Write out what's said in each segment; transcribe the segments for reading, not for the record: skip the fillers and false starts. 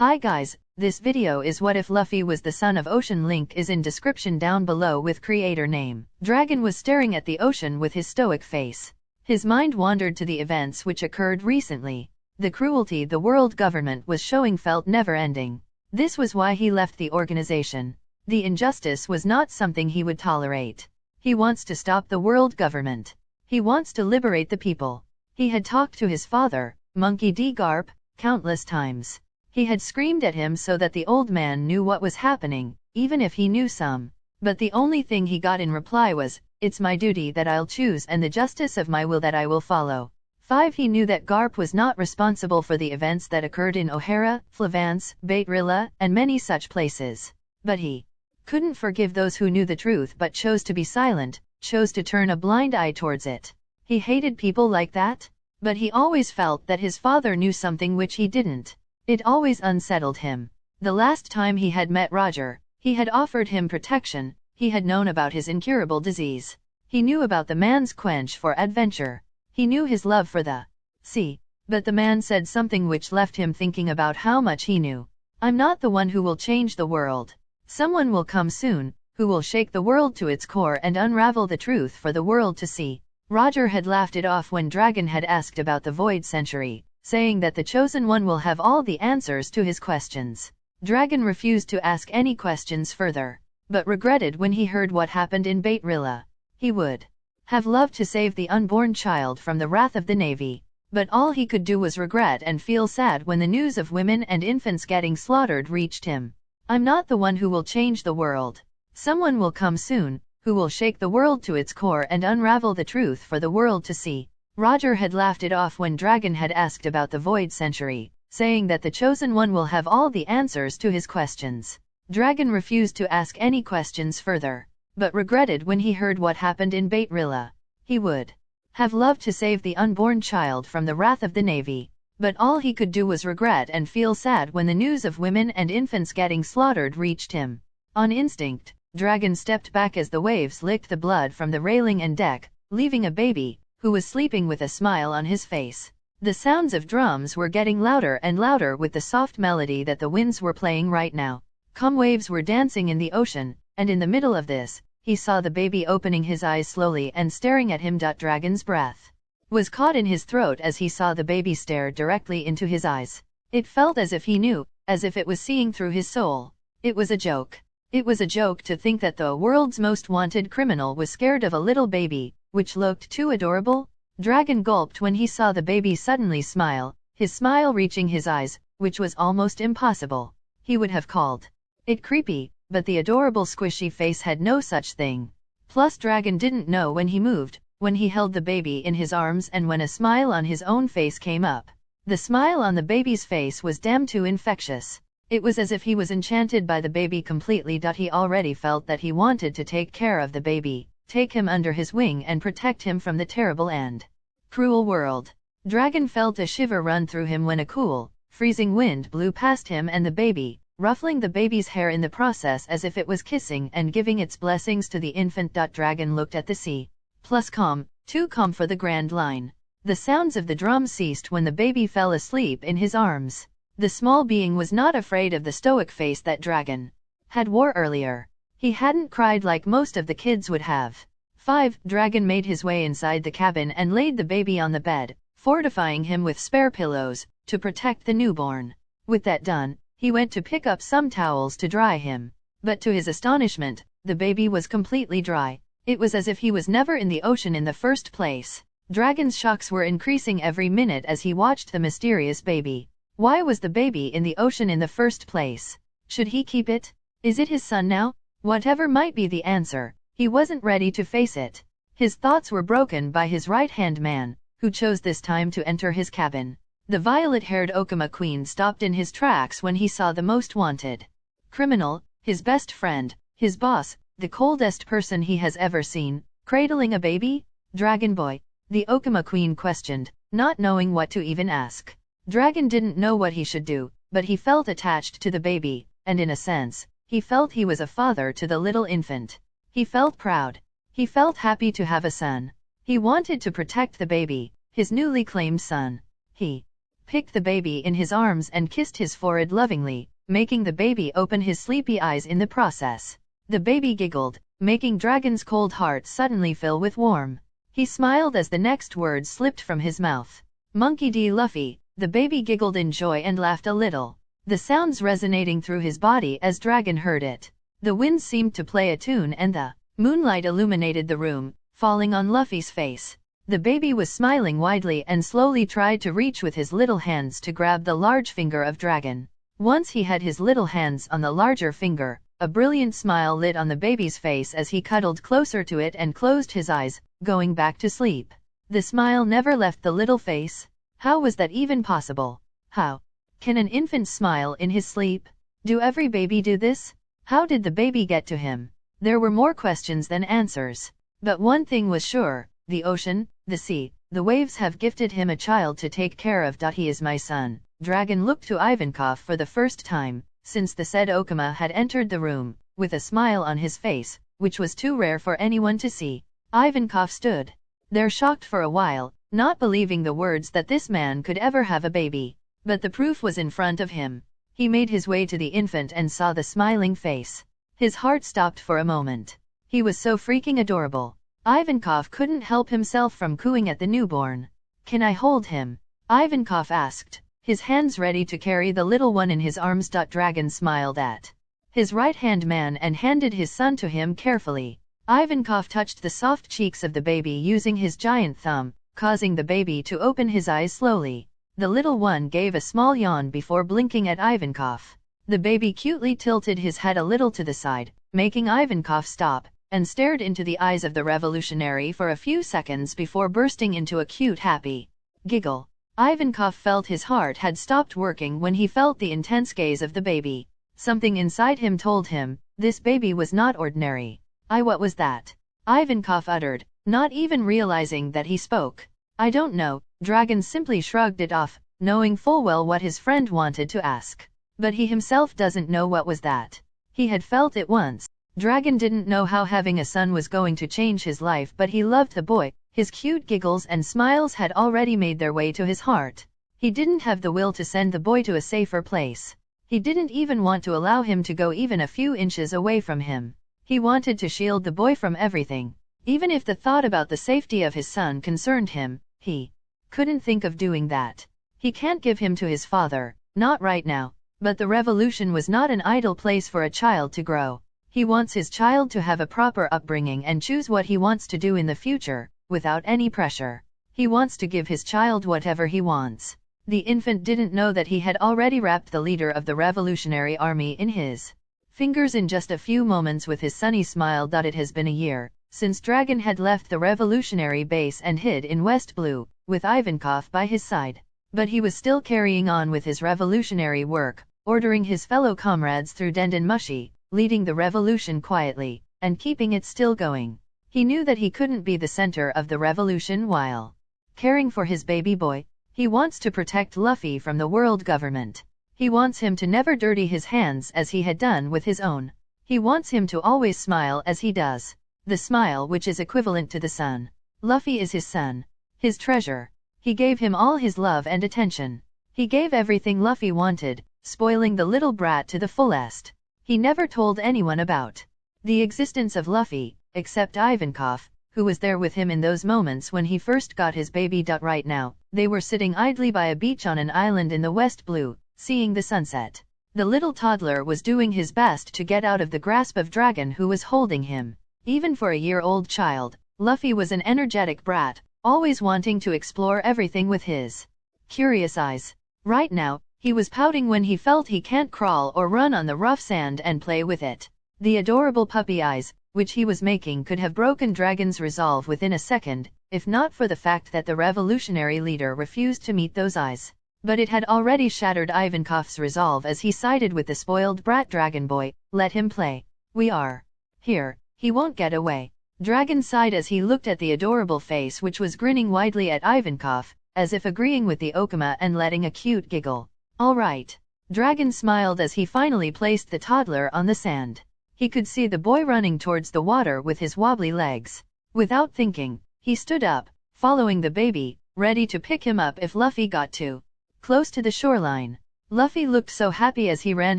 Hi guys, this video is what if Luffy was the son of ocean. Link is in description down below with creator name. Dragon was staring at the ocean with his stoic face. His mind wandered to the events which occurred recently. The cruelty the world government was showing felt never ending. This was why he left the organization. The injustice was not something he would tolerate. He wants to stop the world government. He wants to liberate the people. He had talked to his father, Monkey D. Garp, countless times. He had screamed at him so that the old man knew what was happening, even if he knew some. But the only thing he got in reply was, "It's my duty that I'll choose and the justice of my will that I will follow." 5. He knew that Garp was not responsible for the events that occurred in O'Hara, Flavance, Baitrilla, and many such places. But he couldn't forgive those who knew the truth but chose to be silent, chose to turn a blind eye towards it. He hated people like that. But he always felt that his father knew something which he didn't. It always unsettled him. The last time he had met Roger, he had offered him protection. He had known about his incurable disease. He knew about the man's quench for adventure. He knew his love for the sea. But the man said something which left him thinking about how much he knew. "I'm not the one who will change the world. Someone will come soon, who will shake the world to its core and unravel the truth for the world to see." Roger had laughed it off when Dragon had asked about the Void Century, saying that the Chosen One will have all the answers to his questions. Dragon refused to ask any questions further, but regretted when he heard what happened in Baitrilla. He would have loved to save the unborn child from the wrath of the Navy, but all he could do was regret and feel sad when the news of women and infants getting slaughtered reached him. "I'm not the one who will change the world. Someone will come soon, who will shake the world to its core and unravel the truth for the world to see." Roger had laughed it off when Dragon had asked about the Void Century, saying that the Chosen One will have all the answers to his questions. Dragon refused to ask any questions further, but regretted when he heard what happened in Baitrilla. He would have loved to save the unborn child from the wrath of the Navy, but all he could do was regret and feel sad when the news of women and infants getting slaughtered reached him. On instinct, Dragon stepped back as the waves licked the blood from the railing and deck, leaving a baby, who was sleeping with a smile on his face. The sounds of drums were getting louder and louder with the soft melody that the winds were playing right now. Calm waves were dancing in the ocean, and in the middle of this, he saw the baby opening his eyes slowly and staring at him. Dragon's breath was caught in his throat as he saw the baby stare directly into his eyes. It felt as if he knew, as if it was seeing through his soul. It was a joke. It was a joke to think that the world's most wanted criminal was scared of a little baby, which looked too adorable. Dragon gulped when he saw the baby suddenly smile, his smile reaching his eyes, which was almost impossible. He would have called it creepy, but the adorable squishy face had no such thing. Plus Dragon didn't know when he moved, when he held the baby in his arms and when a smile on his own face came up. The smile on the baby's face was damn too infectious. It was as if he was enchanted by the baby completely. He already felt that he wanted to take care of the baby, take him under his wing and protect him from the terrible and cruel world. Dragon felt a shiver run through him when a cool, freezing wind blew past him and the baby, ruffling the baby's hair in the process as if it was kissing and giving its blessings to the infant. Dragon looked at the sea. Plus calm, too calm for the Grand Line. The sounds of the drum ceased when the baby fell asleep in his arms. The small being was not afraid of the stoic face that Dragon had wore earlier. He hadn't cried like most of the kids would have. 5. Dragon made his way inside the cabin and laid the baby on the bed, fortifying him with spare pillows, to protect the newborn. With that done, he went to pick up some towels to dry him. But to his astonishment, the baby was completely dry. It was as if he was never in the ocean in the first place. Dragon's shocks were increasing every minute as he watched the mysterious baby. Why was the baby in the ocean in the first place? Should he keep it? Is it his son now? Whatever might be the answer, he wasn't ready to face it. His thoughts were broken by his right-hand man, who chose this time to enter his cabin. The violet-haired Okama Queen stopped in his tracks when he saw the most wanted criminal, his best friend, his boss, the coldest person he has ever seen, cradling a baby? Dragon Boy? The Okama Queen questioned, not knowing what to even ask. Dragon didn't know what he should do, but he felt attached to the baby, and in a sense, he felt he was a father to the little infant. He felt proud. He felt happy to have a son. He wanted to protect the baby, his newly claimed son. He picked the baby in his arms and kissed his forehead lovingly, making the baby open his sleepy eyes in the process. The baby giggled, making Dragon's cold heart suddenly fill with warmth. He smiled as the next word slipped from his mouth. Monkey D. Luffy. The baby giggled in joy and laughed a little, the sounds resonating through his body as Dragon heard it. The wind seemed to play a tune and the moonlight illuminated the room, falling on Luffy's face. The baby was smiling widely and slowly tried to reach with his little hands to grab the large finger of Dragon. Once he had his little hands on the larger finger, a brilliant smile lit on the baby's face as he cuddled closer to it and closed his eyes, going back to sleep. The smile never left the little face. How was that even possible? How can an infant smile in his sleep? Do every baby do this? How did the baby get to him? There were more questions than answers. But one thing was sure, the ocean, the sea, the waves have gifted him a child to take care of. He is my son. Dragon looked to Ivankov for the first time, since the said Okuma had entered the room, with a smile on his face, which was too rare for anyone to see. Ivankov stood there shocked for a while, not believing the words that this man could ever have a baby. But the proof was in front of him. He made his way to the infant and saw the smiling face. His heart stopped for a moment. He was so freaking adorable. Ivankov couldn't help himself from cooing at the newborn. Can I hold him? Ivankov asked, his hands ready to carry the little one in his arms. Dragon smiled at his right-hand man and handed his son to him carefully. Ivankov touched the soft cheeks of the baby using his giant thumb, causing the baby to open his eyes slowly. The little one gave a small yawn before blinking at Ivankov. The baby cutely tilted his head a little to the side, making Ivankov stop, and stared into the eyes of the revolutionary for a few seconds before bursting into a cute happy giggle. Ivankov felt his heart had stopped working when he felt the intense gaze of the baby. Something inside him told him, this baby was not ordinary. What was that? Ivankov uttered, not even realizing that he spoke. I don't know. Dragon simply shrugged it off, knowing full well what his friend wanted to ask. But he himself doesn't know what was that. He had felt it once. Dragon didn't know how having a son was going to change his life, but he loved the boy. His cute giggles and smiles had already made their way to his heart. He didn't have the will to send the boy to a safer place. He didn't even want to allow him to go even a few inches away from him. He wanted to shield the boy from everything. Even if the thought about the safety of his son concerned him, he couldn't think of doing that. He can't give him to his father, not right now. But the revolution was not an idle place for a child to grow. He wants his child to have a proper upbringing and choose what he wants to do in the future, without any pressure. He wants to give his child whatever he wants. The infant didn't know that he had already wrapped the leader of the Revolutionary Army in his fingers in just a few moments with his sunny smile. It has been a year since Dragon had left the revolutionary base and hid in West Blue, with Ivankov by his side. But he was still carrying on with his revolutionary work, ordering his fellow comrades through Denden Mushi, leading the revolution quietly, and keeping it still going. He knew that he couldn't be the center of the revolution while caring for his baby boy. He wants to protect Luffy from the world government. He wants him to never dirty his hands as he had done with his own. He wants him to always smile as he does. The smile which is equivalent to the sun. Luffy is his son. His treasure. He gave him all his love and attention. He gave everything Luffy wanted, spoiling the little brat to the fullest. He never told anyone about the existence of Luffy, except Ivankov, who was there with him in those moments when he first got his baby. Right now, they were sitting idly by a beach on an island in the West Blue, seeing the sunset. The little toddler was doing his best to get out of the grasp of Dragon, who was holding him. Even for a year-old child, Luffy was an energetic brat, always wanting to explore everything with his curious eyes. Right now, he was pouting when he felt he can't crawl or run on the rough sand and play with it. The adorable puppy eyes, which he was making, could have broken Dragon's resolve within a second, if not for the fact that the revolutionary leader refused to meet those eyes. But it had already shattered Ivankov's resolve as he sided with the spoiled brat. Dragon boy, let him play. We are here. He won't get away. Dragon sighed as he looked at the adorable face which was grinning widely at Ivankov, as if agreeing with the Okuma and letting a cute giggle. All right. Dragon smiled as he finally placed the toddler on the sand. He could see the boy running towards the water with his wobbly legs. Without thinking, he stood up, following the baby, ready to pick him up if Luffy got too close to the shoreline. Luffy looked so happy as he ran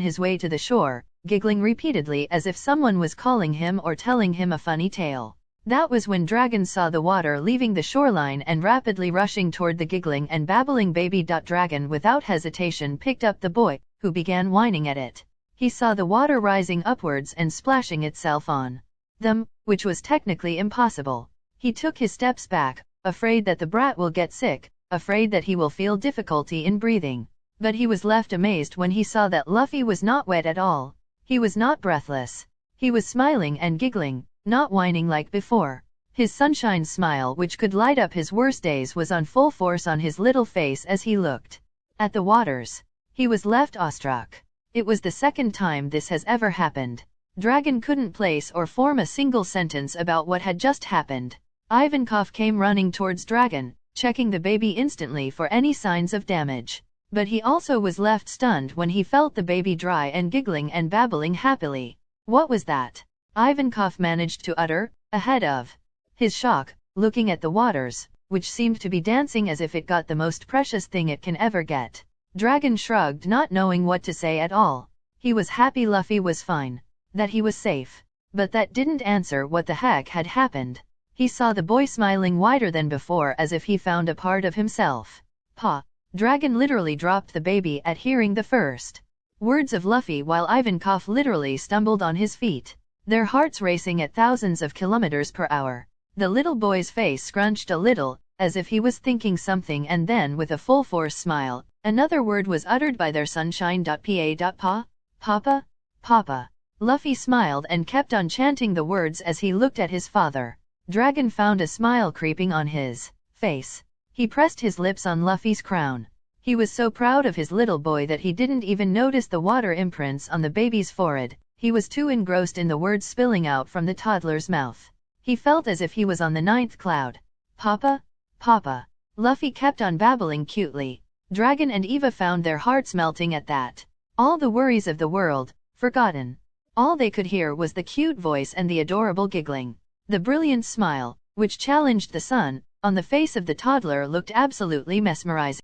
his way to the shore, giggling repeatedly as if someone was calling him or telling him a funny tale. That was when Dragon saw the water leaving the shoreline and rapidly rushing toward the giggling and babbling baby. Dragon without hesitation picked up the boy, who began whining at it. He saw the water rising upwards and splashing itself on them, which was technically impossible. He took his steps back, afraid that the brat will get sick, afraid that he will feel difficulty in breathing. But he was left amazed when he saw that Luffy was not wet at all. He was not breathless. He was smiling and giggling, not whining like before. His sunshine smile, which could light up his worst days, was on full force on his little face as he looked at the waters. He was left awestruck. It was the second time this has ever happened. Dragon couldn't place or form a single sentence about what had just happened. Ivankov came running towards Dragon, checking the baby instantly for any signs of damage. But he also was left stunned when he felt the baby dry and giggling and babbling happily. What was that? Ivankov managed to utter, ahead of his shock, looking at the waters, which seemed to be dancing as if it got the most precious thing it can ever get. Dragon shrugged, not knowing what to say at all. He was happy Luffy was fine, that he was safe. But that didn't answer what the heck had happened. He saw the boy smiling wider than before as if he found a part of himself. Pa! Dragon literally dropped the baby at hearing the first words of Luffy, while Ivankov literally stumbled on his feet, their hearts racing at thousands of kilometers per hour. The little boy's face scrunched a little, as if he was thinking something, and then with a full force smile, another word was uttered by their sunshine. Pa? Papa? Papa. Luffy smiled and kept on chanting the words as he looked at his father. Dragon found a smile creeping on his face. He pressed his lips on Luffy's crown. He was so proud of his little boy that he didn't even notice the water imprints on the baby's forehead. He was too engrossed in the words spilling out from the toddler's mouth. He felt as if he was on the 9th cloud. Papa? Papa. Luffy kept on babbling cutely. Dragon and Eva found their hearts melting at that. All the worries of the world forgotten. All they could hear was the cute voice and the adorable giggling. The brilliant smile, which challenged the sun, on the face of the toddler looked absolutely mesmerizing.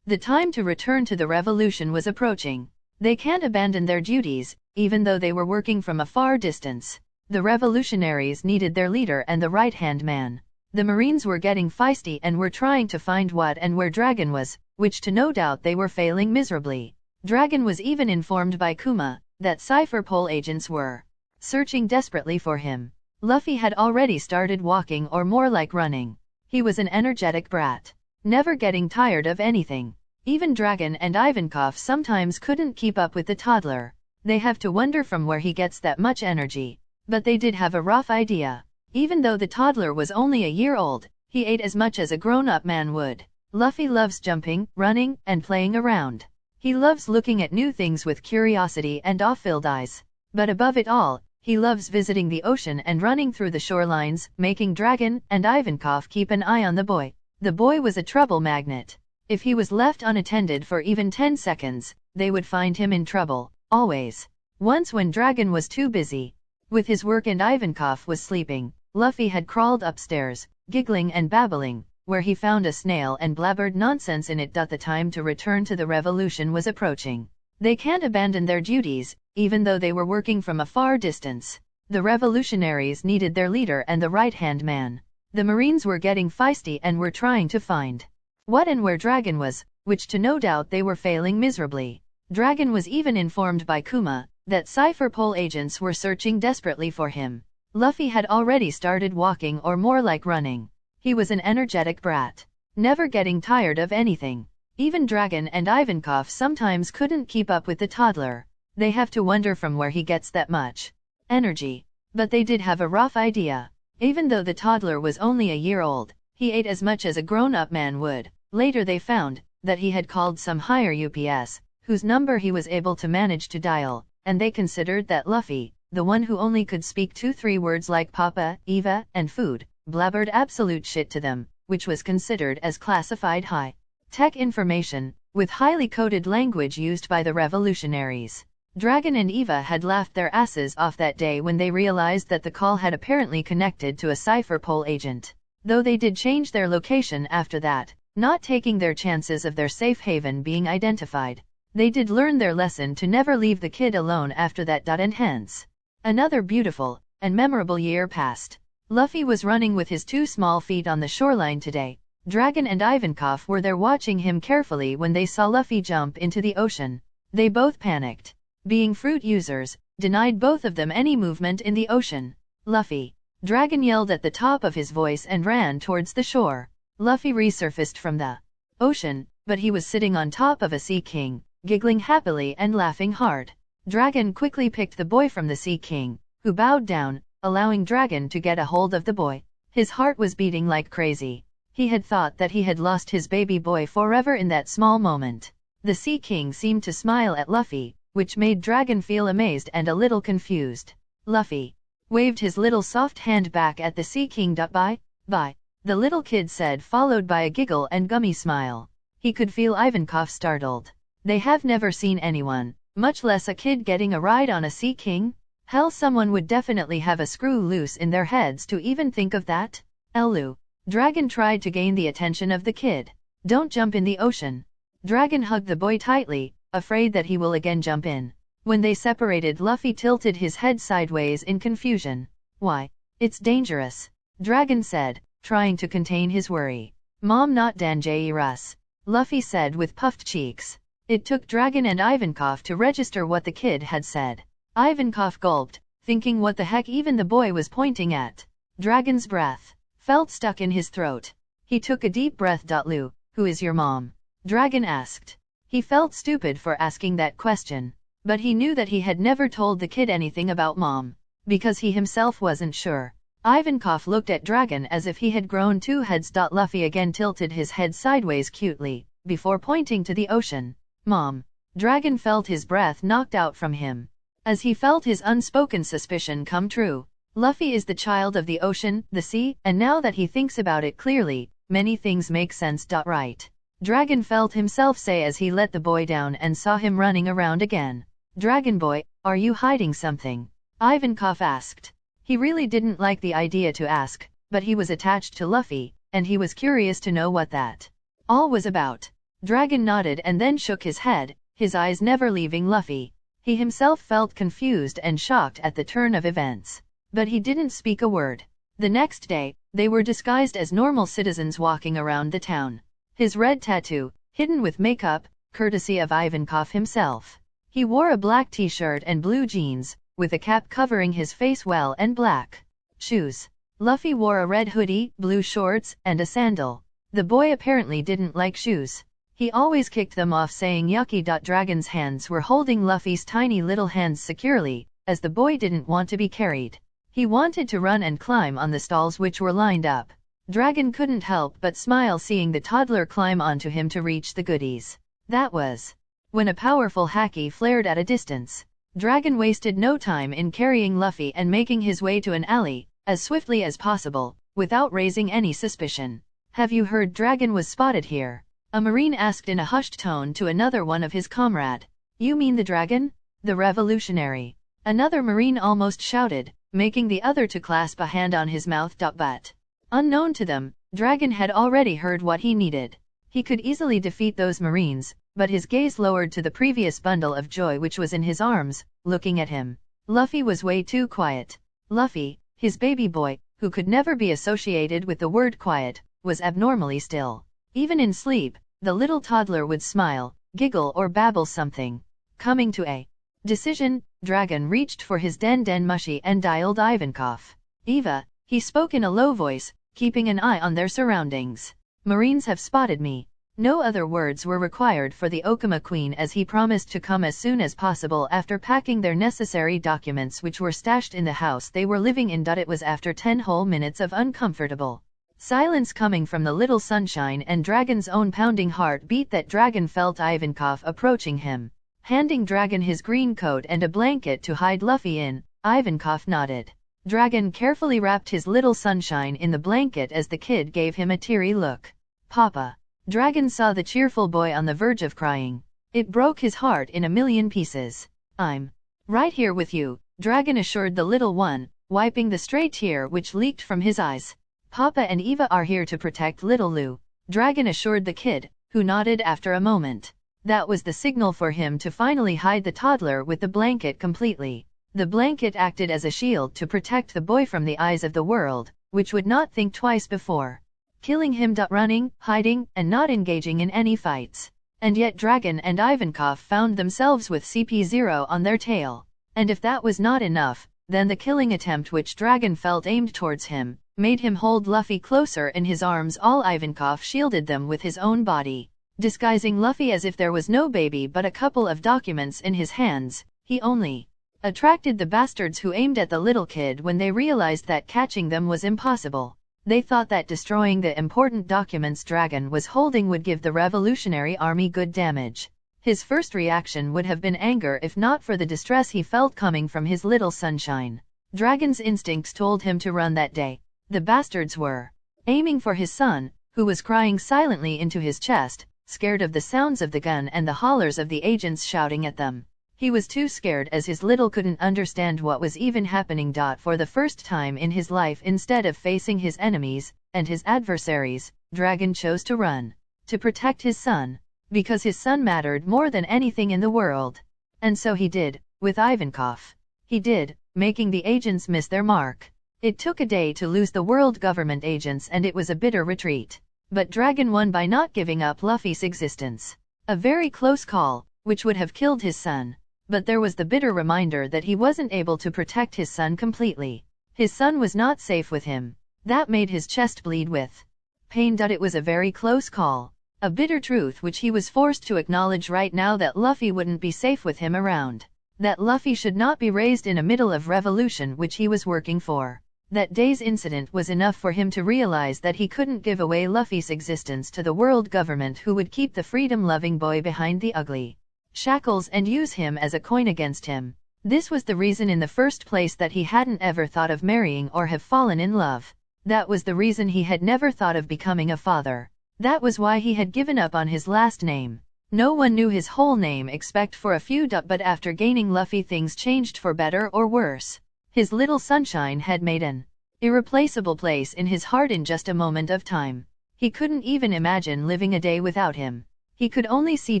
The time to return to the revolution was approaching. They can't abandon their duties, even though they were working from a far distance. The revolutionaries needed their leader and the right-hand man. The Marines were getting feisty and were trying to find what and where Dragon was, which to no doubt they were failing miserably. Dragon was even informed by Kuma that Cypher Pole agents were searching desperately for him. Luffy had already started walking, or more like running. He was an energetic brat, never getting tired of anything. Even Dragon and Ivankov sometimes couldn't keep up with the toddler. They have to wonder from where he gets that much energy. But they did have a rough idea. Even though the toddler was only a year old, he ate as much as a grown-up man would. Luffy loves jumping, running, and playing around. He loves looking at new things with curiosity and awe-filled eyes. But above it all, he loves visiting the ocean and running through the shorelines, making Dragon and Ivankov keep an eye on the boy. The boy was a trouble magnet. If he was left unattended for even 10 seconds, they would find him in trouble, always. Once when Dragon was too busy with his work and Ivankov was sleeping, Luffy had crawled upstairs, giggling and babbling, where he found a snail and blabbered nonsense in it. The time to return to the revolution was approaching. They can't abandon their duties, even though they were working from a far distance. The revolutionaries needed their leader and the right-hand man. The Marines were getting feisty and were trying to find what and where Dragon was, which to no doubt they were failing miserably. Dragon was even informed by Kuma that Cypher Pole agents were searching desperately for him. Luffy had already started walking, or more like running. He was an energetic brat, never getting tired of anything. Even Dragon and Ivankov sometimes couldn't keep up with the toddler. They have to wonder from where he gets that much energy. But they did have a rough idea. Even though the toddler was only a year old, he ate as much as a grown-up man would. Later they found that he had called some higher UPS, whose number he was able to manage to dial, and they considered that Luffy, the one who only could speak 2-3 words like Papa, Eva, and food, blabbered absolute shit to them, which was considered as classified high-tech information, with highly coded language used by the revolutionaries. Dragon and Eva had laughed their asses off that day when they realized that the call had apparently connected to a Cypher Pole agent. Though they did change their location after that, not taking their chances of their safe haven being identified. They did learn their lesson to never leave the kid alone after that. And hence, another beautiful and memorable year passed. Luffy was running with his 2 small feet on the shoreline today. Dragon and Ivankov were there watching him carefully when they saw Luffy jump into the ocean. They both panicked. Being fruit users, denied both of them any movement in the ocean. Luffy! Dragon yelled at the top of his voice and ran towards the shore. Luffy resurfaced from the ocean, but he was sitting on top of a sea king, giggling happily and laughing hard. Dragon quickly picked the boy from the sea king, who bowed down, allowing Dragon to get a hold of the boy. His heart was beating like crazy. He had thought that he had lost his baby boy forever in that small moment. The Sea King seemed to smile at Luffy, which made Dragon feel amazed and a little confused. Luffy waved his little soft hand back at the Sea King. Bye, bye, the little kid said, followed by a giggle and gummy smile. He could feel Ivankov startled. They have never seen anyone, much less a kid, getting a ride on a Sea King? Hell, someone would definitely have a screw loose in their heads to even think of that. Elu. Dragon tried to gain the attention of the kid. Don't jump in the ocean. Dragon hugged the boy tightly, afraid that he will again jump in. When they separated, Luffy tilted his head sideways in confusion. Why? It's dangerous, Dragon said, trying to contain his worry. Mom, not dangerous, Luffy said with puffed cheeks. It took Dragon and Ivankov to register what the kid had said. Ivankov gulped, thinking what the heck even the boy was pointing at. Dragon's breath felt stuck in his throat. He took a deep breath. Lu, who is your mom? Dragon asked. He felt stupid for asking that question, but he knew that he had never told the kid anything about mom, because he himself wasn't sure. Ivankov looked at Dragon as if he had grown 2 heads. Luffy again tilted his head sideways cutely, before pointing to the ocean. Mom. Dragon felt his breath knocked out from him, as he felt his unspoken suspicion come true. Luffy is the child of the ocean, the sea, and now that he thinks about it clearly, many things make sense. Right. Dragon felt himself say as he let the boy down and saw him running around again. Dragon boy, are you hiding something? Ivankov asked. He really didn't like the idea to ask, but he was attached to Luffy, and he was curious to know what that all was about. Dragon nodded and then shook his head, his eyes never leaving Luffy. He himself felt confused and shocked at the turn of events, but he didn't speak a word. The next day, they were disguised as normal citizens walking around the town. His red tattoo, hidden with makeup, courtesy of Ivankov himself. He wore a black t-shirt and blue jeans, with a cap covering his face well, and black shoes. Luffy wore a red hoodie, blue shorts, and a sandal. The boy apparently didn't like shoes. He always kicked them off, saying yucky. Dragon's hands were holding Luffy's tiny little hands securely, as the boy didn't want to be carried. He wanted to run and climb on the stalls which were lined up. Dragon couldn't help but smile seeing the toddler climb onto him to reach the goodies. That was when a powerful haki flared at a distance. Dragon wasted no time in carrying Luffy and making his way to an alley, as swiftly as possible, without raising any suspicion. Have you heard Dragon was spotted here? A marine asked in a hushed tone to another one of his comrade. You mean the dragon? The revolutionary? Another marine almost shouted, making the other to clasp a hand on his mouth. But unknown to them, Dragon had already heard what he needed. He could easily defeat those marines, but his gaze lowered to the previous bundle of joy which was in his arms, looking at him. Luffy was way too quiet. Luffy, his baby boy, who could never be associated with the word quiet, was abnormally still. Even in sleep, the little toddler would smile, giggle or babble something. Coming to a decision, Dragon reached for his den mushi and dialed Ivankov. Eva, he spoke in a low voice, keeping an eye on their surroundings. Marines have spotted me. No other words were required for the Okama Queen, as he promised to come as soon as possible after packing their necessary documents which were stashed in the house they were living in. It was after 10 whole minutes of uncomfortable silence coming from the little sunshine and Dragon's own pounding heart beat that Dragon felt Ivankov approaching him. Handing Dragon his green coat and a blanket to hide Luffy in, Ivankov nodded. Dragon carefully wrapped his little sunshine in the blanket as the kid gave him a teary look. Papa. Dragon saw the cheerful boy on the verge of crying. It broke his heart in a million pieces. I'm right here with you, Dragon assured the little one, wiping the stray tear which leaked from his eyes. Papa and Eva are here to protect little Lu. Dragon assured the kid, who nodded after a moment. That was the signal for him to finally hide the toddler with the blanket completely. The blanket acted as a shield to protect the boy from the eyes of the world, which would not think twice before killing him. Running, hiding, and not engaging in any fights. And yet Dragon and Ivankov found themselves with CP0 on their tail. And if that was not enough, then the killing attempt which Dragon felt aimed towards him made him hold Luffy closer in his arms. All Ivankov shielded them with his own body, disguising Luffy as if there was no baby but a couple of documents in his hands. He only attracted the bastards who aimed at the little kid when they realized that catching them was impossible. They thought that destroying the important documents Dragon was holding would give the Revolutionary Army good damage. His first reaction would have been anger if not for the distress he felt coming from his little sunshine. Dragon's instincts told him to run that day. The bastards were aiming for his son, who was crying silently into his chest, scared of the sounds of the gun and the hollers of the agents shouting at them. He was too scared as his little couldn't understand what was even happening. For the first time in his life, instead of facing his enemies and his adversaries, Dragon chose to run. To protect his son. Because his son mattered more than anything in the world. And so he did, with Ivankov. He did, making the agents miss their mark. It took a day to lose the world government agents and it was a bitter retreat. But Dragon won by not giving up Luffy's existence. A very close call, which would have killed his son. But there was the bitter reminder that he wasn't able to protect his son completely. His son was not safe with him. That made his chest bleed with pain. It was a very close call. A bitter truth which he was forced to acknowledge right now, that Luffy wouldn't be safe with him around. That Luffy should not be raised in a middle of revolution which he was working for. That day's incident was enough for him to realize that he couldn't give away Luffy's existence to the world government, who would keep the freedom-loving boy behind the ugly shackles and use him as a coin against him. This was the reason in the first place that he hadn't ever thought of marrying or have fallen in love. That was the reason he had never thought of becoming a father. That was why he had given up on his last name. No one knew his whole name except for a few, but after gaining Luffy things changed for better or worse. His little sunshine had made an irreplaceable place in his heart in just a moment of time. He couldn't even imagine living a day without him. He could only see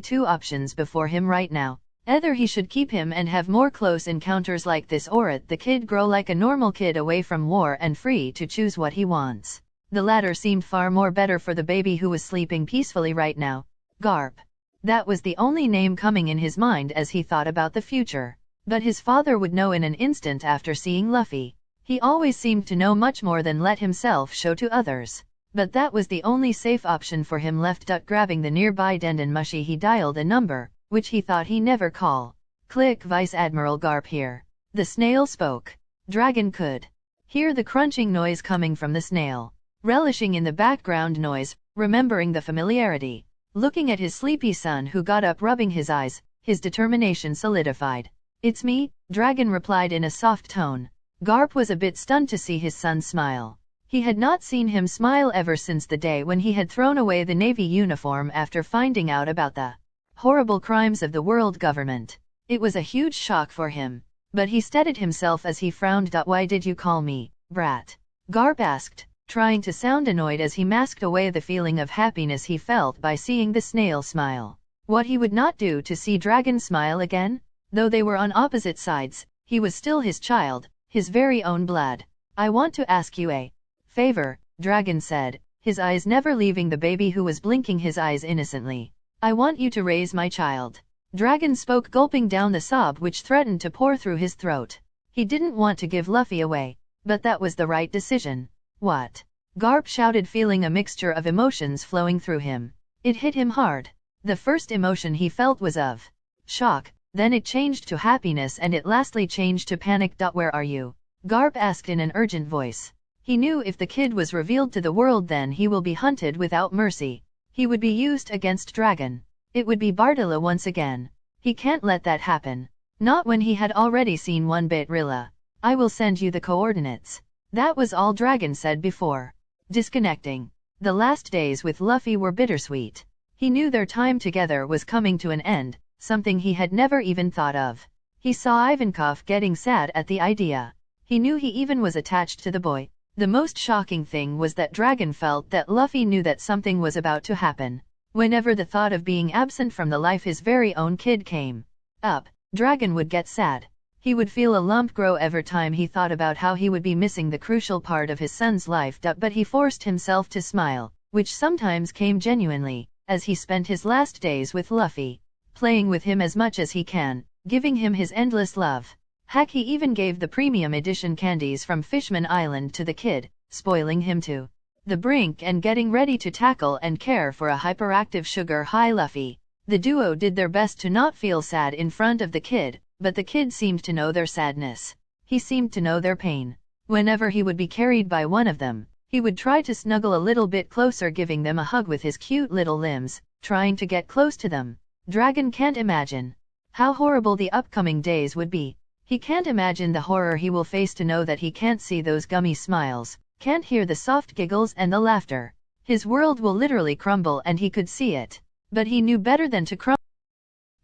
two options before him right now. Either he should keep him and have more close encounters like this, or let the kid grow like a normal kid away from war and free to choose what he wants. The latter seemed far more better for the baby who was sleeping peacefully right now. Garp. That was the only name coming in his mind as he thought about the future. But his father would know in an instant after seeing Luffy. He always seemed to know much more than let himself show to others. But that was the only safe option for him left. Grabbing the nearby Denden Mushi, he dialed a number, which he thought he never call. Click. Vice Admiral Garp here. The snail spoke. Dragon could hear the crunching noise coming from the snail. Relishing in the background noise, remembering the familiarity. Looking at his sleepy son who got up, rubbing his eyes, his determination solidified. It's me, Dragon replied in a soft tone. Garp was a bit stunned to see his son smile. He had not seen him smile ever since the day when he had thrown away the Navy uniform after finding out about the horrible crimes of the world government. It was a huge shock for him. But he steadied himself as he frowned. Why did you call me, brat? Garp asked, trying to sound annoyed as he masked away the feeling of happiness he felt by seeing the snail smile. What he would not do to see Dragon smile again? Though they were on opposite sides, he was still his child, his very own blood. I want to ask you a favor, Dragon said, his eyes never leaving the baby who was blinking his eyes innocently. I want you to raise my child. Dragon spoke, gulping down the sob which threatened to pour through his throat. He didn't want to give Luffy away, but that was the right decision. What? Garp shouted, feeling a mixture of emotions flowing through him. It hit him hard. The first emotion he felt was of shock, then it changed to happiness, and it lastly changed to panic. Where are you? Garp asked in an urgent voice. He knew if the kid was revealed to the world, then he will be hunted without mercy. He would be used against Dragon. It would be Bartilla once again. He can't let that happen. Not when he had already seen one bit Rilla. I will send you the coordinates. That was all Dragon said before disconnecting. The last days with Luffy were bittersweet. He knew their time together was coming to an end, something he had never even thought of. He saw Ivankov getting sad at the idea. He knew he even was attached to the boy. The most shocking thing was that Dragon felt that Luffy knew that something was about to happen. Whenever the thought of being absent from the life his very own kid came up, Dragon would get sad. He would feel a lump grow every time he thought about how he would be missing the crucial part of his son's life, but he forced himself to smile, which sometimes came genuinely, as he spent his last days with Luffy, playing with him as much as he can, giving him his endless love. Heck, he even gave the premium edition candies from Fishman Island to the kid, spoiling him to the brink and getting ready to tackle and care for a hyperactive sugar-high Luffy. The duo did their best to not feel sad in front of the kid, but the kid seemed to know their sadness. He seemed to know their pain. Whenever he would be carried by one of them, he would try to snuggle a little bit closer, giving them a hug with his cute little limbs, trying to get close to them. Dragon can't imagine how horrible the upcoming days would be. He can't imagine the horror he will face to know that he can't see those gummy smiles, can't hear the soft giggles and the laughter. His world will literally crumble, and he could see it. But he knew better than to crumble.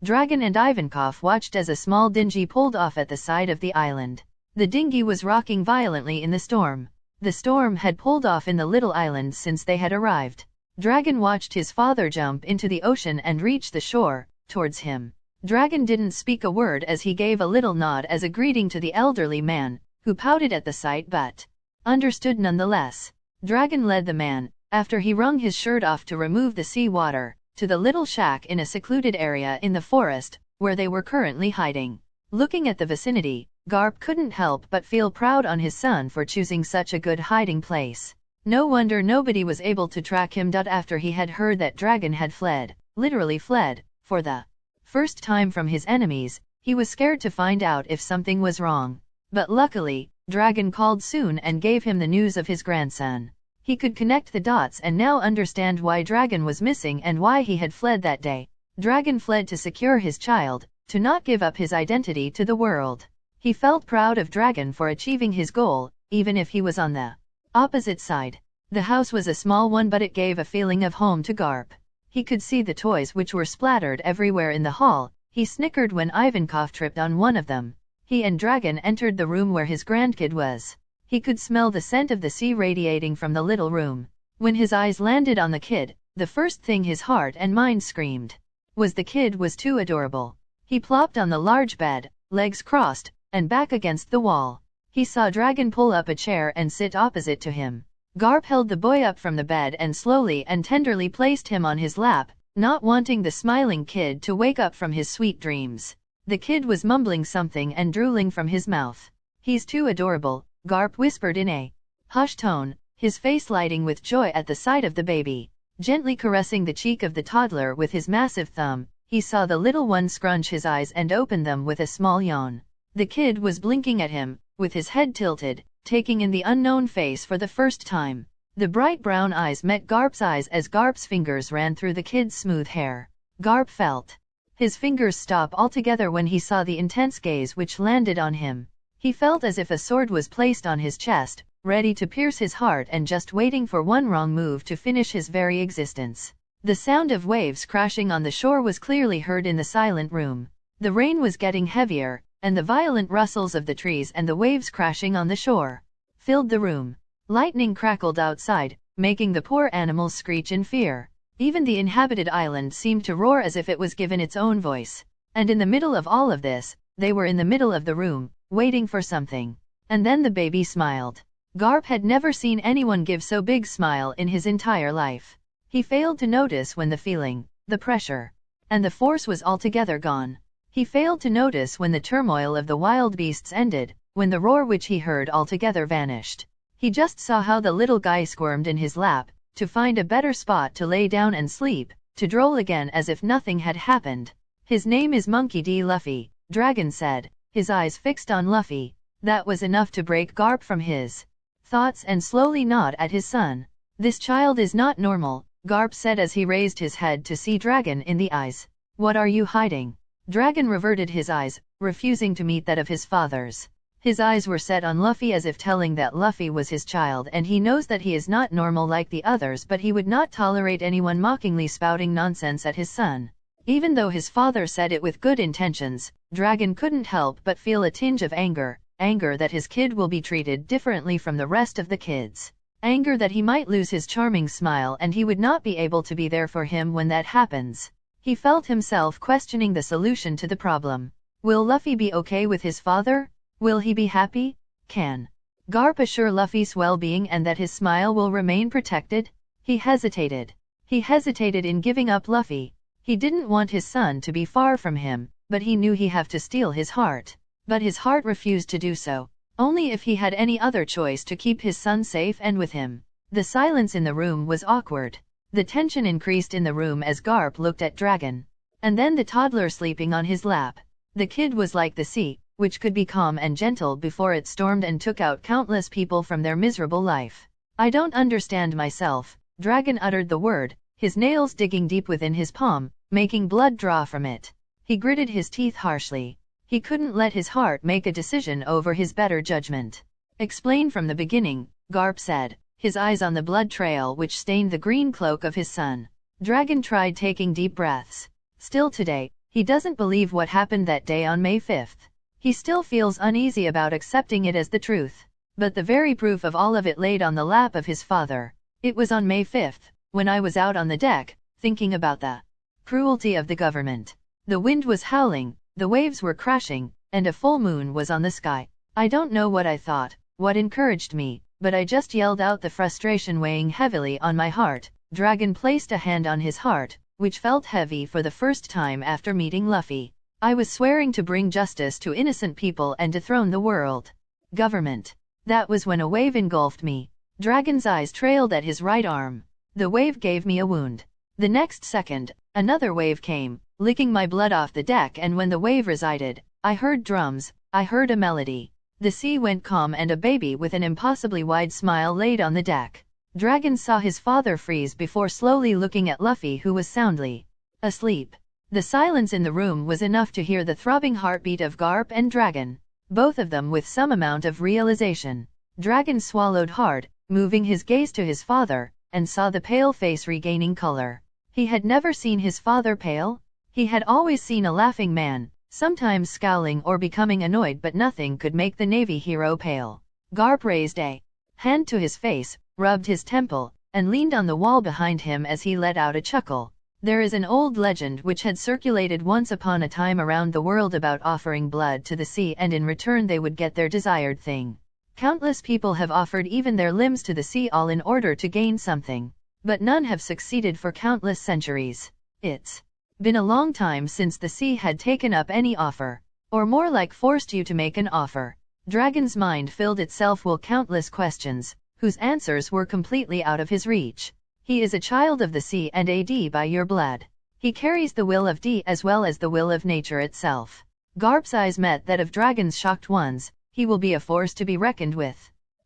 Dragon and Ivankov watched as a small dinghy pulled off at the side of the island. The dinghy was rocking violently in the storm. The storm had pulled off in the little island since they had arrived. Dragon watched his father jump into the ocean and reach the shore, towards him. Dragon didn't speak a word as he gave a little nod as a greeting to the elderly man, who pouted at the sight but understood nonetheless. Dragon led the man, after he wrung his shirt off to remove the sea water, to the little shack in a secluded area in the forest, where they were currently hiding. Looking at the vicinity, Garp couldn't help but feel proud on his son for choosing such a good hiding place. No wonder nobody was able to track him. After he had heard that Dragon had fled, literally fled, for the first time from his enemies, he was scared to find out if something was wrong. But luckily, Dragon called soon and gave him the news of his grandson. He could connect the dots and now understand why Dragon was missing and why he had fled that day. Dragon fled to secure his child, to not give up his identity to the world. He felt proud of Dragon for achieving his goal, even if he was on the opposite side. The house was a small one, but it gave a feeling of home to Garp. He could see the toys which were splattered everywhere in the hall. He snickered when Ivankov tripped on one of them. He and Dragon entered the room where his grandkid was. He could smell the scent of the sea radiating from the little room. When his eyes landed on the kid, the first thing his heart and mind screamed was the kid was too adorable. He plopped on the large bed, legs crossed, and back against the wall. He saw Dragon pull up a chair and sit opposite to him. Garp held the boy up from the bed and slowly and tenderly placed him on his lap, not wanting the smiling kid to wake up from his sweet dreams. The kid was mumbling something and drooling from his mouth. "He's too adorable," Garp whispered in a hushed tone, his face lighting with joy at the sight of the baby. Gently caressing the cheek of the toddler with his massive thumb, he saw the little one scrunch his eyes and open them with a small yawn. The kid was blinking at him, with his head tilted, taking in the unknown face for the first time. The bright brown eyes met Garp's eyes as Garp's fingers ran through the kid's smooth hair. Garp felt his fingers stop altogether when he saw the intense gaze which landed on him. He felt as if a sword was placed on his chest, ready to pierce his heart and just waiting for one wrong move to finish his very existence. The sound of waves crashing on the shore was clearly heard in the silent room. The rain was getting heavier, and the violent rustles of the trees and the waves crashing on the shore filled the room. Lightning crackled outside, making the poor animals screech in fear. Even the inhabited island seemed to roar as if it was given its own voice. And in the middle of all of this, they were in the middle of the room, waiting for something. And then the baby smiled. Garp had never seen anyone give so big smile in his entire life. He failed to notice when the feeling, the pressure, and the force was altogether gone. He failed to notice when the turmoil of the wild beasts ended, when the roar which he heard altogether vanished. He just saw how the little guy squirmed in his lap, to find a better spot to lay down and sleep, to droll again as if nothing had happened. "His name is Monkey D. Luffy," Dragon said, his eyes fixed on Luffy. That was enough to break Garp from his thoughts and slowly nod at his son. "This child is not normal," Garp said as he raised his head to see Dragon in the eyes. "What are you hiding?" Dragon reverted his eyes, refusing to meet that of his father's. His eyes were set on Luffy as if telling that Luffy was his child and he knows that he is not normal like the others, but he would not tolerate anyone mockingly spouting nonsense at his son. Even though his father said it with good intentions, Dragon couldn't help but feel a tinge of anger. anger that his kid will be treated differently from the rest of the kids. Anger that he might lose his charming smile and he would not be able to be there for him when that happens. He felt himself questioning the solution to the problem. Will Luffy be okay with his father? Will he be happy? Can Garp assure Luffy's well-being and that his smile will remain protected? He hesitated. He hesitated in giving up Luffy. He didn't want his son to be far from him, but he knew he had to steal his heart. But his heart refused to do so. Only if he had any other choice to keep his son safe and with him. The silence in the room was awkward. The tension increased in the room as Garp looked at Dragon. And then the toddler sleeping on his lap. The kid was like the sea, which could be calm and gentle before it stormed and took out countless people from their miserable life. I don't understand myself. Dragon uttered the word, his nails digging deep within his palm, making blood draw from it. He gritted his teeth harshly. He couldn't let his heart make a decision over his better judgment. Explain from the beginning, Garp said, his eyes on the blood trail which stained the green cloak of his son. Dragon tried taking deep breaths. Still today, he doesn't believe what happened that day on May 5th. He still feels uneasy about accepting it as the truth. But the very proof of all of it laid on the lap of his father. It was on May 5th, when I was out on the deck, thinking about the cruelty of the government. The wind was howling, the waves were crashing, and a full moon was on the sky. I don't know what I thought, what encouraged me, but I just yelled out, the frustration weighing heavily on my heart. Dragon placed a hand on his heart, which felt heavy for the first time after meeting Luffy. I was swearing to bring justice to innocent people and dethrone the world government. That was when a wave engulfed me. Dragon's eyes trailed at his right arm. The wave gave me a wound. The next second, another wave came, licking my blood off the deck, and when the wave receded, I heard drums, I heard a melody. The sea went calm and a baby with an impossibly wide smile laid on the deck. Dragon saw his father freeze before slowly looking at Luffy, who was soundly asleep. The silence in the room was enough to hear the throbbing heartbeat of Garp and Dragon, both of them with some amount of realization. Dragon swallowed hard, moving his gaze to his father, and saw the pale face regaining color. He had never seen his father pale. He had always seen a laughing man, sometimes scowling or becoming annoyed, but nothing could make the Navy hero pale. Garp raised a hand to his face, rubbed his temple, and leaned on the wall behind him as he let out a chuckle. There is an old legend which had circulated once upon a time around the world about offering blood to the sea, and in return they would get their desired thing. Countless people have offered even their limbs to the sea, all in order to gain something. But none have succeeded for countless centuries. It's been a long time since the sea had taken up any offer, or more like forced you to make an offer. Dragon's mind filled itself with countless questions, whose answers were completely out of his reach. He is a child of the sea and a D by your blood. He carries the will of D as well as the will of nature itself. Garp's eyes met that of Dragon's shocked ones. He will be a force to be reckoned with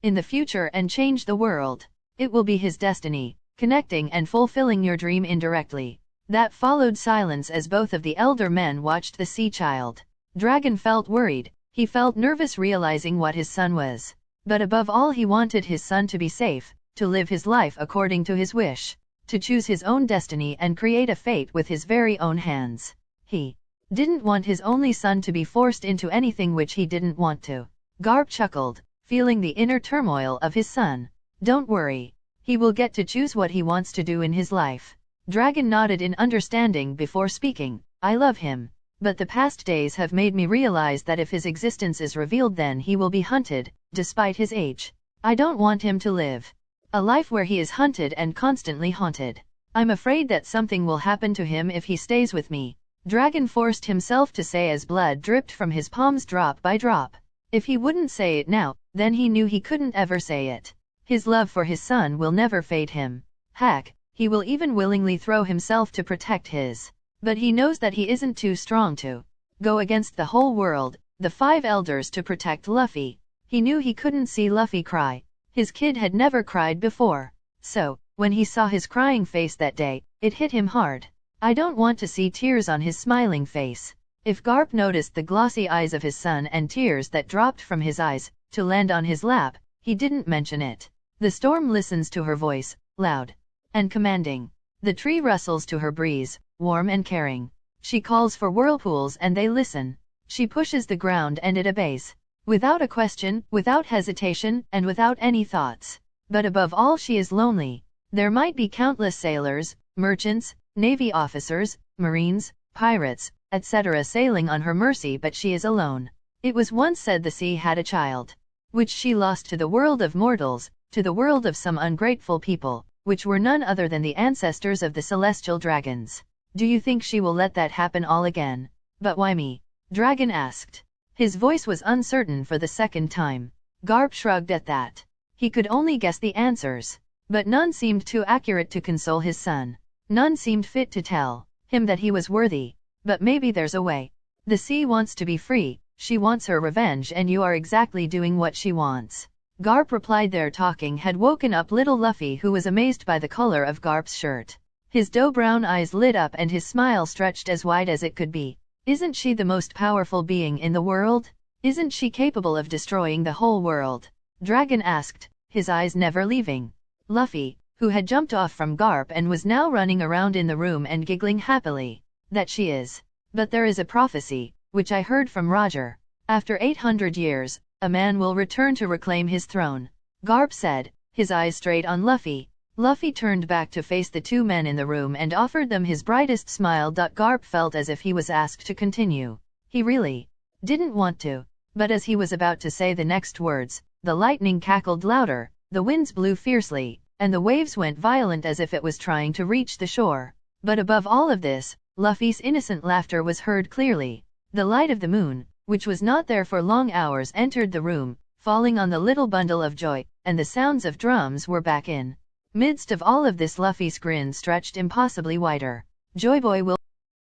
in the future and change the world. It will be his destiny, connecting and fulfilling your dream indirectly. That followed silence as both of the elder men watched the sea child. Dragon felt worried. He felt nervous realizing what his son was. But above all, he wanted his son to be safe, to live his life according to his wish, to choose his own destiny and create a fate with his very own hands. He didn't want his only son to be forced into anything which he didn't want to. Garp chuckled, feeling the inner turmoil of his son. Don't worry. He will get to choose what he wants to do in his life. Dragon nodded in understanding before speaking. I love him. But the past days have made me realize that if his existence is revealed, then he will be hunted, despite his age. I don't want him to live a life where he is hunted and constantly haunted. I'm afraid that something will happen to him if he stays with me. Dragon forced himself to say as blood dripped from his palms drop by drop. If he wouldn't say it now, then he knew he couldn't ever say it. His love for his son will never fade him. Heck, he will even willingly throw himself to protect his. But he knows that he isn't too strong to go against the whole world, the 5 elders, to protect Luffy. He knew he couldn't see Luffy cry. His kid had never cried before. So, when he saw his crying face that day, it hit him hard. I don't want to see tears on his smiling face. If Garp noticed the glossy eyes of his son and tears that dropped from his eyes to land on his lap, he didn't mention it. The storm listens to her voice, loud and commanding. The tree rustles to her breeze, warm and caring. She calls for whirlpools and they listen. She pushes the ground and it obeys. Without a question, without hesitation, and without any thoughts. But above all she is lonely. There might be countless sailors, merchants, navy officers, marines, pirates, etc. sailing on her mercy, but she is alone. It was once said the sea had a child, which she lost to the world of mortals, to the world of some ungrateful people, which were none other than the ancestors of the celestial dragons. Do you think she will let that happen all again? But why me? Dragon asked. His voice was uncertain for the second time. Garp shrugged at that. He could only guess the answers, but none seemed too accurate to console his son. None seemed fit to tell him that he was worthy. But maybe there's a way. The sea wants to be free, she wants her revenge, and you are exactly doing what she wants. Garp replied. Their talking had woken up little Luffy, who was amazed by the color of Garp's shirt. His doe brown eyes lit up and his smile stretched as wide as it could be. Isn't she the most powerful being in the world? Isn't she capable of destroying the whole world? Dragon asked, his eyes never leaving Luffy, who had jumped off from Garp and was now running around in the room and giggling happily. That she is. But there is a prophecy, which I heard from Roger. After 800 years, a man will return to reclaim his throne. Garp said, his eyes straight on Luffy. Luffy turned back to face the two men in the room and offered them his brightest smile. Garp felt as if he was asked to continue. He really didn't want to. But as he was about to say the next words, the lightning cackled louder, the winds blew fiercely, and the waves went violent as if it was trying to reach the shore. But above all of this, Luffy's innocent laughter was heard clearly. The light of the moon, which was not there for long hours, entered the room, falling on the little bundle of joy, and the sounds of drums were back in. Midst of all of this, Luffy's grin stretched impossibly wider. Joyboy will.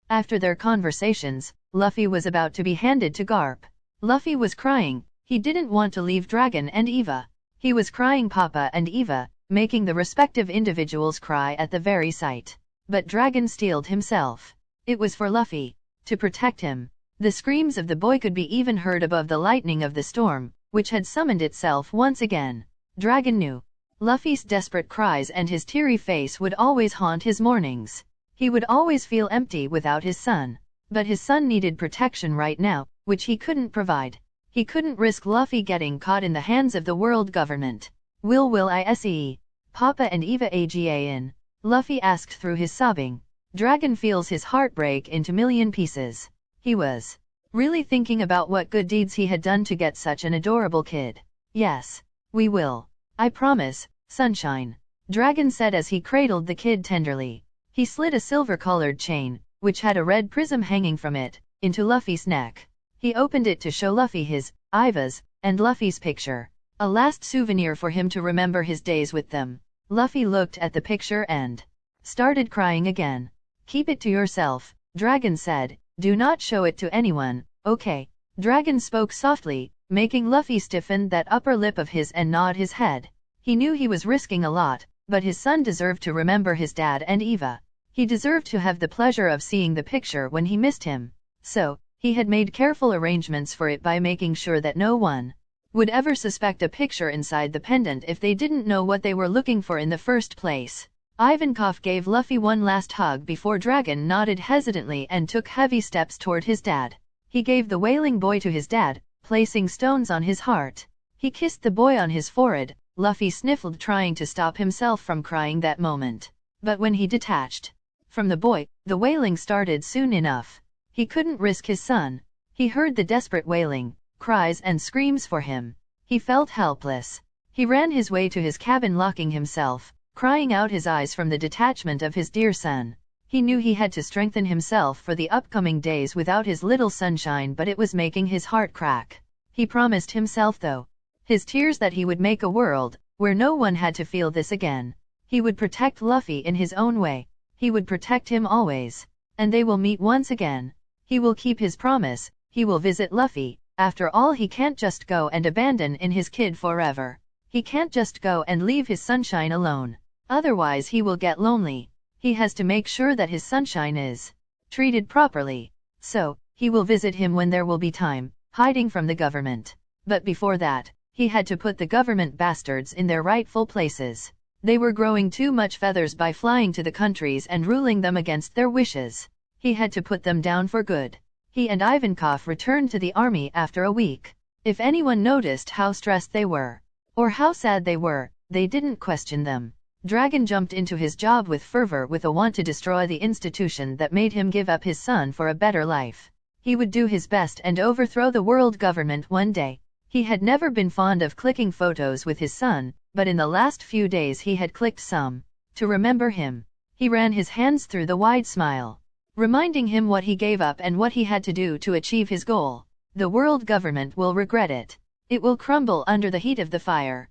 After their conversations, Luffy was about to be handed to Garp. Luffy was crying. He didn't want to leave Dragon and Eva. He was crying Papa and Eva, making the respective individuals cry at the very sight. But Dragon steeled himself. It was for Luffy. To protect him. The screams of the boy could be even heard above the lightning of the storm, which had summoned itself once again. Dragon knew Luffy's desperate cries and his teary face would always haunt his mornings. He would always feel empty without his son. But his son needed protection right now, which he couldn't provide. He couldn't risk Luffy getting caught in the hands of the world government. Will I Papa and Eva in? Luffy asked through his sobbing. Dragon feels his heart break into million pieces. He was really thinking about what good deeds he had done to get such an adorable kid. Yes, we will. I promise, Sunshine. Dragon said as he cradled the kid tenderly. He slid a silver-colored chain, which had a red prism hanging from it, into Luffy's neck. He opened it to show Luffy his, Iva's, and Luffy's picture. A last souvenir for him to remember his days with them. Luffy looked at the picture and started crying again. Keep it to yourself, Dragon said. Do not show it to anyone, okay? Dragon spoke softly, making Luffy stiffen that upper lip of his and nod his head. He knew he was risking a lot, but his son deserved to remember his dad and Eva. He deserved to have the pleasure of seeing the picture when he missed him. So, he had made careful arrangements for it by making sure that no one would ever suspect a picture inside the pendant if they didn't know what they were looking for in the first place. Ivankov gave Luffy one last hug before Dragon nodded hesitantly and took heavy steps toward his dad. He gave the wailing boy to his dad, placing stones on his heart. He kissed the boy on his forehead. Luffy sniffled, trying to stop himself from crying that moment. But when he detached from the boy, the wailing started soon enough. He couldn't risk his son. He heard the desperate wailing, cries and screams for him. He felt helpless. He ran his way to his cabin, locking himself, crying out his eyes from the detachment of his dear son. He knew he had to strengthen himself for the upcoming days without his little sunshine, but it was making his heart crack. He promised himself, though his tears, that he would make a world where no one had to feel this again. He would protect Luffy in his own way. He would protect him always. And they will meet once again. He will keep his promise. He will visit Luffy. After all, he can't just go and abandon his kid forever. He can't just go and leave his sunshine alone. Otherwise he will get lonely. He has to make sure that his sunshine is treated properly. So, he will visit him when there will be time, hiding from the government. But before that, he had to put the government bastards in their rightful places. They were growing too much feathers by flying to the countries and ruling them against their wishes. He had to put them down for good. He and Ivankov returned to the army after a week. If anyone noticed how stressed they were, or how sad they were, they didn't question them. Dragon jumped into his job with fervor, with a want to destroy the institution that made him give up his son for a better life. He would do his best and overthrow the world government one day. He had never been fond of clicking photos with his son, but in the last few days he had clicked some. To remember him, he ran his hands through the wide smile, reminding him what he gave up and what he had to do to achieve his goal. The world government will regret it. It will crumble under the heat of the fire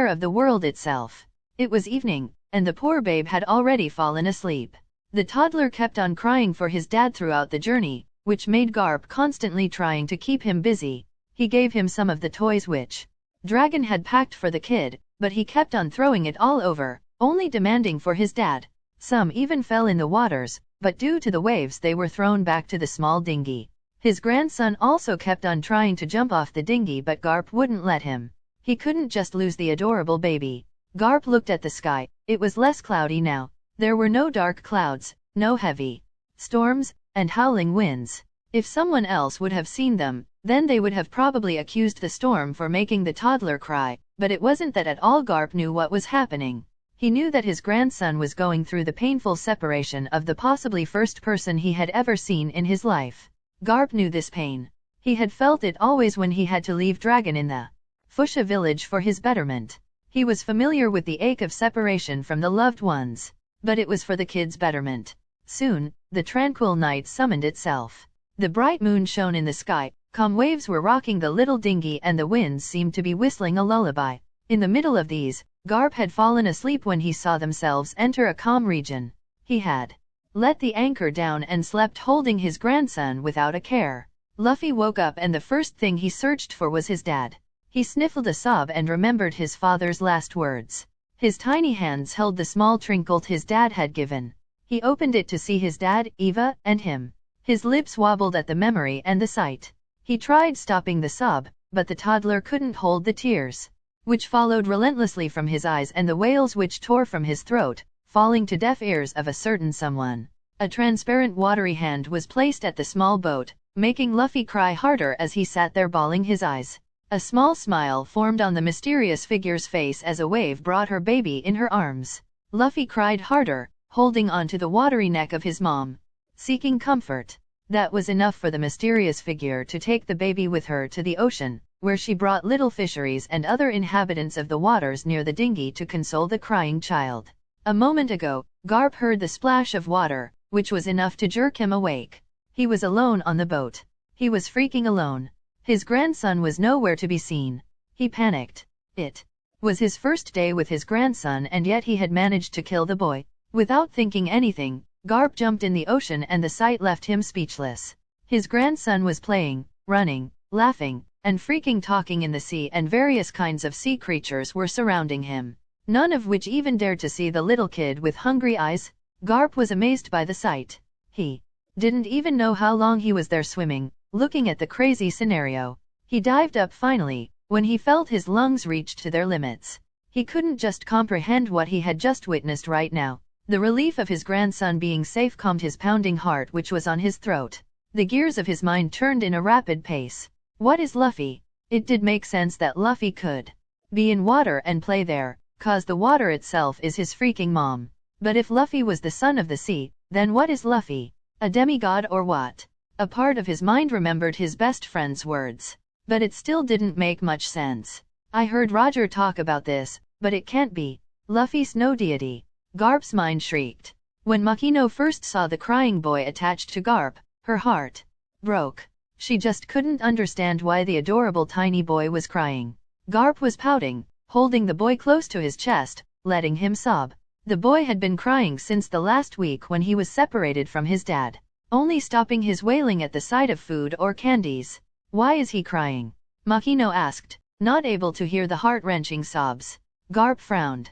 of the world itself. It was evening, and the poor babe had already fallen asleep. The toddler kept on crying for his dad throughout the journey, which made Garp constantly trying to keep him busy. He gave him some of the toys which Dragon had packed for the kid, but he kept on throwing it all over, only demanding for his dad. Some even fell in the waters, but due to the waves they were thrown back to the small dinghy. His grandson also kept on trying to jump off the dinghy, but Garp wouldn't let him. He couldn't just lose the adorable baby. Garp looked at the sky. It was less cloudy now. There were no dark clouds, no heavy storms, and howling winds. If someone else would have seen them, then they would have probably accused the storm for making the toddler cry, but it wasn't that at all. Garp knew what was happening. He knew that his grandson was going through the painful separation of the possibly first person he had ever seen in his life. Garp knew this pain. He had felt it always when he had to leave Dragon in the Fuchsia village for his betterment. He was familiar with the ache of separation from the loved ones, but it was for the kid's betterment. Soon, the tranquil night summoned itself. The bright moon shone in the sky, calm waves were rocking the little dinghy, and the winds seemed to be whistling a lullaby. In the middle of these, Garp had fallen asleep when he saw themselves enter a calm region. He had let the anchor down and slept holding his grandson without a care. Luffy woke up and the first thing he searched for was his dad. He sniffled a sob and remembered his father's last words. His tiny hands held the small trinket his dad had given. He opened it to see his dad, Eva, and him. His lips wobbled at the memory and the sight. He tried stopping the sob, but the toddler couldn't hold the tears, which followed relentlessly from his eyes, and the wails which tore from his throat, falling to deaf ears of a certain someone. A transparent watery hand was placed at the small boat, making Luffy cry harder as he sat there bawling his eyes. A small smile formed on the mysterious figure's face as a wave brought her baby in her arms. Luffy cried harder, holding on to the watery neck of his mom, seeking comfort. That was enough for the mysterious figure to take the baby with her to the ocean, where she brought little fisheries and other inhabitants of the waters near the dinghy to console the crying child. A moment ago, Garp heard the splash of water, which was enough to jerk him awake. He was alone on the boat. He was freaking alone. His grandson was nowhere to be seen. He panicked. It was his first day with his grandson, and yet he had managed to kill the boy. Without thinking anything, Garp jumped in the ocean, and the sight left him speechless. His grandson was playing, running, laughing, and freaking talking in the sea, and various kinds of sea creatures were surrounding him, none of which even dared to see the little kid with hungry eyes. Garp was amazed by the sight. He didn't even know how long he was there swimming, looking at the crazy scenario. He dived up finally, when he felt his lungs reached to their limits. He couldn't just comprehend what he had just witnessed right now. The relief of his grandson being safe calmed his pounding heart which was on his throat. The gears of his mind turned in a rapid pace. What is Luffy? It did make sense that Luffy could be in water and play there, cause the water itself is his freaking mom. But if Luffy was the son of the sea, then what is Luffy? A demigod or what? A part of his mind remembered his best friend's words, but it still didn't make much sense. I heard Roger talk about this, but it can't be. Luffy's no deity. Garp's mind shrieked. When Makino first saw the crying boy attached to Garp, her heart broke. She just couldn't understand why the adorable tiny boy was crying. Garp was pouting, holding the boy close to his chest, letting him sob. The boy had been crying since the last week when he was separated from his dad, only stopping his wailing at the sight of food or candies. Why is he crying? Makino asked, not able to hear the heart-wrenching sobs. Garp frowned.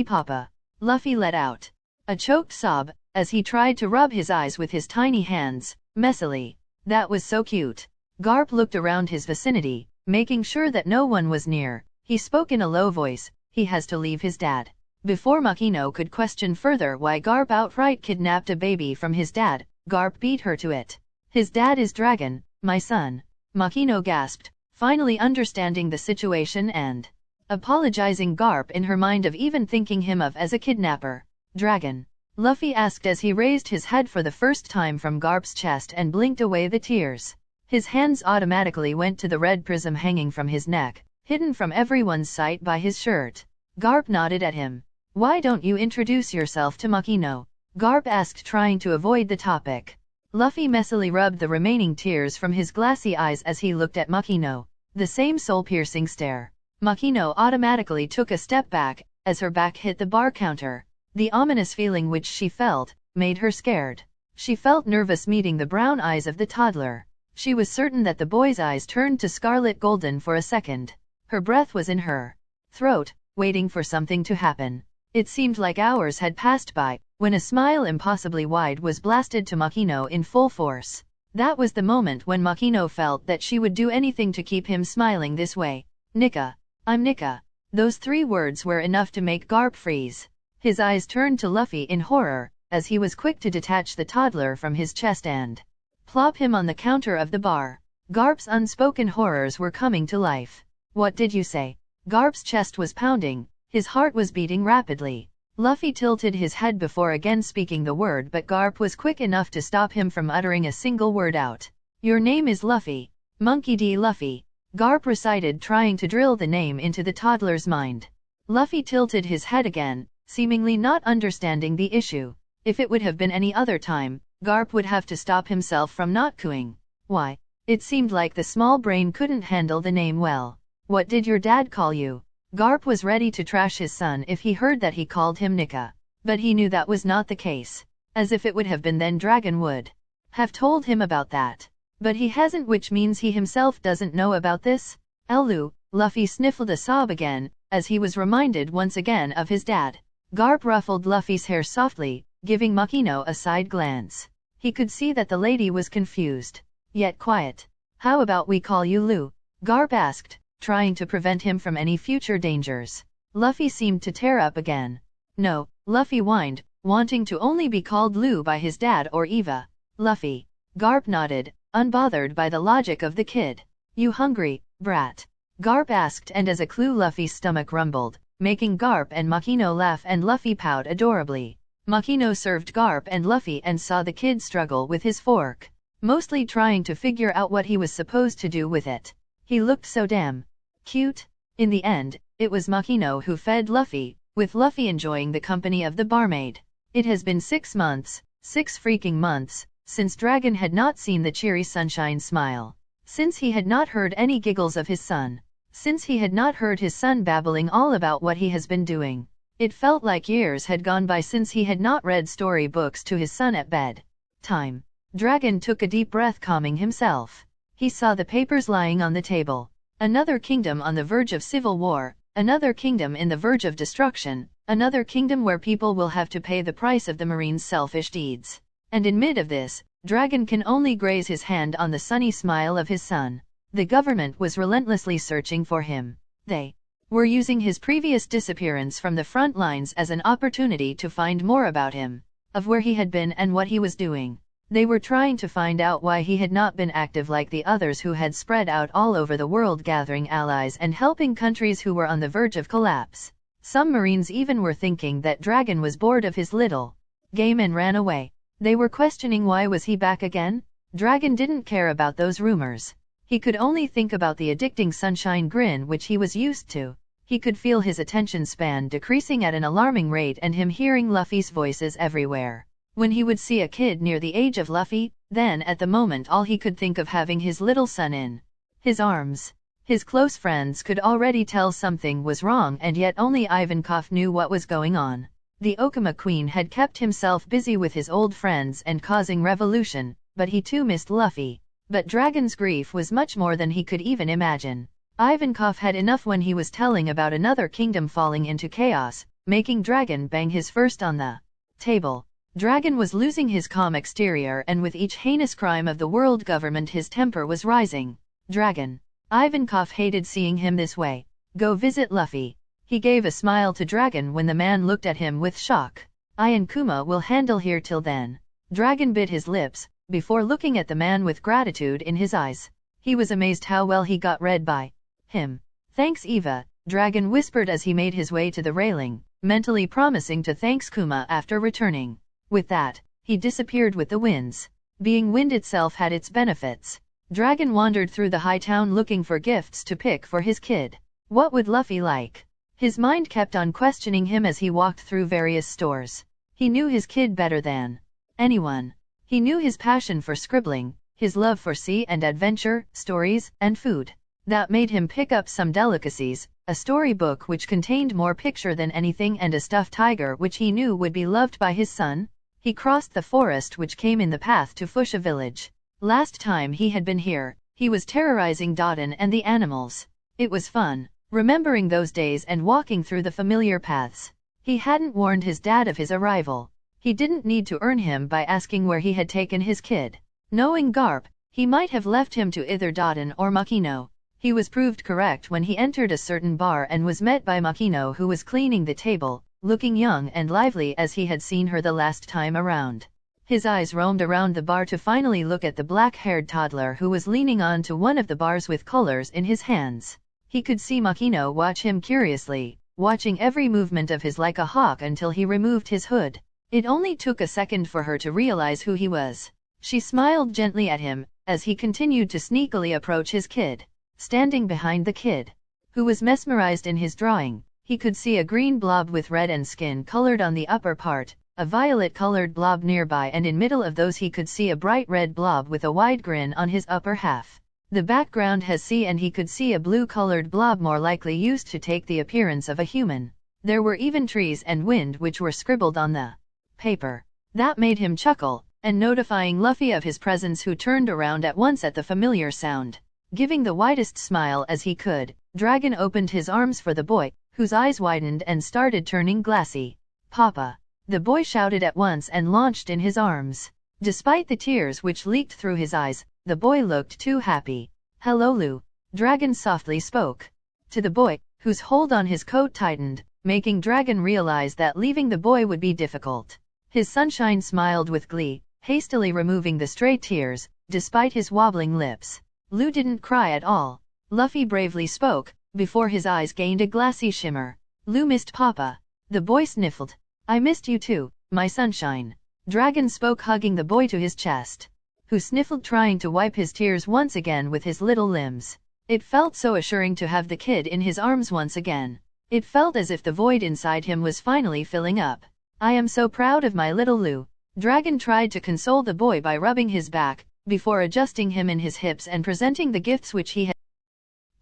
Papa. Luffy let out a choked sob, as he tried to rub his eyes with his tiny hands, messily. That was so cute. Garp looked around his vicinity, making sure that no one was near. He spoke in a low voice, he has to leave his dad. Before Makino could question further why Garp outright kidnapped a baby from his dad, Garp beat her to it. His dad is Dragon, my son. Makino gasped, finally understanding the situation and apologizing Garp in her mind of even thinking him of as a kidnapper. Dragon. Luffy asked as he raised his head for the first time from Garp's chest and blinked away the tears. His hands automatically went to the red prism hanging from his neck, hidden from everyone's sight by his shirt. Garp nodded at him. Why don't you introduce yourself to Makino? Garp asked, trying to avoid the topic. Luffy messily rubbed the remaining tears from his glassy eyes as he looked at Makino. The same soul-piercing stare. Makino automatically took a step back, as her back hit the bar counter. The ominous feeling which she felt made her scared. She felt nervous meeting the brown eyes of the toddler. She was certain that the boy's eyes turned to scarlet golden for a second. Her breath was in her throat, waiting for something to happen. It seemed like hours had passed by, when a smile impossibly wide was blasted to Makino in full force. That was the moment when Makino felt that she would do anything to keep him smiling this way. Nika. I'm Nika. Those 3 words were enough to make Garp freeze. His eyes turned to Luffy in horror, as he was quick to detach the toddler from his chest and plop him on the counter of the bar. Garp's unspoken horrors were coming to life. What did you say? Garp's chest was pounding, his heart was beating rapidly. Luffy tilted his head before again speaking the word, but Garp was quick enough to stop him from uttering a single word out. Your name is Luffy. Monkey D. Luffy. Garp recited, trying to drill the name into the toddler's mind. Luffy tilted his head again, seemingly not understanding the issue. If it would have been any other time, Garp would have to stop himself from not cooing. Why? It seemed like the small brain couldn't handle the name well. What did your dad call you? Garp was ready to trash his son if he heard that he called him Nika. But he knew that was not the case. As if it would have been, then Dragon would have told him about that. But he hasn't, which means he himself doesn't know about this? Elu. Luffy sniffled a sob again, as he was reminded once again of his dad. Garp ruffled Luffy's hair softly, giving Makino a side glance. He could see that the lady was confused, yet quiet. How about we call you Lu? Garp asked, trying to prevent him from any future dangers. Luffy seemed to tear up again. No, Luffy whined, wanting to only be called Lu by his dad or Eva. Luffy. Garp nodded, unbothered by the logic of the kid. You hungry, brat? Garp asked, and as a clue Luffy's stomach rumbled, making Garp and Makino laugh and Luffy pout adorably. Makino served Garp and Luffy and saw the kid struggle with his fork, mostly trying to figure out what he was supposed to do with it. He looked so damn cute. In the end, it was Makino who fed Luffy, with Luffy enjoying the company of the barmaid. It has been 6 months, 6 freaking months, since Dragon had not seen the cheery sunshine smile. Since he had not heard any giggles of his son. Since he had not heard his son babbling all about what he has been doing. It felt like years had gone by since he had not read story books to his son at bed time. Dragon took a deep breath, calming himself. He saw the papers lying on the table. Another kingdom on the verge of civil war, another kingdom in the verge of destruction, another kingdom where people will have to pay the price of the Marine's selfish deeds. And in mid of this, Dragon can only graze his hand on the sunny smile of his son. The government was relentlessly searching for him. They were using his previous disappearance from the front lines as an opportunity to find more about him, of where he had been and what he was doing. They were trying to find out why he had not been active like the others who had spread out all over the world, gathering allies and helping countries who were on the verge of collapse. Some Marines even were thinking that Dragon was bored of his little game and ran away. They were questioning why was he back again? Dragon didn't care about those rumors. He could only think about the addicting sunshine grin which he was used to. He could feel his attention span decreasing at an alarming rate and him hearing Luffy's voices everywhere. When he would see a kid near the age of Luffy, then at the moment all he could think of having his little son in his arms. His close friends could already tell something was wrong, and yet only Ivankov knew what was going on. The Okama Queen had kept himself busy with his old friends and causing revolution, but he too missed Luffy. But Dragon's grief was much more than he could even imagine. Ivankov had enough when he was telling about another kingdom falling into chaos, making Dragon bang his fist on the table. Dragon was losing his calm exterior, and with each heinous crime of the world government his temper was rising. Dragon. Ivankov hated seeing him this way. Go visit Luffy. He gave a smile to Dragon when the man looked at him with shock. I and Kuma will handle here till then. Dragon bit his lips, before looking at the man with gratitude in his eyes. He was amazed how well he got read by him. Thanks Eva, Dragon whispered as he made his way to the railing, mentally promising to thank Kuma after returning. With that, he disappeared with the winds. Being wind itself had its benefits. Dragon wandered through the high town looking for gifts to pick for his kid. What would Luffy like? His mind kept on questioning him as he walked through various stores. He knew his kid better than anyone. He knew his passion for scribbling, his love for sea and adventure, stories, and food. That made him pick up some delicacies, a storybook which contained more picture than anything and a stuffed tiger which he knew would be loved by his son. He crossed the forest which came in the path to Fusha village. Last time he had been here, he was terrorizing Dotton and the animals. It was fun, remembering those days and walking through the familiar paths. He hadn't warned his dad of his arrival. He didn't need to earn him by asking where he had taken his kid. Knowing Garp, he might have left him to either Dotton or Makino. He was proved correct when he entered a certain bar and was met by Makino, who was cleaning the table, looking young and lively as he had seen her the last time around. His eyes roamed around the bar to finally look at the black-haired toddler who was leaning on to one of the bars with colors in his hands. He could see Makino watch him curiously, watching every movement of his like a hawk until he removed his hood. It only took a second for her to realize who he was. She smiled gently at him, as he continued to sneakily approach his kid. Standing behind the kid, who was mesmerized in his drawing, he could see a green blob with red and skin colored on the upper part, a violet-colored blob nearby, and in middle of those he could see a bright red blob with a wide grin on his upper half. The background has sea and he could see a blue-colored blob more likely used to take the appearance of a human. There were even trees and wind which were scribbled on the paper. That made him chuckle, and notifying Luffy of his presence, who turned around at once at the familiar sound. Giving the widest smile as he could, Dragon opened his arms for the boy, whose eyes widened and started turning glassy. Papa! The boy shouted at once and launched in his arms. Despite the tears which leaked through his eyes, the boy looked too happy. Hello Lu, Dragon softly spoke to the boy, whose hold on his coat tightened, making Dragon realize that leaving the boy would be difficult. His sunshine smiled with glee, hastily removing the stray tears, despite his wobbling lips. Lu didn't cry at all. Luffy bravely spoke, before his eyes gained a glassy shimmer. Lu missed Papa. The boy sniffled. I missed you too, my sunshine. Dragon spoke, hugging the boy to his chest, who sniffled, trying to wipe his tears once again with his little limbs. It felt so assuring to have the kid in his arms once again. It felt as if the void inside him was finally filling up. I am so proud of my little Lu. Dragon tried to console the boy by rubbing his back, before adjusting him in his hips and presenting the gifts which he had.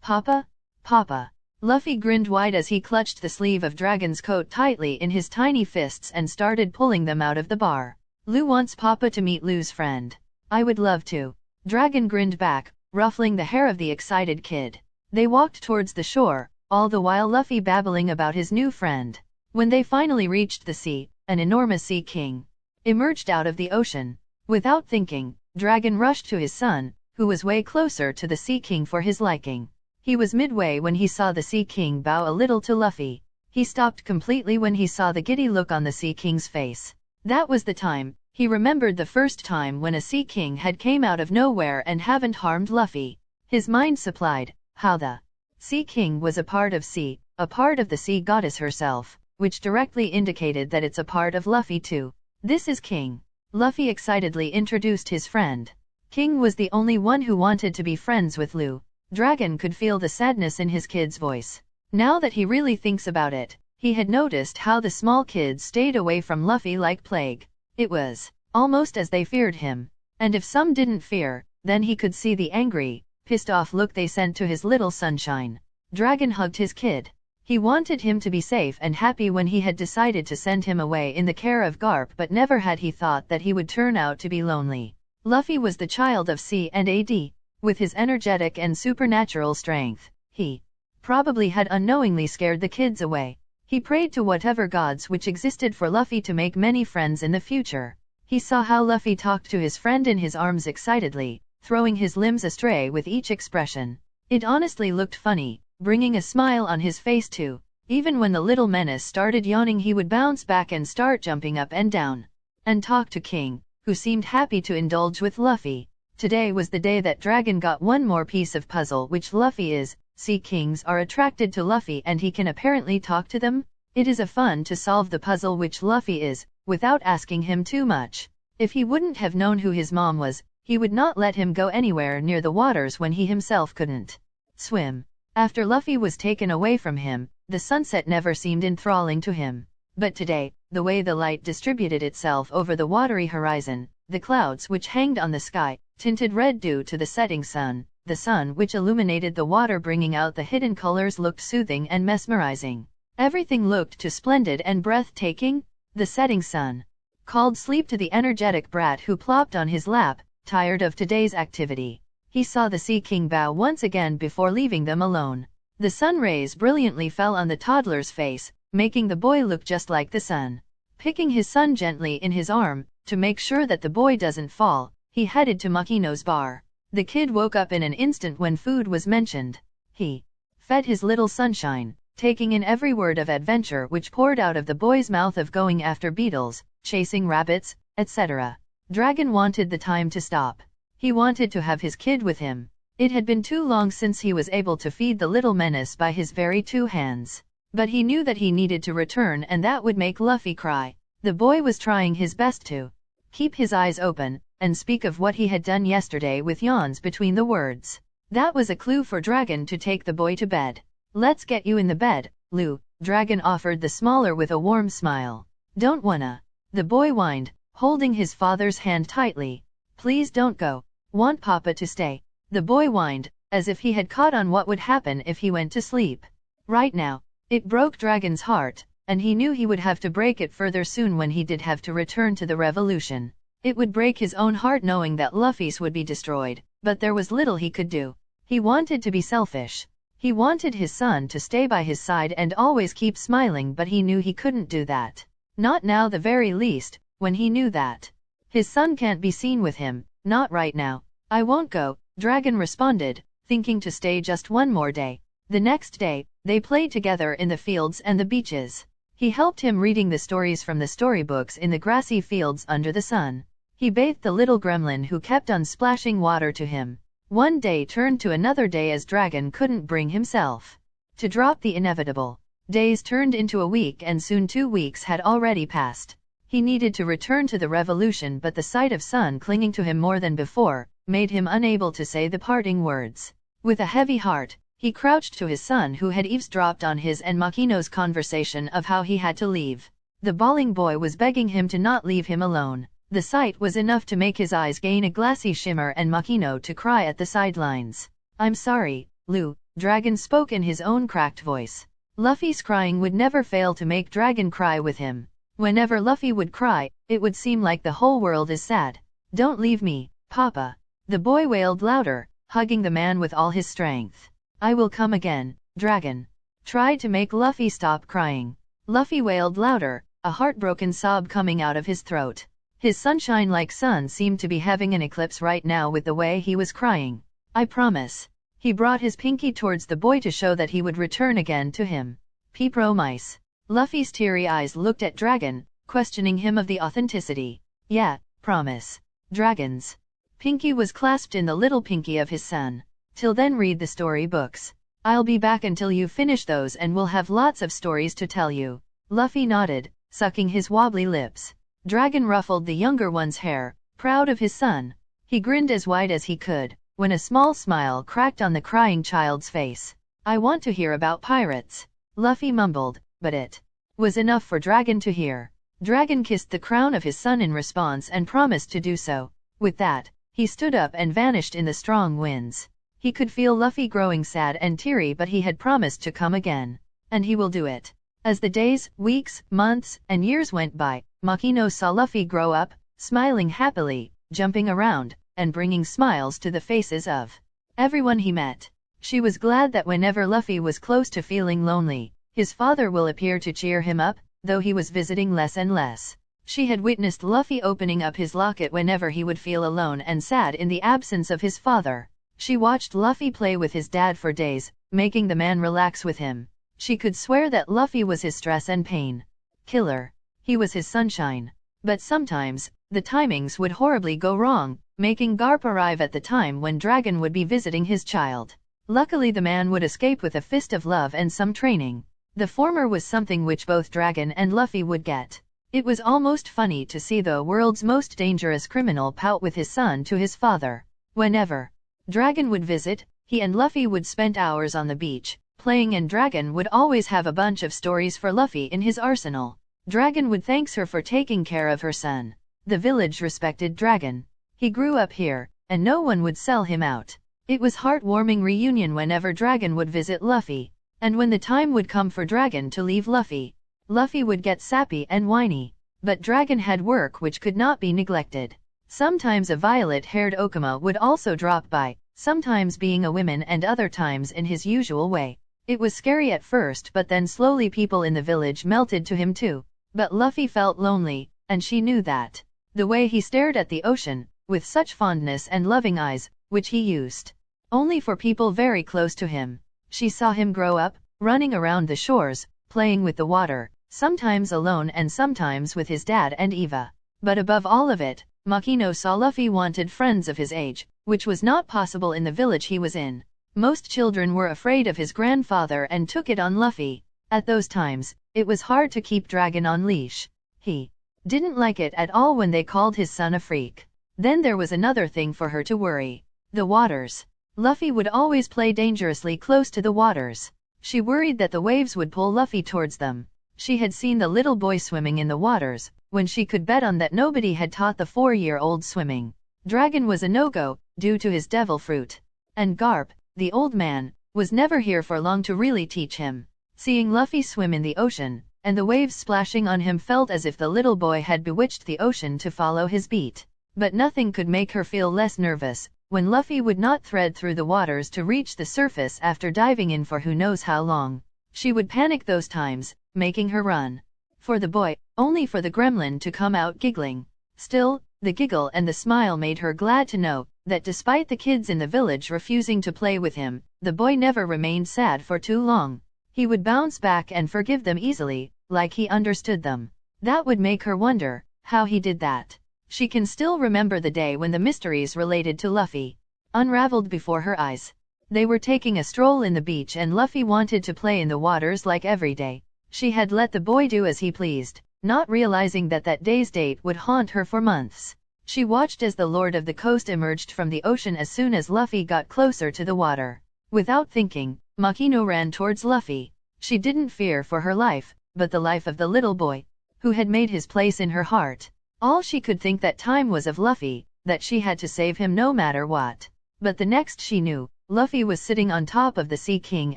Papa? Papa. Luffy grinned wide as he clutched the sleeve of Dragon's coat tightly in his tiny fists and started pulling them out of the bar. Lu wants Papa to meet Lu's friend. I would love to. Dragon grinned back, ruffling the hair of the excited kid. They walked towards the shore, all the while Luffy babbling about his new friend. When they finally reached the sea, an enormous sea king emerged out of the ocean. Without thinking, Dragon rushed to his son, who was way closer to the Sea King for his liking. He was midway when he saw the Sea King bow a little to Luffy. He stopped completely when he saw the giddy look on the Sea King's face. That was the time, he remembered the first time when a Sea King had came out of nowhere and haven't harmed Luffy. His mind supplied, how the Sea King was a part of sea, a part of the sea goddess herself, which directly indicated that it's a part of Luffy too. This is King. Luffy excitedly introduced his friend. King was the only one who wanted to be friends with Lu. Dragon could feel the sadness in his kid's voice. Now that he really thinks about it, he had noticed how the small kids stayed away from Luffy like plague. It was almost as they feared him. And if some didn't fear, then he could see the angry, pissed off look they sent to his little sunshine. Dragon hugged his kid. He wanted him to be safe and happy when he had decided to send him away in the care of Garp, but never had he thought that he would turn out to be lonely. Luffy was the child of sea and AD. With his energetic and supernatural strength, he probably had unknowingly scared the kids away. He prayed to whatever gods which existed for Luffy to make many friends in the future. He saw how Luffy talked to his friend in his arms excitedly, throwing his limbs astray with each expression. It honestly looked funny, bringing a smile on his face too. Even when the little menace started yawning, he would bounce back and start jumping up and down, and talk to King, who seemed happy to indulge with Luffy. Today was the day that Dragon got one more piece of puzzle, which Luffy is. Sea kings are attracted to Luffy and he can apparently talk to them. It is a fun to solve the puzzle which Luffy is, without asking him too much. If he wouldn't have known who his mom was, he would not let him go anywhere near the waters when he himself couldn't swim. After Luffy was taken away from him, the sunset never seemed enthralling to him. But today, the way the light distributed itself over the watery horizon, the clouds which hanged on the sky, tinted red due to the setting sun, the sun which illuminated the water bringing out the hidden colors looked soothing and mesmerizing. Everything looked too splendid and breathtaking. The setting sun called sleep to the energetic brat who plopped on his lap, tired of today's activity. He saw the Sea King bow once again before leaving them alone. The sun rays brilliantly fell on the toddler's face, making the boy look just like the sun. Picking his son gently in his arm, to make sure that the boy doesn't fall, he headed to Makino's bar. The kid woke up in an instant when food was mentioned. He fed his little sunshine, taking in every word of adventure which poured out of the boy's mouth of going after beetles, chasing rabbits, etc. Dragon wanted the time to stop. He wanted to have his kid with him. It had been too long since he was able to feed the little menace by his very two hands. But he knew that he needed to return and that would make Luffy cry. The boy was trying his best to keep his eyes open, and speak of what he had done yesterday with yawns between the words. That was a clue for Dragon to take the boy to bed. Let's get you in the bed, Lou, Dragon offered the smaller with a warm smile. Don't wanna. The boy whined, holding his father's hand tightly. Please don't go. Want Papa to stay. The boy whined, as if he had caught on what would happen if he went to sleep. Right now. It broke Dragon's heart, and he knew he would have to break it further soon when he did have to return to the revolution. It would break his own heart knowing that Luffy's would be destroyed, but there was little he could do. He wanted to be selfish. He wanted his son to stay by his side and always keep smiling, but he knew he couldn't do that. Not now, the very least, when he knew that his son can't be seen with him, not right now. I won't go, Dragon responded, thinking to stay just one more day. The next day, they played together in the fields and the beaches. He helped him reading the stories from the storybooks in the grassy fields under the sun. He bathed the little gremlin who kept on splashing water to him. One day turned to another day as Dragon couldn't bring himself to drop the inevitable. Days turned into a week and soon 2 weeks had already passed. He needed to return to the revolution, but the sight of Sun clinging to him more than before made him unable to say the parting words. With a heavy heart, he crouched to his son who had eavesdropped on his and Makino's conversation of how he had to leave. The bawling boy was begging him to not leave him alone. The sight was enough to make his eyes gain a glassy shimmer and Makino to cry at the sidelines. I'm sorry, Lou, Dragon spoke in his own cracked voice. Luffy's crying would never fail to make Dragon cry with him. Whenever Luffy would cry, it would seem like the whole world is sad. Don't leave me, Papa. The boy wailed louder, hugging the man with all his strength. I will come again, Dragon tried to make Luffy stop crying. Luffy wailed louder, a heartbroken sob coming out of his throat. His sunshine-like son seemed to be having an eclipse right now with the way he was crying. I promise. He brought his pinky towards the boy to show that he would return again to him. Promise. Luffy's teary eyes looked at Dragon, questioning him of the authenticity. Yeah, promise. Dragon's pinky was clasped in the little pinky of his son. Till then read the story books. I'll be back until you finish those and we'll have lots of stories to tell you. Luffy nodded, sucking his wobbly lips. Dragon ruffled the younger one's hair, proud of his son. He grinned as wide as he could, when a small smile cracked on the crying child's face. I want to hear about pirates. Luffy mumbled, but it was enough for Dragon to hear. Dragon kissed the crown of his son in response and promised to do so. With that, he stood up and vanished in the strong winds. He could feel Luffy growing sad and teary, but he had promised to come again. And he will do it. As the days, weeks, months, and years went by, Makino saw Luffy grow up, smiling happily, jumping around, and bringing smiles to the faces of everyone he met. She was glad that whenever Luffy was close to feeling lonely, his father will appear to cheer him up, though he was visiting less and less. She had witnessed Luffy opening up his locket whenever he would feel alone and sad in the absence of his father. She watched Luffy play with his dad for days, making the man relax with him. She could swear that Luffy was his stress and pain killer. He was his sunshine. But sometimes, the timings would horribly go wrong, making Garp arrive at the time when Dragon would be visiting his child. Luckily the man would escape with a fist of love and some training. The former was something which both Dragon and Luffy would get. It was almost funny to see the world's most dangerous criminal pout with his son to his father. Whenever Dragon would visit, he and Luffy would spend hours on the beach, playing, and Dragon would always have a bunch of stories for Luffy in his arsenal. Dragon would thank her for taking care of her son. The village respected Dragon. He grew up here, and no one would sell him out. It was heartwarming reunion whenever Dragon would visit Luffy. And when the time would come for Dragon to leave Luffy, Luffy would get sappy and whiny. But Dragon had work which could not be neglected. Sometimes a violet-haired Okama would also drop by, sometimes being a woman and other times in his usual way. It was scary at first, but then slowly people in the village melted to him too. But Luffy felt lonely, and she knew that. The way he stared at the ocean, with such fondness and loving eyes, which he used only for people very close to him. She saw him grow up, running around the shores, playing with the water, sometimes alone and sometimes with his dad and Eva. But above all of it, Makino saw Luffy wanted friends of his age, which was not possible in the village he was in. Most children were afraid of his grandfather and took it on Luffy. At those times, it was hard to keep Dragon on leash. He didn't like it at all when they called his son a freak. Then there was another thing for her to worry. The waters. Luffy would always play dangerously close to the waters. She worried that the waves would pull Luffy towards them. She had seen the little boy swimming in the waters, when she could bet on that nobody had taught the 4-year-old swimming. Dragon was a no-go, due to his devil fruit. And Garp, the old man, was never here for long to really teach him. Seeing Luffy swim in the ocean, and the waves splashing on him, felt as if the little boy had bewitched the ocean to follow his beat. But nothing could make her feel less nervous, when Luffy would not thread through the waters to reach the surface after diving in for who knows how long. She would panic those times, making her run for the boy, only for the gremlin to come out giggling. Still, the giggle and the smile made her glad to know that despite the kids in the village refusing to play with him, the boy never remained sad for too long. He would bounce back and forgive them easily, like he understood them. That would make her wonder how he did that. She can still remember the day when the mysteries related to Luffy unraveled before her eyes. They were taking a stroll in the beach and Luffy wanted to play in the waters like every day. She had let the boy do as he pleased, not realizing that that day's date would haunt her for months. She watched as the Lord of the Coast emerged from the ocean as soon as Luffy got closer to the water. Without thinking, Makino ran towards Luffy. She didn't fear for her life, but the life of the little boy, who had made his place in her heart. All she could think that time was of Luffy, that she had to save him no matter what. But the next she knew, Luffy was sitting on top of the Sea King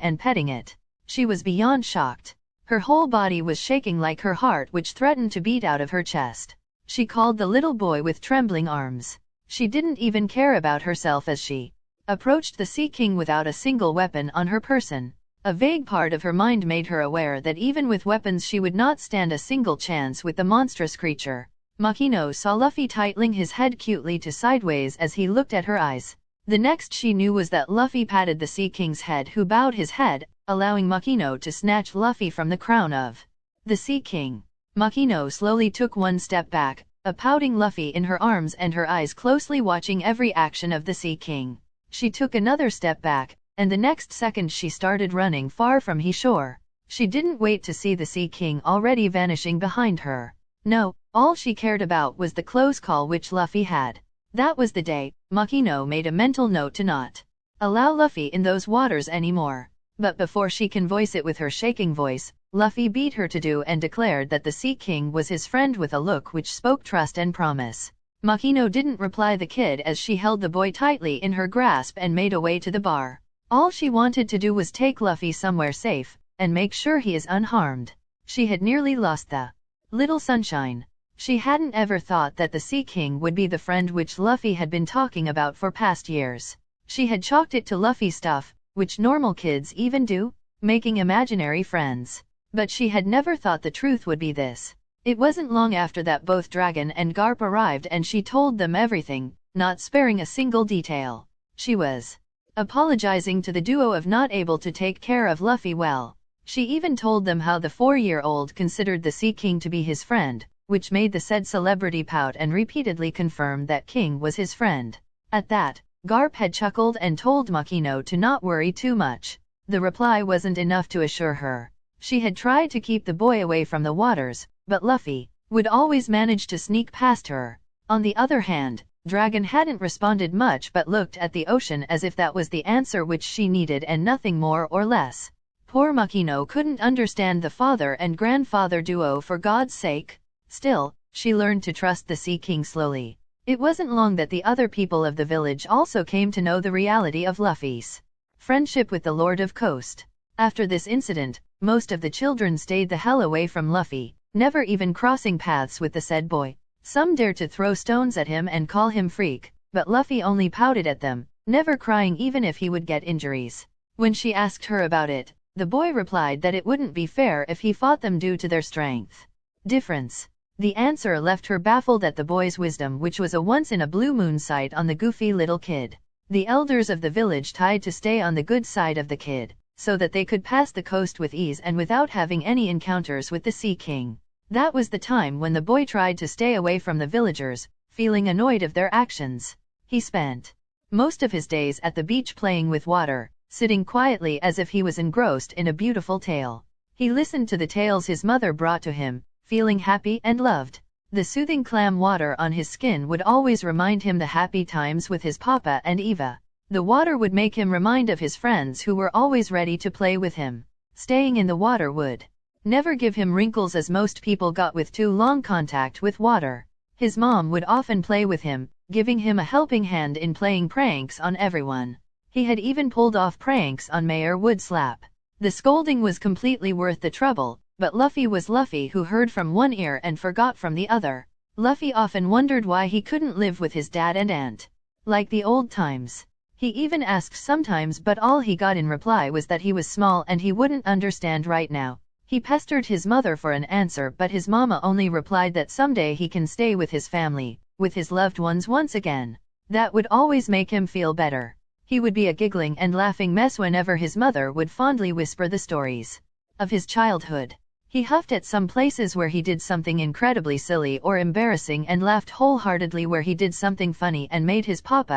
and petting it. She was beyond shocked. Her whole body was shaking like her heart which threatened to beat out of her chest. She called the little boy with trembling arms. She didn't even care about herself as she approached the Sea King without a single weapon on her person. A vague part of her mind made her aware that even with weapons she would not stand a single chance with the monstrous creature. Makino saw Luffy titling his head cutely to sideways as he looked at her eyes. The next she knew was that Luffy patted the Sea King's head, who bowed his head, allowing Makino to snatch Luffy from the crown of the Sea King. Makino slowly took one step back, a pouting Luffy in her arms and her eyes closely watching every action of the Sea King. She took another step back, and the next second she started running far from the shore. She didn't wait to see the Sea King already vanishing behind her. No, all she cared about was the close call which Luffy had. That was the day Makino made a mental note to not allow Luffy in those waters anymore. But before she can voice it with her shaking voice, Luffy beat her to do and declared that the Sea King was his friend with a look which spoke trust and promise. Makino didn't reply the kid as she held the boy tightly in her grasp and made a way to the bar. All she wanted to do was take Luffy somewhere safe, and make sure he is unharmed. She had nearly lost the little sunshine. She hadn't ever thought that the Sea King would be the friend which Luffy had been talking about for past years. She had chalked it to Luffy stuff, which normal kids even do, making imaginary friends. But she had never thought the truth would be this. It wasn't long after that both Dragon and Garp arrived and she told them everything, not sparing a single detail. She was apologizing to the duo of not able to take care of Luffy well. She even told them how the 4-year-old considered the Sea King to be his friend, which made the said celebrity pout and repeatedly confirm that King was his friend. At that, Garp had chuckled and told Makino to not worry too much. The reply wasn't enough to assure her. She had tried to keep the boy away from the waters, but Luffy would always manage to sneak past her. On the other hand, Dragon hadn't responded much but looked at the ocean as if that was the answer which she needed and nothing more or less. Poor Makino couldn't understand the father and grandfather duo for God's sake. Still, she learned to trust the Sea King slowly. It wasn't long that the other people of the village also came to know the reality of Luffy's friendship with the Lord of Coast. After this incident, most of the children stayed the hell away from Luffy, never even crossing paths with the said boy. Some dared to throw stones at him and call him freak, but Luffy only pouted at them, never crying even if he would get injuries. When she asked her about it, the boy replied that it wouldn't be fair if he fought them due to their strength difference. The answer left her baffled at the boy's wisdom, which was a once-in-a-blue-moon sight on the goofy little kid. The elders of the village tried to stay on the good side of the kid, so that they could pass the coast with ease and without having any encounters with the Sea King. That was the time when the boy tried to stay away from the villagers, feeling annoyed of their actions. He spent most of his days at the beach playing with water, sitting quietly as if he was engrossed in a beautiful tale. He listened to the tales his mother brought to him, feeling happy and loved. The soothing clam water on his skin would always remind him the happy times with his papa and Eva. The water would make him remind of his friends who were always ready to play with him. Staying in the water would never give him wrinkles as most people got with too long contact with water. His mom would often play with him, giving him a helping hand in playing pranks on everyone. He had even pulled off pranks on Mayor Woodslap. The scolding was completely worth the trouble, but Luffy was Luffy, who heard from one ear and forgot from the other. Luffy often wondered why he couldn't live with his dad and aunt like the old times. He even asked sometimes, but all he got in reply was that he was small and he wouldn't understand right now. He pestered his mother for an answer, but his mama only replied that someday he can stay with his family, with his loved ones once again. That would always make him feel better. He would be a giggling and laughing mess whenever his mother would fondly whisper the stories of his childhood. He huffed at some places where he did something incredibly silly or embarrassing and laughed wholeheartedly where he did something funny and made his papa.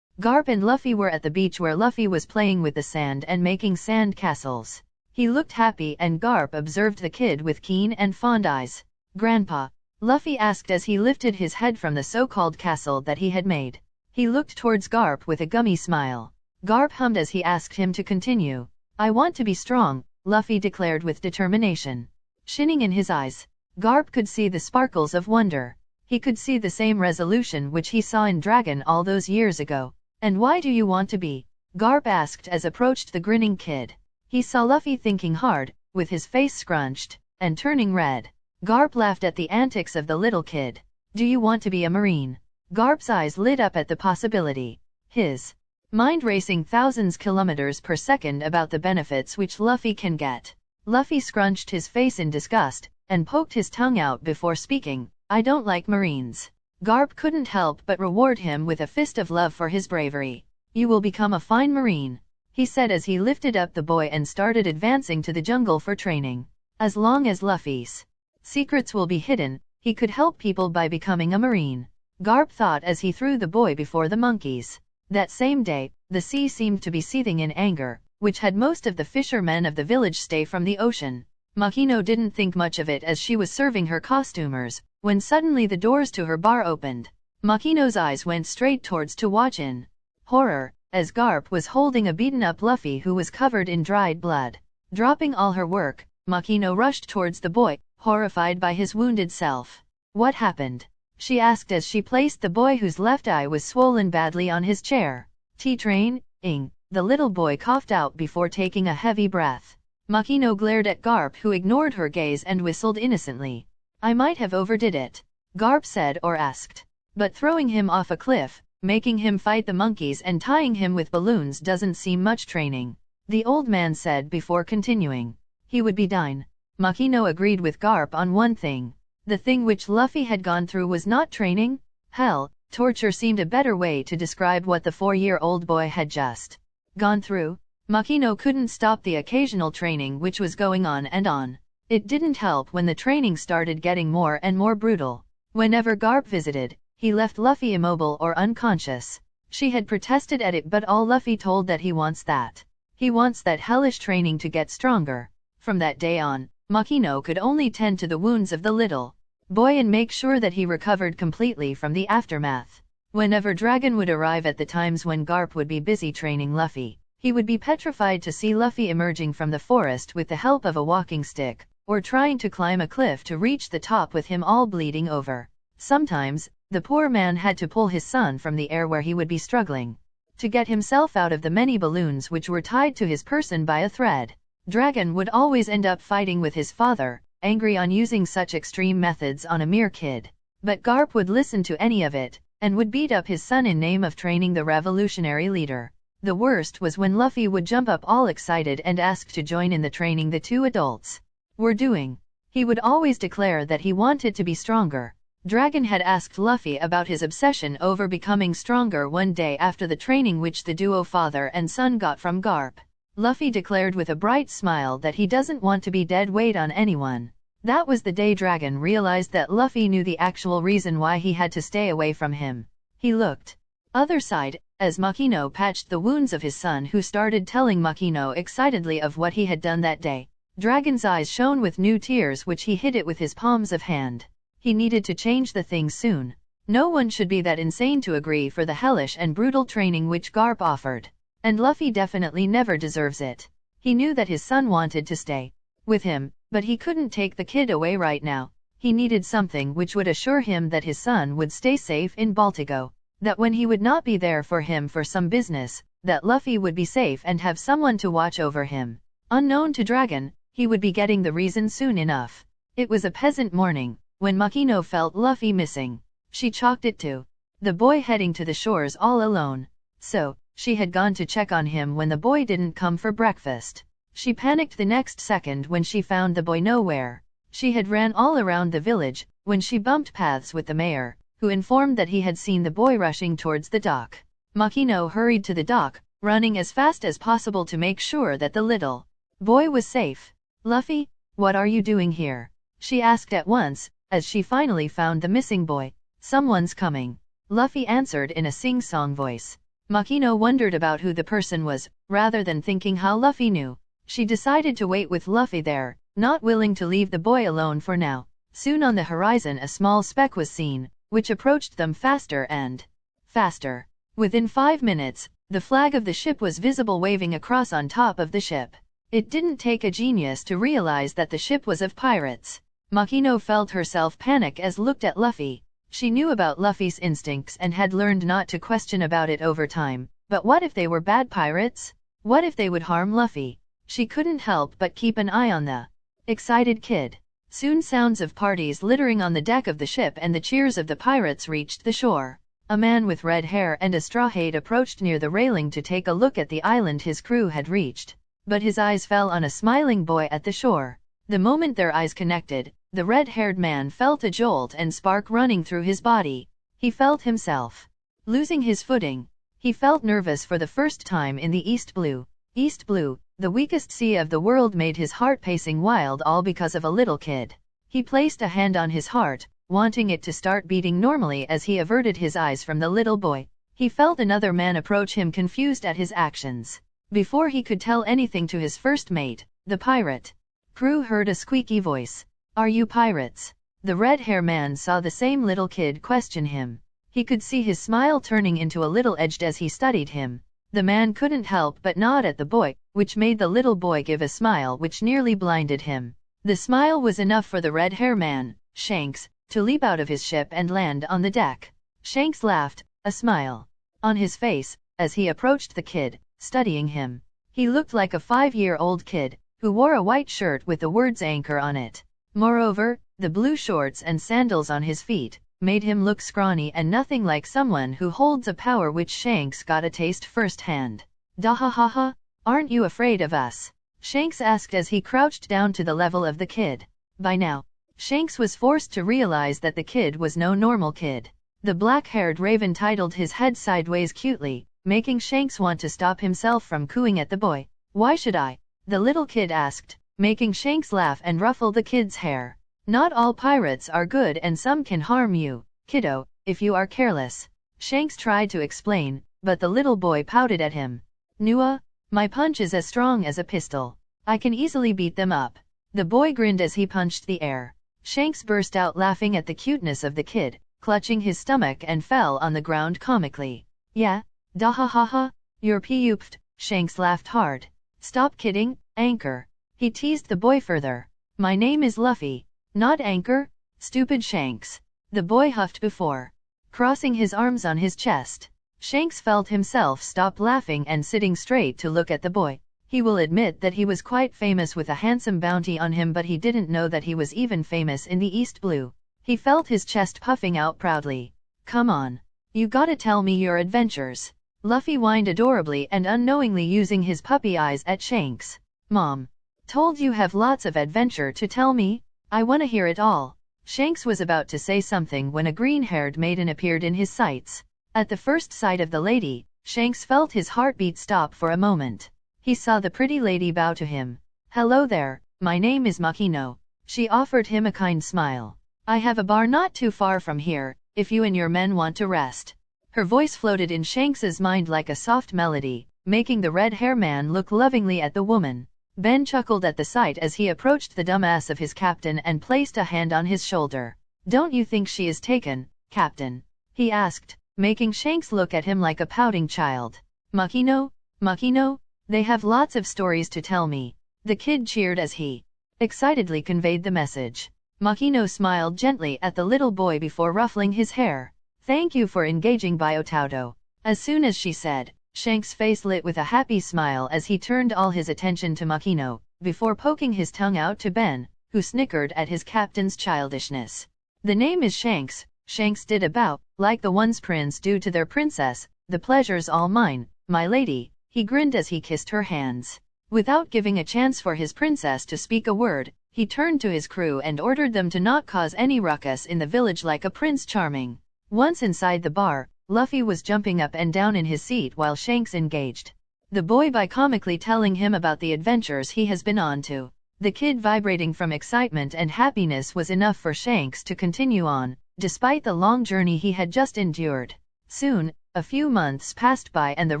Garp and Luffy were at the beach where Luffy was playing with the sand and making sand castles. He looked happy and Garp observed the kid with keen and fond eyes. "Grandpa?" Luffy asked as he lifted his head from the so-called castle that he had made. He looked towards Garp with a gummy smile. Garp hummed as he asked him to continue. "I want to be strong," Luffy declared with determination. Shining in his eyes, Garp could see the sparkles of wonder. He could see the same resolution which he saw in Dragon all those years ago. "And why do you want to be?" Garp asked as approached the grinning kid. He saw Luffy thinking hard, with his face scrunched and turning red. Garp laughed at the antics of the little kid. "Do you want to be a marine?" Garp's eyes lit up at the possibility. His mind racing thousands kilometers per second about the benefits which Luffy can get. Luffy scrunched his face in disgust, and poked his tongue out before speaking. "I don't like marines." Garp couldn't help but reward him with a fist of love for his bravery. "You will become a fine marine," he said as he lifted up the boy and started advancing to the jungle for training. As long as Luffy's secrets will be hidden, he could help people by becoming a marine, Garp thought as he threw the boy before the monkeys. That same day, the sea seemed to be seething in anger, which had most of the fishermen of the village stay from the ocean. Makino didn't think much of it as she was serving her costumers, when suddenly the doors to her bar opened. Makino's eyes went straight towards to watch in horror, as Garp was holding a beaten-up Luffy who was covered in dried blood. Dropping all her work, Makino rushed towards the boy, horrified by his wounded self. "What happened?" she asked as she placed the boy whose left eye was swollen badly on his chair. "T-Train, ing," the little boy coughed out before taking a heavy breath. Makino glared at Garp, who ignored her gaze and whistled innocently. "I might have overdid it," Garp said or asked. "But throwing him off a cliff, making him fight the monkeys and tying him with balloons doesn't seem much training," the old man said before continuing. "He would be dine." Makino agreed with Garp on one thing. The thing which Luffy had gone through was not training. Hell, torture seemed a better way to describe what the 4-year-old boy had just gone through. Makino couldn't stop the occasional training which was going on and on. It didn't help when the training started getting more and more brutal. Whenever Garp visited, he left Luffy immobile or unconscious. She had protested at it, but all Luffy told that he wants that. He wants that hellish training to get stronger. From that day on, Makino could only tend to the wounds of the little boy and make sure that he recovered completely from the aftermath. Whenever Dragon would arrive at the times when Garp would be busy training Luffy, he would be petrified to see Luffy emerging from the forest with the help of a walking stick, or trying to climb a cliff to reach the top with him all bleeding over. Sometimes, the poor man had to pull his son from the air where he would be struggling to get himself out of the many balloons which were tied to his person by a thread. Dragon would always end up fighting with his father, angry on using such extreme methods on a mere kid. But Garp would listen to any of it, and would beat up his son in name of training the revolutionary leader. The worst was when Luffy would jump up all excited and ask to join in the training the two adults were doing. He would always declare that he wanted to be stronger. Dragon had asked Luffy about his obsession over becoming stronger one day after the training which the duo father and son got from Garp. Luffy declared with a bright smile that he doesn't want to be dead weight on anyone. That was the day Dragon realized that Luffy knew the actual reason why he had to stay away from him. He looked other side, as Makino patched the wounds of his son, who started telling Makino excitedly of what he had done that day. Dragon's eyes shone with new tears which he hid it with his palms of hand. He needed to change the things soon. No one should be that insane to agree for the hellish and brutal training which Garp offered. And Luffy definitely never deserves it. He knew that his son wanted to stay with him, but he couldn't take the kid away right now. He needed something which would assure him that his son would stay safe in Baltigo, that when he would not be there for him for some business, that Luffy would be safe and have someone to watch over him. Unknown to Dragon, he would be getting the reason soon enough. It was a peasant morning, when Makino felt Luffy missing. She chalked it to the boy heading to the shores all alone. So, she had gone to check on him when the boy didn't come for breakfast. She panicked the next second when she found the boy nowhere. She had ran all around the village, when she bumped paths with the mayor, who informed that he had seen the boy rushing towards the dock. Makino hurried to the dock, running as fast as possible to make sure that the little boy was safe. "Luffy, what are you doing here?" she asked at once, as she finally found the missing boy. "Someone's coming," Luffy answered in a sing-song voice. Makino wondered about who the person was, rather than thinking how Luffy knew. She decided to wait with Luffy there, not willing to leave the boy alone for now. Soon on the horizon a small speck was seen, which approached them faster and faster. Within 5 minutes, the flag of the ship was visible waving across on top of the ship. It didn't take a genius to realize that the ship was of pirates. Makino felt herself panic as looked at Luffy. She knew about Luffy's instincts and had learned not to question about it over time. But what if they were bad pirates? What if they would harm Luffy? She couldn't help but keep an eye on the excited kid. Soon sounds of parties littering on the deck of the ship and the cheers of the pirates reached the shore. A man with red hair and a straw hat approached near the railing to take a look at the island his crew had reached. But his eyes fell on a smiling boy at the shore. The moment their eyes connected, the red-haired man felt a jolt and spark running through his body. He felt himself losing his footing. He felt nervous for the first time in the East Blue. East Blue, the weakest sea of the world, made his heart pacing wild, all because of a little kid. He placed a hand on his heart, wanting it to start beating normally as he averted his eyes from the little boy. He felt another man approach him, confused at his actions. Before he could tell anything to his first mate, the pirate crew heard a squeaky voice. "Are you pirates?" The red-hair man saw the same little kid question him. He could see his smile turning into a little edged as he studied him. The man couldn't help but nod at the boy, which made the little boy give a smile which nearly blinded him. The smile was enough for the red-hair man, Shanks, to leap out of his ship and land on the deck. Shanks laughed, a smile on his face, as he approached the kid, studying him. He looked like a 5-year-old kid, who wore a white shirt with the words "Anchor" on it. Moreover, the blue shorts and sandals on his feet made him look scrawny and nothing like someone who holds a power which Shanks got a taste firsthand. "Dahahaha, aren't you afraid of us?" Shanks asked as he crouched down to the level of the kid. By now, Shanks was forced to realize that the kid was no normal kid. The black-haired raven titled his head sideways cutely, making Shanks want to stop himself from cooing at the boy. "Why should I?" the little kid asked. making Shanks laugh and ruffle the kid's hair. Not all pirates are good and some can harm you, kiddo, if you are careless. Shanks tried to explain, but the little boy pouted at him. Nua, my punch is as strong as a pistol. I can easily beat them up. The boy grinned as he punched the air. Shanks burst out laughing at the cuteness of the kid, clutching his stomach and fell on the ground comically. Yeah? Dahahaha, you're puked. Shanks laughed hard. Stop kidding, Anchor. He teased the boy further. My name is Luffy, not Anchor, stupid Shanks. The boy huffed before crossing his arms on his chest. Shanks felt himself stop laughing and sitting straight to look at the boy. He will admit that he was quite famous with a handsome bounty on him, but he didn't know that he was even famous in the East Blue. He felt his chest puffing out proudly. Come on. You gotta tell me your adventures. Luffy whined adorably and unknowingly using his puppy eyes at Shanks. Mom. Told you have lots of adventure to tell me? I wanna hear it all. Shanks was about to say something when a green-haired maiden appeared in his sights. At the first sight of the lady, Shanks felt his heartbeat stop for a moment. He saw the pretty lady bow to him. Hello there, my name is Makino. She offered him a kind smile. I have a bar not too far from here, if you and your men want to rest. Her voice floated in Shanks's mind like a soft melody, making the red-hair man look lovingly at the woman. Ben chuckled at the sight as he approached the dumbass of his captain and placed a hand on his shoulder. Don't you think she is taken, Captain? He asked, making Shanks look at him like a pouting child. Makino? Makino? They have lots of stories to tell me. The kid cheered as he excitedly conveyed the message. Makino smiled gently at the little boy before ruffling his hair. Thank you for engaging Biotaudo. As soon as she said, Shanks' face lit with a happy smile as he turned all his attention to Makino, before poking his tongue out to Ben, who snickered at his captain's childishness. The name is Shanks. Shanks did a bow, like the ones princes do to their princess. The pleasure's all mine, my lady. He grinned as he kissed her hands. Without giving a chance for his princess to speak a word, he turned to his crew and ordered them to not cause any ruckus in the village like a Prince Charming. Once inside the bar, Luffy was jumping up and down in his seat while Shanks engaged the boy by comically telling him about the adventures he has been on to. The kid vibrating from excitement and happiness was enough for Shanks to continue on, despite the long journey he had just endured. Soon, a few months passed by and the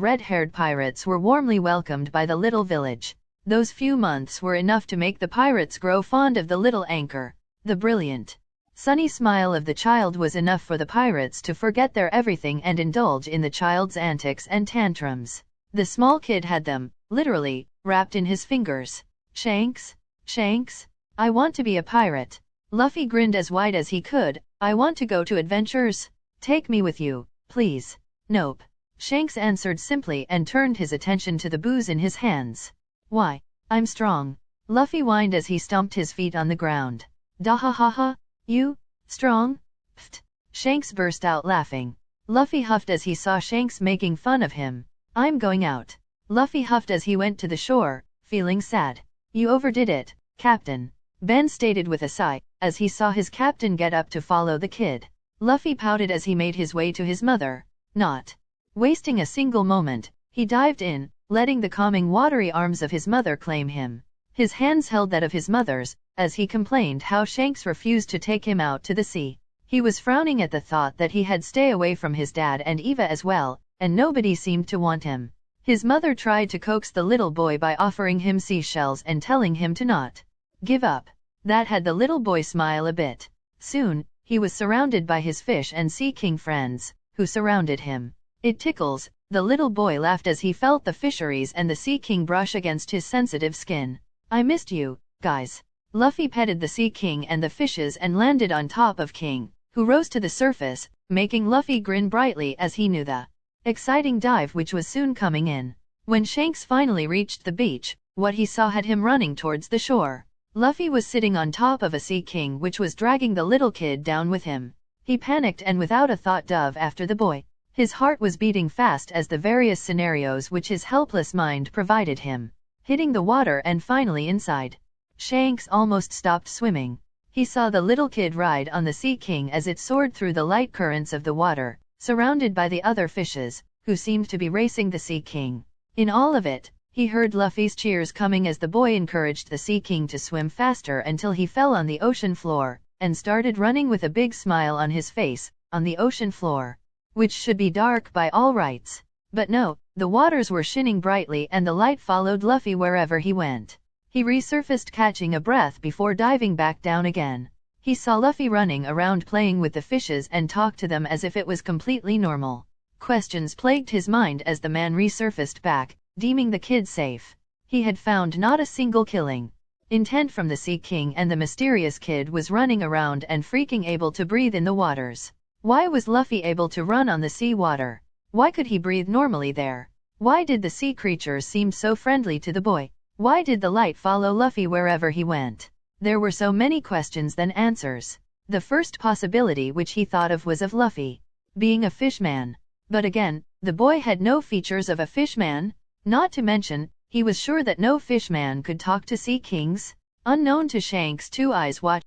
red-haired pirates were warmly welcomed by the little village. Those few months were enough to make the pirates grow fond of the little Anchor. The brilliant, sunny smile of the child was enough for the pirates to forget their everything and indulge in the child's antics and tantrums. The small kid had them, literally, wrapped in his fingers. Shanks? Shanks? I want to be a pirate. Luffy grinned as wide as he could. I want to go to adventures. Take me with you, please. Nope. Shanks answered simply and turned his attention to the booze in his hands. Why, I'm strong. Luffy whined as he stomped his feet on the ground. Dahahaha, you? Strong? Pfft. Shanks burst out laughing. Luffy huffed as he saw Shanks making fun of him. I'm going out. Luffy huffed as he went to the shore, feeling sad. You overdid it, Captain. Ben stated with a sigh, as he saw his captain get up to follow the kid. Luffy pouted as he made his way to his mother. Not wasting a single moment, he dived in, letting the calming watery arms of his mother claim him. His hands held that of his mother's, as he complained how Shanks refused to take him out to the sea. He was frowning at the thought that he had to stay away from his dad and Eva as well, and nobody seemed to want him. His mother tried to coax the little boy by offering him seashells and telling him to not give up. That had the little boy smile a bit. Soon, he was surrounded by his fish and sea king friends, who surrounded him. It tickles, the little boy laughed as he felt the fisheries and the sea king brush against his sensitive skin. I missed you, guys. Luffy petted the sea king and the fishes and landed on top of King, who rose to the surface, making Luffy grin brightly as he knew the exciting dive which was soon coming in. When Shanks finally reached the beach, what he saw had him running towards the shore. Luffy was sitting on top of a sea king which was dragging the little kid down with him. He panicked and without a thought dove after the boy. His heart was beating fast as the various scenarios which his helpless mind provided him, hitting the water and finally inside. Shanks almost stopped swimming. He saw the little kid ride on the sea king as it soared through the light currents of the water, surrounded by the other fishes, who seemed to be racing the sea king. In all of it, He heard Luffy's cheers coming as the boy encouraged the Sea King to swim faster until he fell on the ocean floor, and started running with a big smile on his face, on the ocean floor, which should be dark by all rights. But no, the waters were shining brightly and the light followed Luffy wherever he went. He resurfaced catching a breath before diving back down again. He saw Luffy running around playing with the fishes and talked to them as if it was completely normal. Questions plagued his mind as the man resurfaced back, deeming the kid safe. He had found not a single killing intent from the Sea King, and the mysterious kid was running around and freaking able to breathe in the waters. Why was Luffy able to run on the sea water? Why could he breathe normally there? Why did the sea creatures seem so friendly to the boy? Why did the light follow Luffy wherever he went? There were so many questions than answers. The first possibility which he thought of was of Luffy being a fishman. But again, the boy had no features of a fishman. Not to mention, he was sure that no fishman could talk to sea kings. Unknown to Shanks' two eyes watched.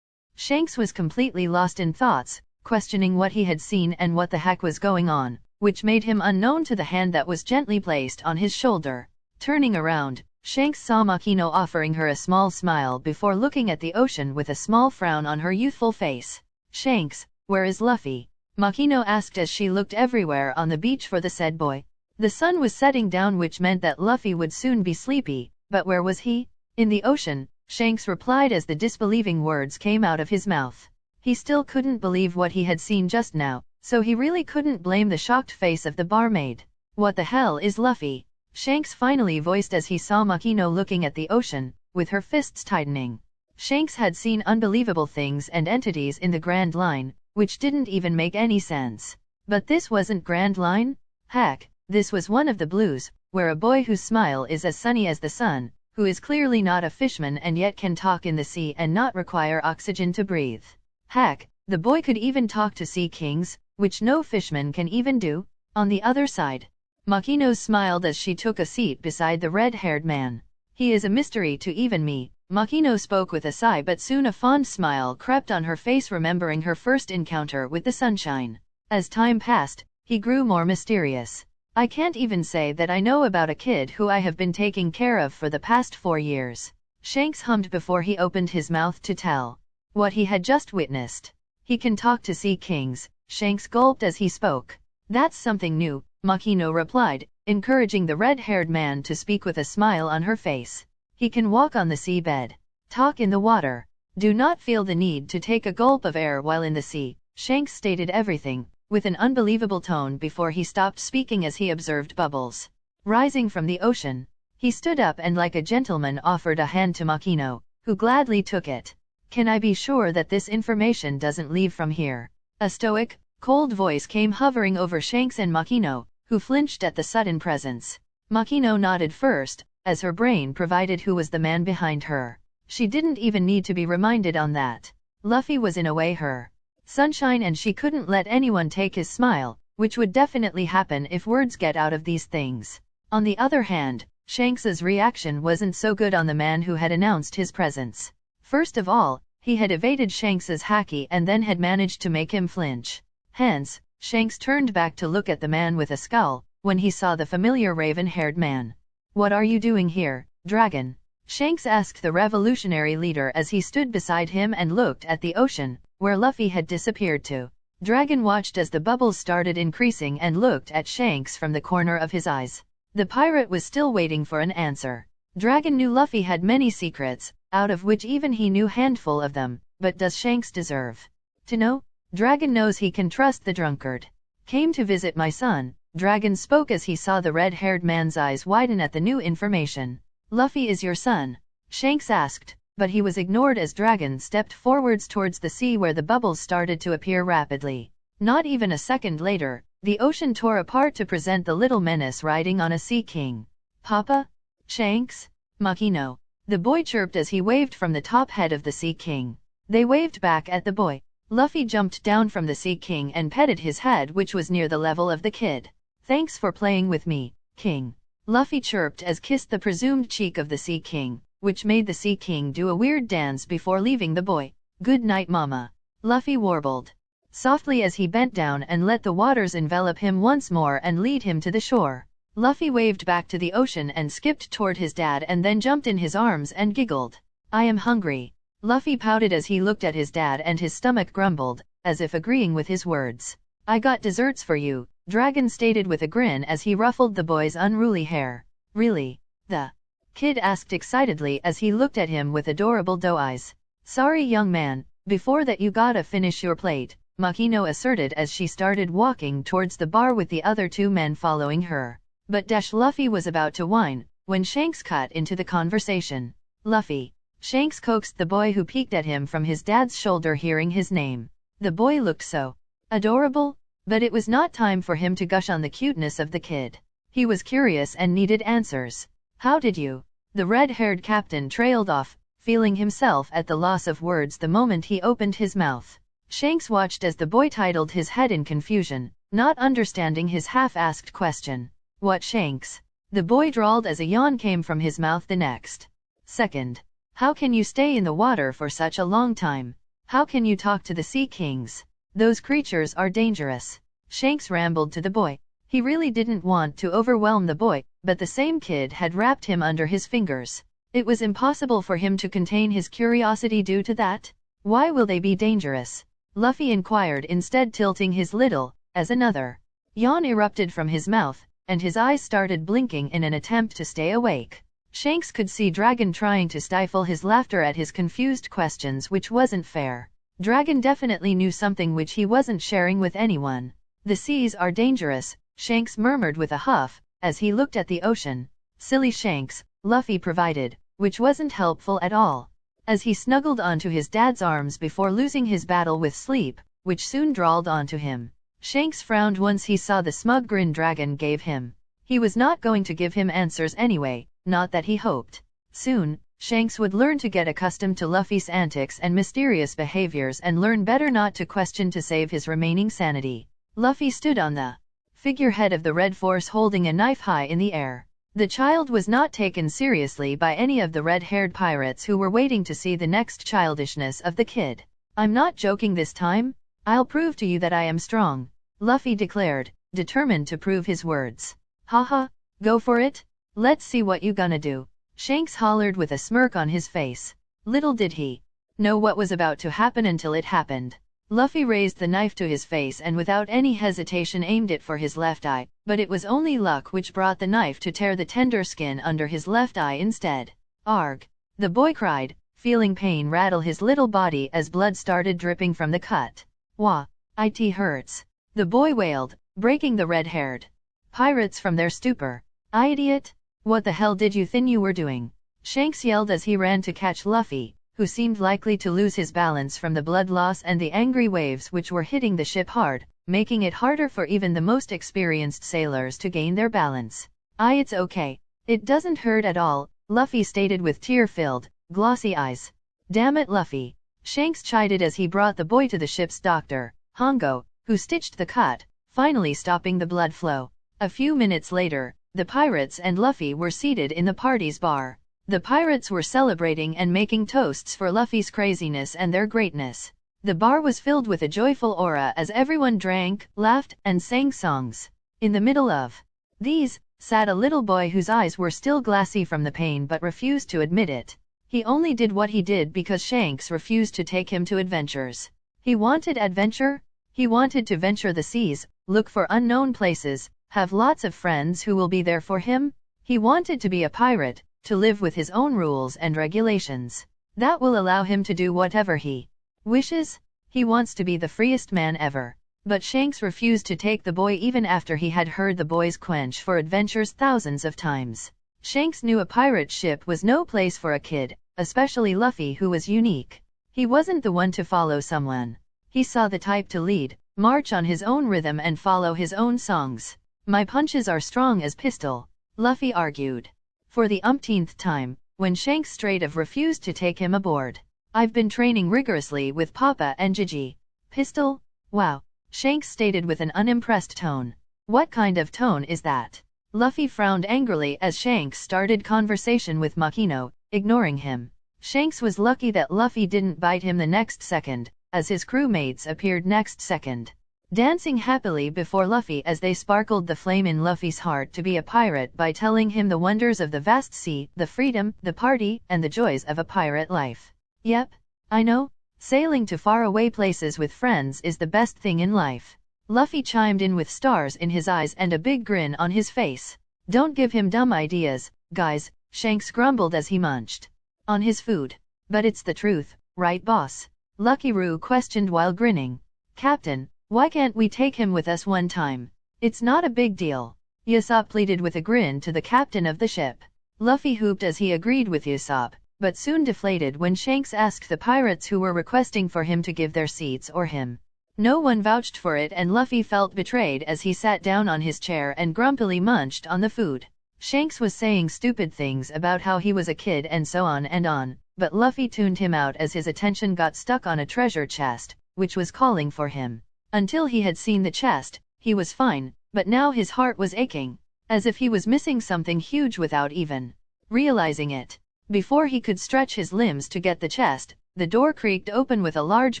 Shanks was completely lost in thoughts, questioning what he had seen and what the heck was going on, which made him unknown to the hand that was gently placed on his shoulder. Turning around, Shanks saw Makino offering her a small smile before looking at the ocean with a small frown on her youthful face. "Shanks, where is Luffy?" Makino asked as she looked everywhere on the beach for the said boy. The sun was setting down, which meant that Luffy would soon be sleepy, but where was he? "In the ocean," Shanks replied as the disbelieving words came out of his mouth. He still couldn't believe what he had seen just now, so he really couldn't blame the shocked face of the barmaid. "What the hell is Luffy?" Shanks finally voiced as he saw Makino looking at the ocean, with her fists tightening. Shanks had seen unbelievable things and entities in the Grand Line, which didn't even make any sense. But this wasn't Grand Line? Heck, this was one of the blues, where a boy whose smile is as sunny as the sun, who is clearly not a fishman and yet can talk in the sea and not require oxygen to breathe. Heck, the boy could even talk to sea kings, which no fishman can even do. On the other side, Makino smiled as she took a seat beside the red-haired man. "He is a mystery to even me," Makino spoke with a sigh, but soon a fond smile crept on her face, remembering her first encounter with the sunshine. As time passed, he grew more mysterious. "I can't even say that I know about a kid who I have been taking care of for the past 4 years." Shanks hummed before he opened his mouth to tell what he had just witnessed. "He can talk to sea kings," Shanks gulped as he spoke. "That's something new," Makino replied, encouraging the red-haired man to speak with a smile on her face. "He can walk on the seabed, talk in the water, do not feel the need to take a gulp of air while in the sea." Shanks stated everything, with an unbelievable tone before he stopped speaking as he observed bubbles rising from the ocean. He stood up and like a gentleman offered a hand to Makino, who gladly took it. "Can I be sure that this information doesn't leave from here?" A stoic, cold voice came hovering over Shanks and Makino, who flinched at the sudden presence. Makino nodded first, as her brain provided who was the man behind her. She didn't even need to be reminded on that. Luffy was in a way her sunshine, and she couldn't let anyone take his smile, which would definitely happen if words get out of these things. On the other hand, Shanks's reaction wasn't so good on the man who had announced his presence. First of all, he had evaded Shanks's haki and then had managed to make him flinch. Hence, Shanks turned back to look at the man with a scowl, when he saw the familiar raven-haired man. "What are you doing here, Dragon?" Shanks asked the revolutionary leader as he stood beside him and looked at the ocean, where Luffy had disappeared to. Dragon watched as the bubbles started increasing and looked at Shanks from the corner of his eyes. The pirate was still waiting for an answer. Dragon knew Luffy had many secrets, out of which even he knew handful of them, but does Shanks deserve to know? Dragon knows he can trust the drunkard. "Came to visit my son," Dragon spoke as he saw the red-haired man's eyes widen at the new information. "Luffy is your son?" Shanks asked, but he was ignored as Dragon stepped forwards towards the sea where the bubbles started to appear rapidly. Not even a second later, the ocean tore apart to present the little menace riding on a sea king. "Papa? Shanks?" "Makino," the boy chirped as he waved from the top head of the Sea King. They waved back at the boy. Luffy jumped down from the Sea King and petted his head, which was near the level of the kid. "Thanks for playing with me, King," Luffy chirped as kissed the presumed cheek of the Sea King, which made the Sea King do a weird dance before leaving the boy. "Good night, Mama," Luffy warbled softly as he bent down and let the waters envelop him once more and lead him to the shore. Luffy waved back to the ocean and skipped toward his dad and then jumped in his arms and giggled. I am hungry. Luffy pouted as he looked at his dad and his stomach grumbled, as if agreeing with his words. I got desserts for you, Dragon stated with a grin as he ruffled the boy's unruly hair. Really? The kid asked excitedly as he looked at him with adorable doe eyes. Sorry young man, before that you gotta finish your plate, Makino asserted as she started walking towards the bar with the other two men following her. But Luffy was about to whine, when Shanks cut into the conversation. Luffy. Shanks coaxed the boy who peeked at him from his dad's shoulder hearing his name. The boy looked so adorable, but it was not time for him to gush on the cuteness of the kid. He was curious and needed answers. How did you? The red-haired captain trailed off, feeling himself at the loss of words the moment he opened his mouth. Shanks watched as the boy titled his head in confusion, not understanding his half-asked question. What Shanks? The boy drawled as a yawn came from his mouth the next second. How can you stay in the water for such a long time? How can you talk to the sea kings? Those creatures are dangerous. Shanks rambled to the boy. He really didn't want to overwhelm the boy, but the same kid had wrapped him under his fingers. It was impossible for him to contain his curiosity due to that. Why will they be dangerous? Luffy inquired instead, tilting his little, as another yawn erupted from his mouth, and his eyes started blinking in an attempt to stay awake. Shanks could see Dragon trying to stifle his laughter at his confused questions, which wasn't fair. Dragon definitely knew something which he wasn't sharing with anyone. The seas are dangerous, Shanks murmured with a huff, as he looked at the ocean. Silly Shanks, Luffy provided, which wasn't helpful at all. As he snuggled onto his dad's arms before losing his battle with sleep, which soon drawled onto him. Shanks frowned once he saw the smug grin Dragon gave him. He was not going to give him answers anyway, not that he hoped. Soon, Shanks would learn to get accustomed to Luffy's antics and mysterious behaviors and learn better not to question to save his remaining sanity. Luffy stood on the figurehead of the Red Force holding a knife high in the air. The child was not taken seriously by any of the red-haired pirates who were waiting to see the next childishness of the kid. I'm not joking this time. I'll prove to you that I am strong, Luffy declared, determined to prove his words. Haha, go for it? Let's see what you gonna do, Shanks hollered with a smirk on his face. Little did he know what was about to happen until it happened. Luffy raised the knife to his face and without any hesitation aimed it for his left eye, but it was only luck which brought the knife to tear the tender skin under his left eye instead. Arg! The boy cried, feeling pain rattle his little body as blood started dripping from the cut. Wah! It hurts. The boy wailed, breaking the red-haired pirates from their stupor. Idiot! What the hell did you think you were doing? Shanks yelled as he ran to catch Luffy, who seemed likely to lose his balance from the blood loss and the angry waves which were hitting the ship hard, making it harder for even the most experienced sailors to gain their balance. It's okay. It doesn't hurt at all, Luffy stated with tear-filled, glossy eyes. Damn it, Luffy! Shanks chided as he brought the boy to the ship's doctor, Hongo, who stitched the cut, finally stopping the blood flow. A few minutes later, the pirates and Luffy were seated in the party's bar. The pirates were celebrating and making toasts for Luffy's craziness and their greatness. The bar was filled with a joyful aura as everyone drank, laughed, and sang songs. In the middle of these, sat a little boy whose eyes were still glassy from the pain but refused to admit it. He only did what he did because Shanks refused to take him to adventures. He wanted adventure? He wanted to venture the seas, look for unknown places, have lots of friends who will be there for him. He wanted to be a pirate, to live with his own rules and regulations. That will allow him to do whatever he wishes. He wants to be the freest man ever. But Shanks refused to take the boy even after he had heard the boy's quench for adventures thousands of times. Shanks knew a pirate ship was no place for a kid, especially Luffy who was unique. He wasn't the one to follow someone. He saw the type to lead, march on his own rhythm and follow his own songs. My punches are strong as pistol, Luffy argued. For the umpteenth time, when Shanks straight of refused to take him aboard. I've been training rigorously with Papa and Gigi. Pistol? Wow, Shanks stated with an unimpressed tone. What kind of tone is that? Luffy frowned angrily as Shanks started conversation with Makino, ignoring him. Shanks was lucky that Luffy didn't bite him the next second, as his crewmates appeared next second. dancing happily before Luffy as they sparkled the flame in Luffy's heart to be a pirate by telling him the wonders of the vast sea, the freedom, the party, and the joys of a pirate life. Yep, I know, sailing to faraway places with friends is the best thing in life. Luffy chimed in with stars in his eyes and a big grin on his face. Don't give him dumb ideas, guys, Shanks grumbled as he munched on his food. But it's the truth, right boss? Lucky Roo questioned while grinning. Captain, why can't we take him with us one time? It's not a big deal. Usopp pleaded with a grin to the captain of the ship. Luffy hooped as he agreed with Usopp, but soon deflated when Shanks asked the pirates who were requesting for him to give their seats or him. No one vouched for it and Luffy felt betrayed as he sat down on his chair and grumpily munched on the food. Shanks was saying stupid things about how he was a kid and so on, but Luffy tuned him out as his attention got stuck on a treasure chest, which was calling for him. Until he had seen the chest, he was fine, but now his heart was aching, as if he was missing something huge without even realizing it. Before he could stretch his limbs to get the chest, the door creaked open with a large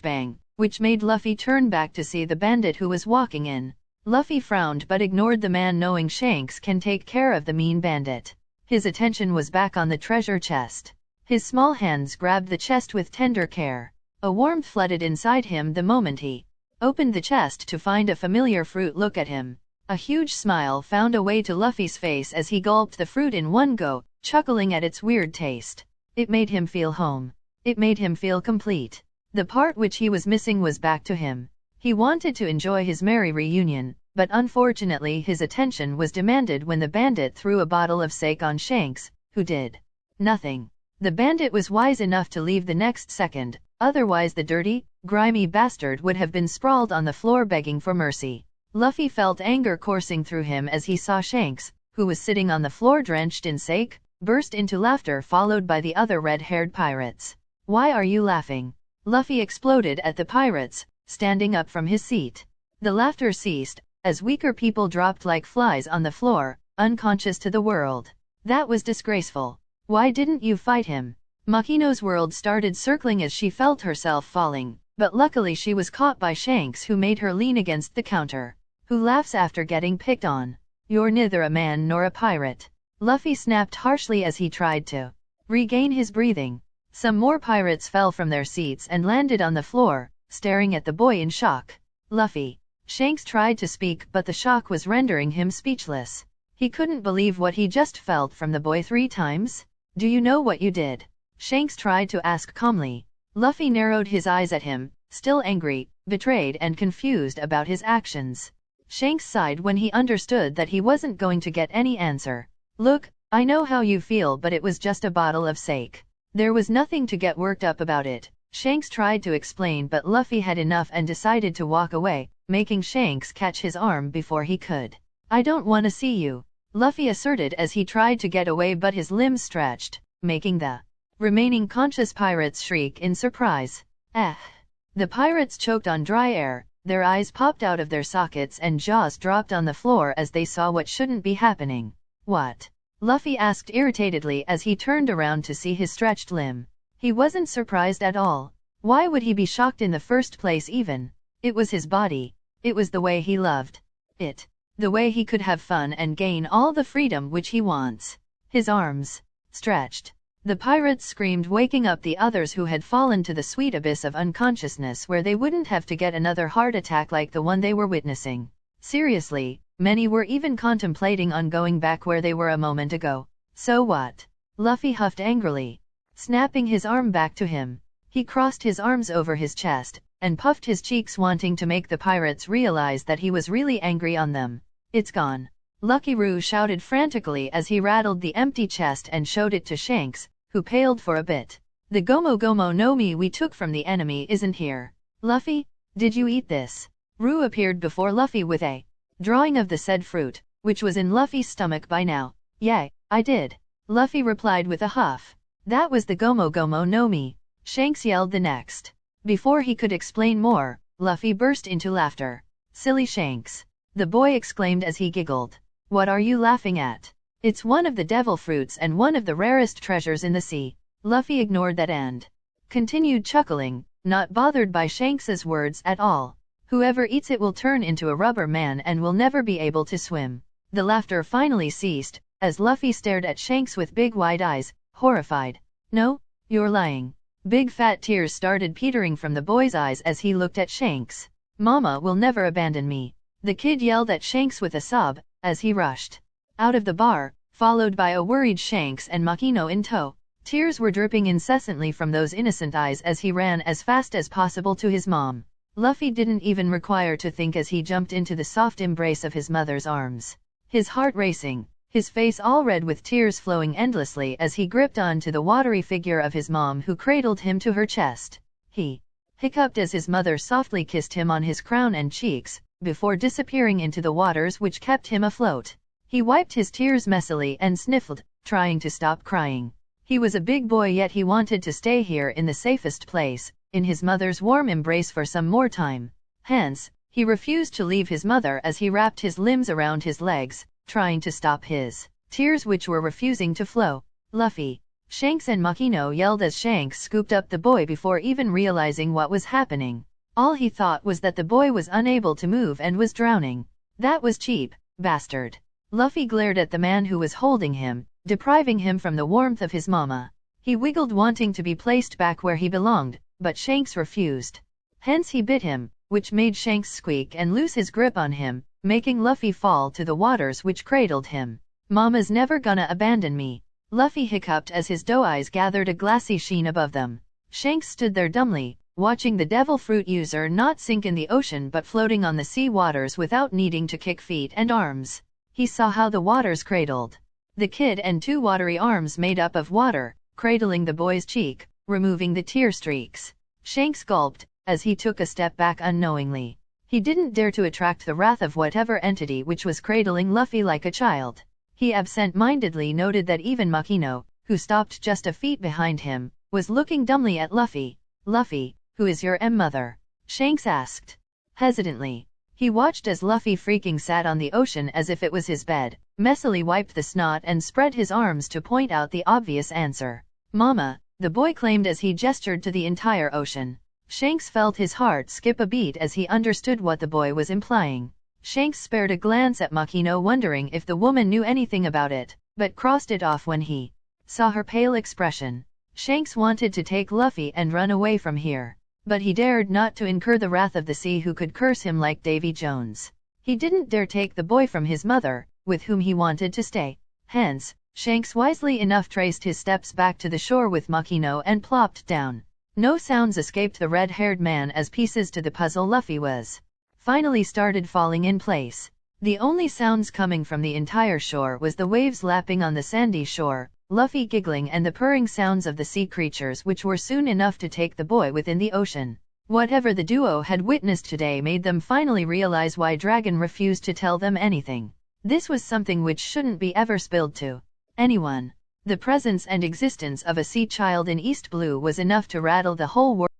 bang, which made Luffy turn back to see the bandit who was walking in. Luffy frowned but ignored the man, knowing Shanks can take care of the mean bandit. His attention was back on the treasure chest. His small hands grabbed the chest with tender care. A warmth flooded inside him the moment he opened the chest to find a familiar fruit look at him. A huge smile found a way to Luffy's face as he gulped the fruit in one go, chuckling at its weird taste. It made him feel home. It made him feel complete. The part which he was missing was back to him. He wanted to enjoy his merry reunion, but unfortunately his attention was demanded when the bandit threw a bottle of sake on Shanks, who did nothing. The bandit was wise enough to leave the next second, otherwise the dirty, grimy bastard would have been sprawled on the floor begging for mercy. Luffy felt anger coursing through him as he saw Shanks, who was sitting on the floor drenched in sake, burst into laughter followed by the other red-haired pirates. Why are you laughing? Luffy exploded at the pirates, standing up from his seat. The laughter ceased, as weaker people dropped like flies on the floor, unconscious to the world. That was disgraceful. Why didn't you fight him? Makino's world started circling as she felt herself falling, but luckily she was caught by Shanks, who made her lean against the counter. Who laughs after getting picked on? You're neither a man nor a pirate. Luffy snapped harshly as he tried to regain his breathing. Some more pirates fell from their seats and landed on the floor, staring at the boy in shock. Luffy. Shanks tried to speak, but the shock was rendering him speechless. He couldn't believe what he just felt from the boy 3 times. Do you know what you did? Shanks tried to ask calmly. Luffy narrowed his eyes at him, still angry, betrayed and confused about his actions. Shanks sighed when he understood that he wasn't going to get any answer. Look, I know how you feel, but it was just a bottle of sake. There was nothing to get worked up about it. Shanks tried to explain, but Luffy had enough and decided to walk away, making Shanks catch his arm before he could. I don't want to see you, Luffy asserted as he tried to get away, but his limbs stretched, making the remaining conscious pirates shriek in surprise. The pirates choked on dry air, their eyes popped out of their sockets and jaws dropped on the floor as they saw what shouldn't be happening. What? Luffy asked irritatedly as he turned around to see his stretched limb. He wasn't surprised at all. Why would he be shocked in the first place even? It was his body. It was the way he loved it. The way he could have fun and gain all the freedom which he wants. His arms stretched. The pirates screamed, waking up the others who had fallen to the sweet abyss of unconsciousness where they wouldn't have to get another heart attack like the one they were witnessing. Seriously, many were even contemplating on going back where they were a moment ago. So what? Luffy huffed angrily, snapping his arm back to him. He crossed his arms over his chest, and puffed his cheeks, wanting to make the pirates realize that he was really angry on them. It's gone. Lucky Roo shouted frantically as he rattled the empty chest and showed it to Shanks, who paled for a bit. The Gomu Gomu no Mi we took from the enemy isn't here. Luffy, did you eat this? Roo appeared before Luffy with a drawing of the said fruit, which was in Luffy's stomach by now. Yeah, I did. Luffy replied with a huff. That was the Gomu Gomu no Mi. Shanks yelled the next. Before he could explain more, Luffy burst into laughter. Silly Shanks, the boy exclaimed as he giggled. What are you laughing at? It's one of the devil fruits and one of the rarest treasures in the sea. Luffy ignored that and continued chuckling, not bothered by Shanks's words at all. Whoever eats it will turn into a rubber man and will never be able to swim. The laughter finally ceased, as Luffy stared at Shanks with big wide eyes, horrified. No, you're lying. Big fat tears started petering from the boy's eyes as he looked at Shanks. Mama will never abandon me, the kid yelled at Shanks with a sob, as he rushed out of the bar, followed by a worried Shanks and Makino in tow. Tears were dripping incessantly from those innocent eyes as he ran as fast as possible to his mom. Luffy didn't even require to think as he jumped into the soft embrace of his mother's arms. His heart racing, his face all red with tears flowing endlessly as he gripped on to the watery figure of his mom who cradled him to her chest. He hiccuped as his mother softly kissed him on his crown and cheeks, before disappearing into the waters which kept him afloat. He wiped his tears messily and sniffled, trying to stop crying. He was a big boy yet he wanted to stay here in the safest place, in his mother's warm embrace for some more time. Hence, he refused to leave his mother as he wrapped his limbs around his legs, trying to stop his tears which were refusing to flow. Luffy, Shanks and Makino yelled as Shanks scooped up the boy before even realizing what was happening. All he thought was that the boy was unable to move and was drowning. That was cheap, bastard. Luffy glared at the man who was holding him, depriving him from the warmth of his mama. He wiggled wanting to be placed back where he belonged, but Shanks refused. Hence he bit him, which made Shanks squeak and lose his grip on him, making Luffy fall to the waters which cradled him. Mama's never gonna abandon me, Luffy hiccuped as his doe eyes gathered a glassy sheen above them. Shanks stood there dumbly, watching the devil fruit user not sink in the ocean but floating on the sea waters without needing to kick feet and arms. He saw how the waters cradled the kid and two watery arms made up of water, cradling the boy's cheek, removing the tear streaks. Shanks gulped, as he took a step back unknowingly. He didn't dare to attract the wrath of whatever entity which was cradling Luffy like a child. He absent-mindedly noted that even Makino, who stopped just a feet behind him, was looking dumbly at Luffy. Luffy, who is your mother? Shanks asked. Hesitantly. He watched as Luffy freaking sat on the ocean as if it was his bed, messily wiped the snot and spread his arms to point out the obvious answer. Mama, the boy claimed as he gestured to the entire ocean. Shanks felt his heart skip a beat as he understood what the boy was implying. Shanks spared a glance at Makino wondering if the woman knew anything about it, but crossed it off when he saw her pale expression. Shanks wanted to take Luffy and run away from here, but he dared not to incur the wrath of the sea who could curse him like Davy Jones. He didn't dare take the boy from his mother, with whom he wanted to stay. Hence, Shanks wisely enough traced his steps back to the shore with Makino and plopped down. No sounds escaped the red-haired man as pieces to the puzzle Luffy was finally started falling in place. The only sounds coming from the entire shore was the waves lapping on the sandy shore, Luffy giggling and the purring sounds of the sea creatures which were soon enough to take the boy within the ocean. Whatever the duo had witnessed today made them finally realize why Dragon refused to tell them anything. This was something which shouldn't be ever spilled to anyone. The presence and existence of a sea child in East Blue was enough to rattle the whole world.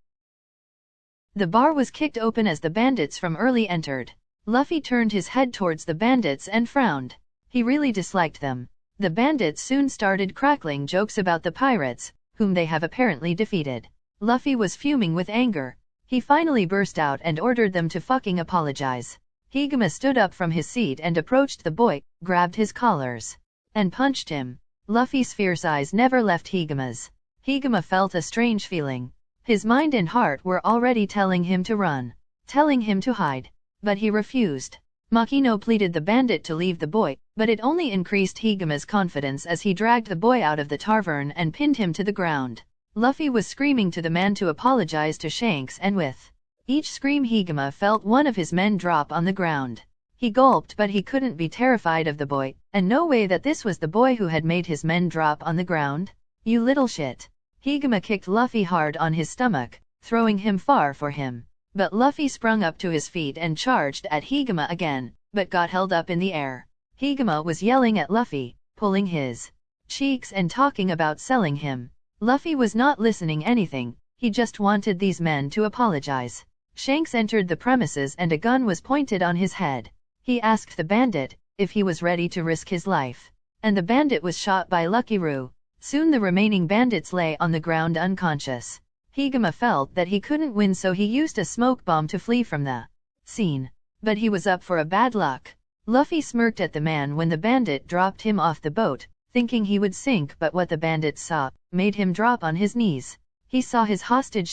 The bar was kicked open as the bandits from early entered. Luffy turned his head towards the bandits and frowned. He really disliked them. The bandits soon started crackling jokes about the pirates, whom they have apparently defeated. Luffy was fuming with anger. He finally burst out and ordered them to fucking apologize. Higuma stood up from his seat and approached the boy, grabbed his collars, and punched him. Luffy's fierce eyes never left Higuma's. Higuma felt a strange feeling. His mind and heart were already telling him to run, telling him to hide. But he refused. Makino pleaded the bandit to leave the boy, but it only increased Higuma's confidence as he dragged the boy out of the tavern and pinned him to the ground. Luffy was screaming to the man to apologize to Shanks, and with each scream Higuma felt one of his men drop on the ground. He gulped, but he couldn't be terrified of the boy, and no way that this was the boy who had made his men drop on the ground. You little shit. Higuma kicked Luffy hard on his stomach, throwing him far for him. But Luffy sprung up to his feet and charged at Higuma again, but got held up in the air. Higuma was yelling at Luffy, pulling his cheeks and talking about selling him. Luffy was not listening anything, he just wanted these men to apologize. Shanks entered the premises and a gun was pointed on his head. He asked the bandit if he was ready to risk his life, and the bandit was shot by Lucky Roo. Soon the remaining bandits lay on the ground unconscious. Higuma felt that he couldn't win, so he used a smoke bomb to flee from the scene. But he was up for a bad luck. Luffy smirked at the man when the bandit dropped him off the boat, thinking he would sink, but what the bandit saw made him drop on his knees. He saw his hostage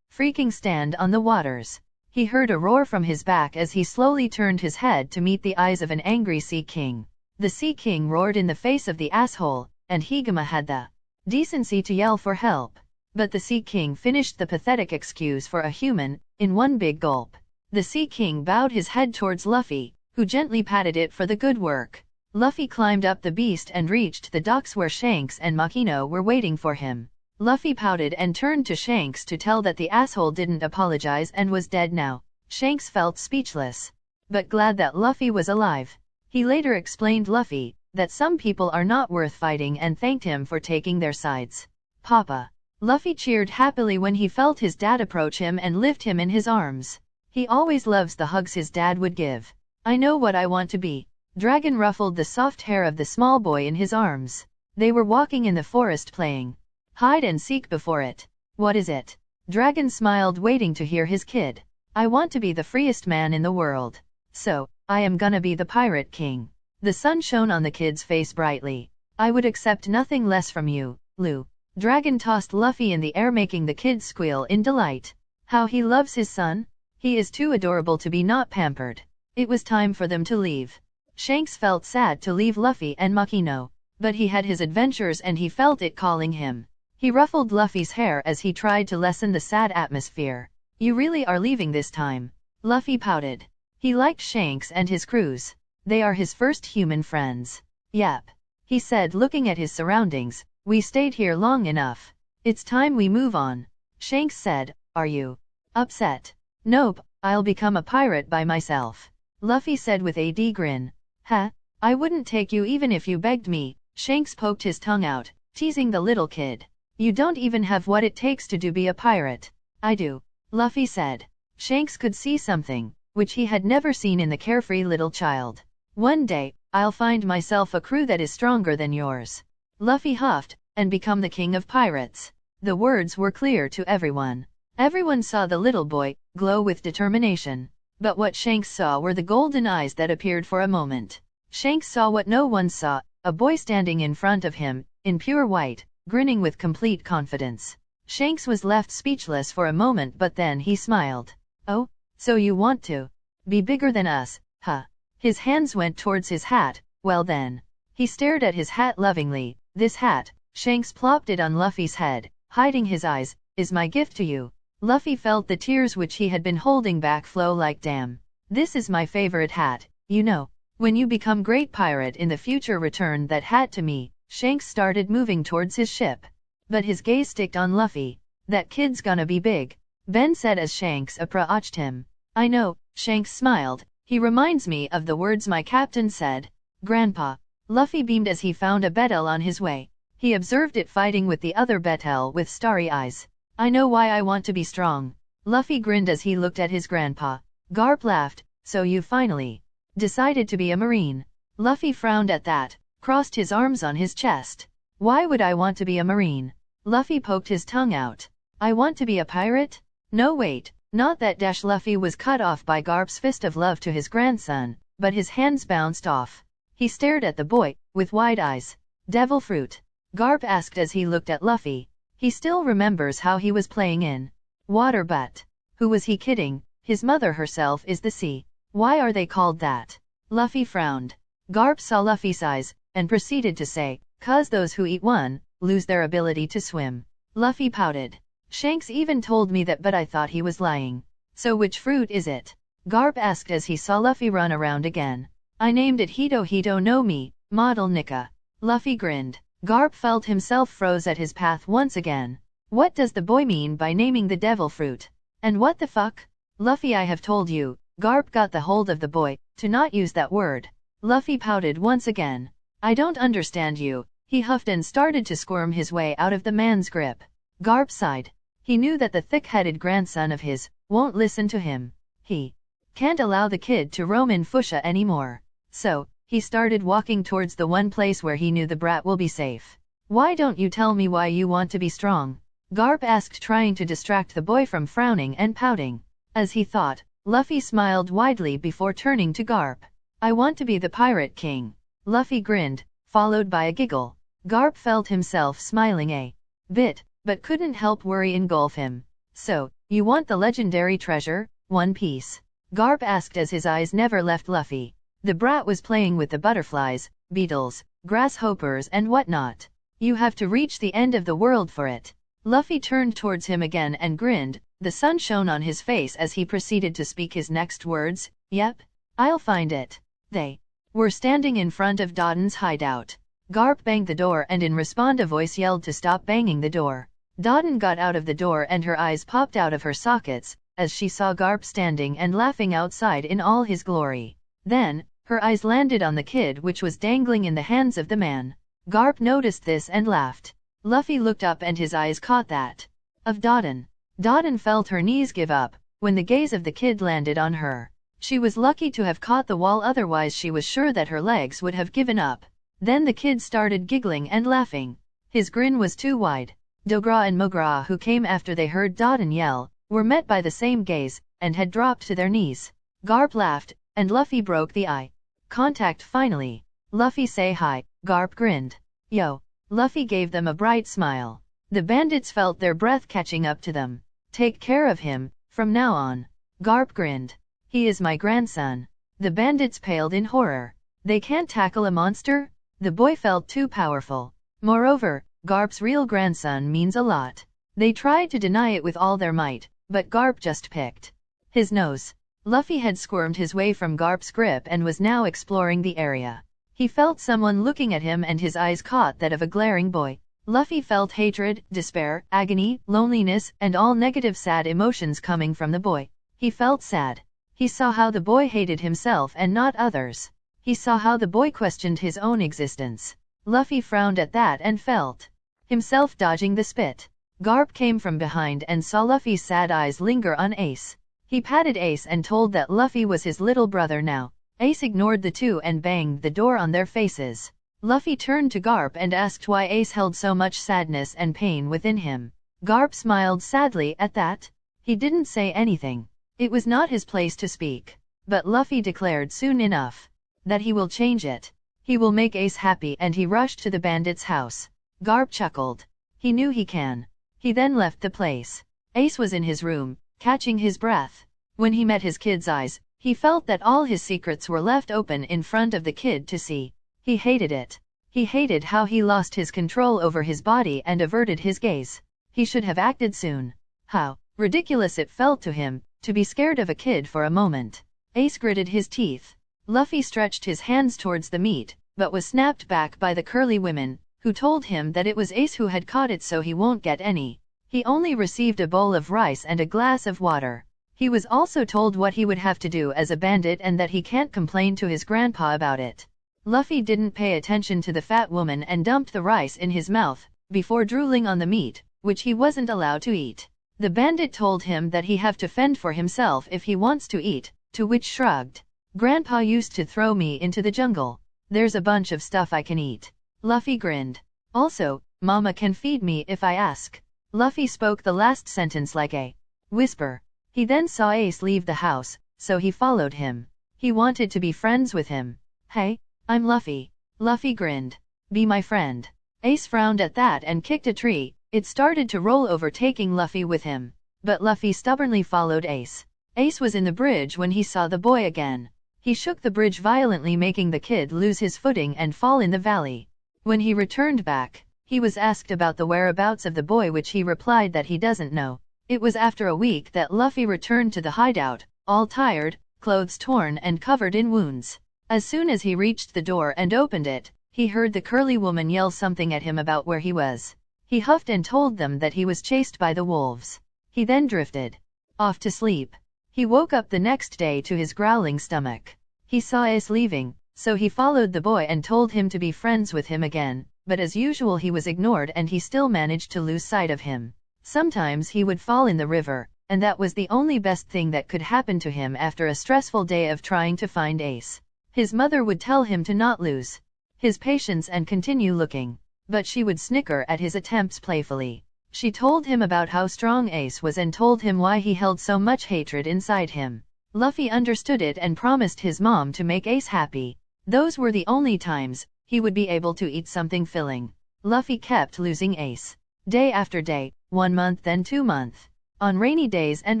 freaking stand on the waters. He heard a roar from his back as he slowly turned his head to meet the eyes of an angry Sea King. The Sea King roared in the face of the asshole, and Higama had the decency to yell for help. But the Sea King finished the pathetic excuse for a human in one big gulp. The Sea King bowed his head towards Luffy, who gently patted it for the good work. Luffy climbed up the beast and reached the docks where Shanks and Makino were waiting for him. Luffy pouted and turned to Shanks to tell that the asshole didn't apologize and was dead now. Shanks felt speechless, but glad that Luffy was alive. He later explained Luffy that some people are not worth fighting and thanked him for taking their sides. Papa. Luffy cheered happily when he felt his dad approach him and lift him in his arms. He always loves the hugs his dad would give. I know what I want to be. Dragon ruffled the soft hair of the small boy in his arms. They were walking in the forest playing hide and seek before it. What is it? Dragon smiled, waiting to hear his kid. I want to be the freest man in the world. So, I am gonna be the Pirate King. The sun shone on the kid's face brightly. I would accept nothing less from you, Lu. Dragon tossed Luffy in the air, making the kid squeal in delight. How he loves his son. He is too adorable to be not pampered. It was time for them to leave. Shanks felt sad to leave Luffy and Makino, but he had his adventures and he felt it calling him. He ruffled Luffy's hair as he tried to lessen the sad atmosphere. You really are leaving this time? Luffy pouted. He liked Shanks and his crews. They are his first human friends. Yep. He said, looking at his surroundings. We stayed here long enough. It's time we move on. Shanks said, are you upset? Nope, I'll become a pirate by myself. Luffy said with a grin. Huh? I wouldn't take you even if you begged me. Shanks poked his tongue out, teasing the little kid. You don't even have what it takes to be a pirate. I do. Luffy said. Shanks could see something, which he had never seen in the carefree little child. One day, I'll find myself a crew that is stronger than yours. Luffy huffed, and become the king of pirates. The words were clear to everyone. Everyone saw the little boy glow with determination. But what Shanks saw were the golden eyes that appeared for a moment. Shanks saw what no one saw, a boy standing in front of him, in pure white, grinning with complete confidence. Shanks was left speechless for a moment, but then he smiled. Oh, so you want to be bigger than us, huh? His hands went towards his hat. Well then. He stared at his hat lovingly. This hat, Shanks plopped it on Luffy's head, hiding his eyes, is my gift to you. Luffy felt the tears which he had been holding back flow like damn. This is my favorite hat, you know. When you become great pirate in the future, return that hat to me. Shanks started moving towards his ship. But his gaze sticked on Luffy. That kid's gonna be big, Ben said as Shanks approached him. I know, Shanks smiled. He reminds me of the words my captain said. Grandpa. Luffy beamed as he found a beetle on his way. He observed it fighting with the other beetle with starry eyes. I know why I want to be strong. Luffy grinned as he looked at his grandpa. Garp laughed. So you finally decided to be a marine? Luffy frowned at that, crossed his arms on his chest. Why would I want to be a marine? Luffy poked his tongue out. I want to be a pirate? No wait, not that. Luffy was cut off by Garp's fist of love to his grandson, but his hands bounced off. He stared at the boy, with wide eyes. Devil fruit? Garp asked as he looked at Luffy. He still remembers how he was playing in water, but who was he kidding? His mother herself is the sea. Why are they called that? Luffy frowned. Garp saw Luffy's eyes, and proceeded to say, "'Cause those who eat one, lose their ability to swim." Luffy pouted. Shanks even told me that, but I thought he was lying. So which fruit is it? Garp asked as he saw Luffy run around again. I named it Hito Hito no Mi, Model Nika. Luffy grinned. Garp felt himself froze at his path once again. What does the boy mean by naming the devil fruit? And what the fuck? Luffy, I have told you. Garp got the hold of the boy, to not use that word. Luffy pouted once again. I don't understand you. He huffed and started to squirm his way out of the man's grip. Garp sighed. He knew that the thick-headed grandson of his won't listen to him. He can't allow the kid to roam in Fuchsia anymore. So, he started walking towards the one place where he knew the brat will be safe. Why don't you tell me why you want to be strong? Garp asked, trying to distract the boy from frowning and pouting. As he thought, Luffy smiled widely before turning to Garp. I want to be the Pirate King. Luffy grinned, followed by a giggle. Garp felt himself smiling a bit, but couldn't help worry engulf him. So, you want the legendary treasure, One Piece? Garp asked as his eyes never left Luffy. The brat was playing with the butterflies, beetles, grasshoppers and whatnot. You have to reach the end of the world for it. Luffy turned towards him again and grinned. The sun shone on his face as he proceeded to speak his next words. Yep, I'll find it. They were standing in front of Dodden's hideout. Garp banged the door and in response a voice yelled to stop banging the door. Dodden got out of the door and her eyes popped out of her sockets as she saw Garp standing and laughing outside in all his glory. Then, her eyes landed on the kid which was dangling in the hands of the man. Garp noticed this and laughed. Luffy looked up and his eyes caught that of Dodden. Dodden felt her knees give up when the gaze of the kid landed on her. She was lucky to have caught the wall, otherwise she was sure that her legs would have given up. Then the kid started giggling and laughing. His grin was too wide. Dogra and Mogra, who came after they heard Dodden yell, were met by the same gaze, and had dropped to their knees. Garp laughed, and Luffy broke the eye contact finally. Luffy say hi. Garp grinned. Yo. Luffy gave them a bright smile. The bandits felt their breath catching up to them. Take care of him, from now on. Garp grinned. He is my grandson. The bandits paled in horror. They can't tackle a monster? The boy felt too powerful. Moreover, Garp's real grandson means a lot. They tried to deny it with all their might, but Garp just picked his nose. Luffy had squirmed his way from Garp's grip and was now exploring the area. He felt someone looking at him and his eyes caught that of a glaring boy. Luffy felt hatred, despair, agony, loneliness, and all negative sad emotions coming from the boy. He felt sad. He saw how the boy hated himself and not others. He saw how the boy questioned his own existence. Luffy frowned at that and felt himself dodging the spit. Garp came from behind and saw Luffy's sad eyes linger on Ace. He patted Ace and told that Luffy was his little brother now. Ace ignored the two and banged the door on their faces. Luffy turned to Garp and asked why Ace held so much sadness and pain within him. Garp smiled sadly at that. He didn't say anything. It was not his place to speak. But Luffy declared soon enough that he will change it. He will make Ace happy, and he rushed to the bandit's house. Garp chuckled. He knew he can. He then left the place. Ace was in his room, catching his breath. When he met his kid's eyes, he felt that all his secrets were left open in front of the kid to see. He hated it. He hated how he lost his control over his body and averted his gaze. He should have acted soon. How ridiculous it felt to him, to be scared of a kid for a moment. Ace gritted his teeth. Luffy stretched his hands towards the meat, but was snapped back by the curly women, who told him that it was Ace who had caught it, so he won't get any. He only received a bowl of rice and a glass of water. He was also told what he would have to do as a bandit and that he can't complain to his grandpa about it. Luffy didn't pay attention to the fat woman and dumped the rice in his mouth, before drooling on the meat, which he wasn't allowed to eat. The bandit told him that he have to fend for himself if he wants to eat, to which shrugged. Grandpa used to throw me into the jungle. There's a bunch of stuff I can eat. Luffy grinned. Also, Mama can feed me if I ask. Luffy spoke the last sentence like a whisper. He then saw Ace leave the house, so he followed him. He wanted to be friends with him. Hey, I'm Luffy. Luffy grinned. Be my friend. Ace frowned at that and kicked a tree. It started to roll over, taking Luffy with him. But Luffy stubbornly followed Ace. Ace was in the bridge when he saw the boy again. He shook the bridge violently, making the kid lose his footing and fall in the valley. When he returned back, he was asked about the whereabouts of the boy, which he replied that he doesn't know. It was after a week that Luffy returned to the hideout, all tired, clothes torn and covered in wounds. As soon as he reached the door and opened it, he heard the curly woman yell something at him about where he was. He huffed and told them that he was chased by the wolves. He then drifted off to sleep. He woke up the next day to his growling stomach. He saw Ace leaving, so he followed the boy and told him to be friends with him again, but as usual he was ignored and he still managed to lose sight of him. Sometimes he would fall in the river, and that was the only best thing that could happen to him after a stressful day of trying to find Ace. His mother would tell him to not lose his patience and continue looking, but she would snicker at his attempts playfully. She told him about how strong Ace was and told him why he held so much hatred inside him. Luffy understood it and promised his mom to make Ace happy. Those were the only times he would be able to eat something filling. Luffy kept losing Ace. Day after day, 1 month then 2 months. On rainy days and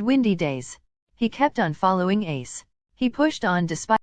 windy days, he kept on following Ace. He pushed on despite.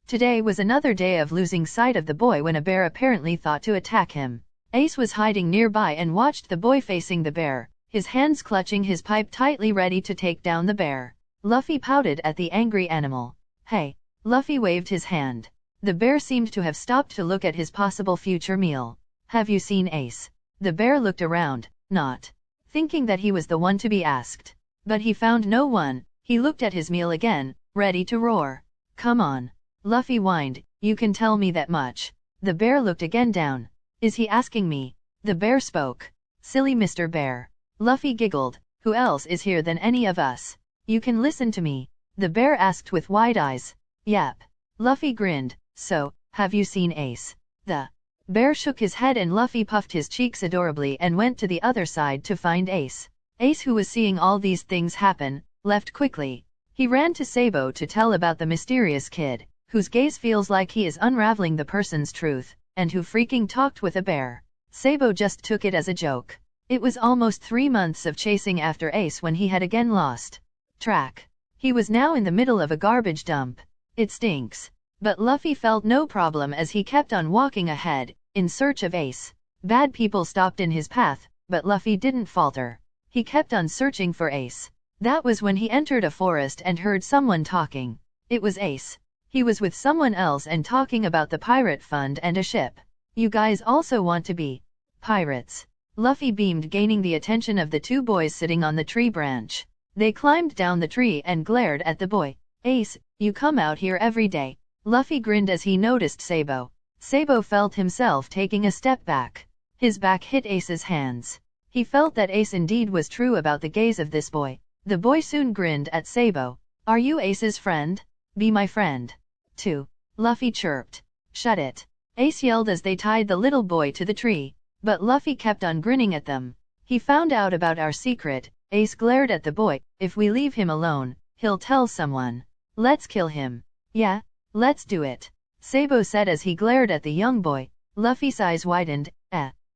Today was another day of losing sight of the boy when a bear apparently thought to attack him. Ace was hiding nearby and watched the boy facing the bear, his hands clutching his pipe tightly ready to take down the bear. Luffy pouted at the angry animal. Hey! Luffy waved his hand. The bear seemed to have stopped to look at his possible future meal. Have you seen Ace? The bear looked around, not thinking that he was the one to be asked. But he found no one. He looked at his meal again, ready to roar. Come on. Luffy whined, you can tell me that much. The bear looked again down. Is he asking me? The bear spoke. Silly Mr. Bear. Luffy giggled, who else is here than any of us? You can listen to me. The bear asked with wide eyes. Yep. Luffy grinned, so, have you seen Ace? The bear shook his head and Luffy puffed his cheeks adorably and went to the other side to find Ace. Ace, who was seeing all these things happen, left quickly. He ran to Sabo to tell about the mysterious kid, whose gaze feels like he is unraveling the person's truth, and who freaking talked with a bear. Sabo just took it as a joke. It was almost 3 months of chasing after Ace when he had again lost track. He was now in the middle of a garbage dump. It stinks. But Luffy felt no problem as he kept on walking ahead, in search of Ace. Bad people stopped in his path, but Luffy didn't falter. He kept on searching for Ace. That was when he entered a forest and heard someone talking. It was Ace. He was with someone else and talking about the pirate fund and a ship. You guys also want to be pirates? Luffy beamed, gaining the attention of the 2 boys sitting on the tree branch. They climbed down the tree and glared at the boy. Ace, you come out here every day. Luffy grinned as he noticed Sabo. Sabo felt himself taking a step back. His back hit Ace's hands. He felt that Ace indeed was true about the gaze of this boy. The boy soon grinned at Sabo. Are you Ace's friend? Be my friend. 2. Luffy chirped. Shut it. Ace yelled as they tied the little boy to the tree. But Luffy kept on grinning at them. He found out about our secret. Ace glared at the boy. If we leave him alone, he'll tell someone. Let's kill him. Yeah, let's do it. Sabo said as he glared at the young boy. Luffy's eyes widened.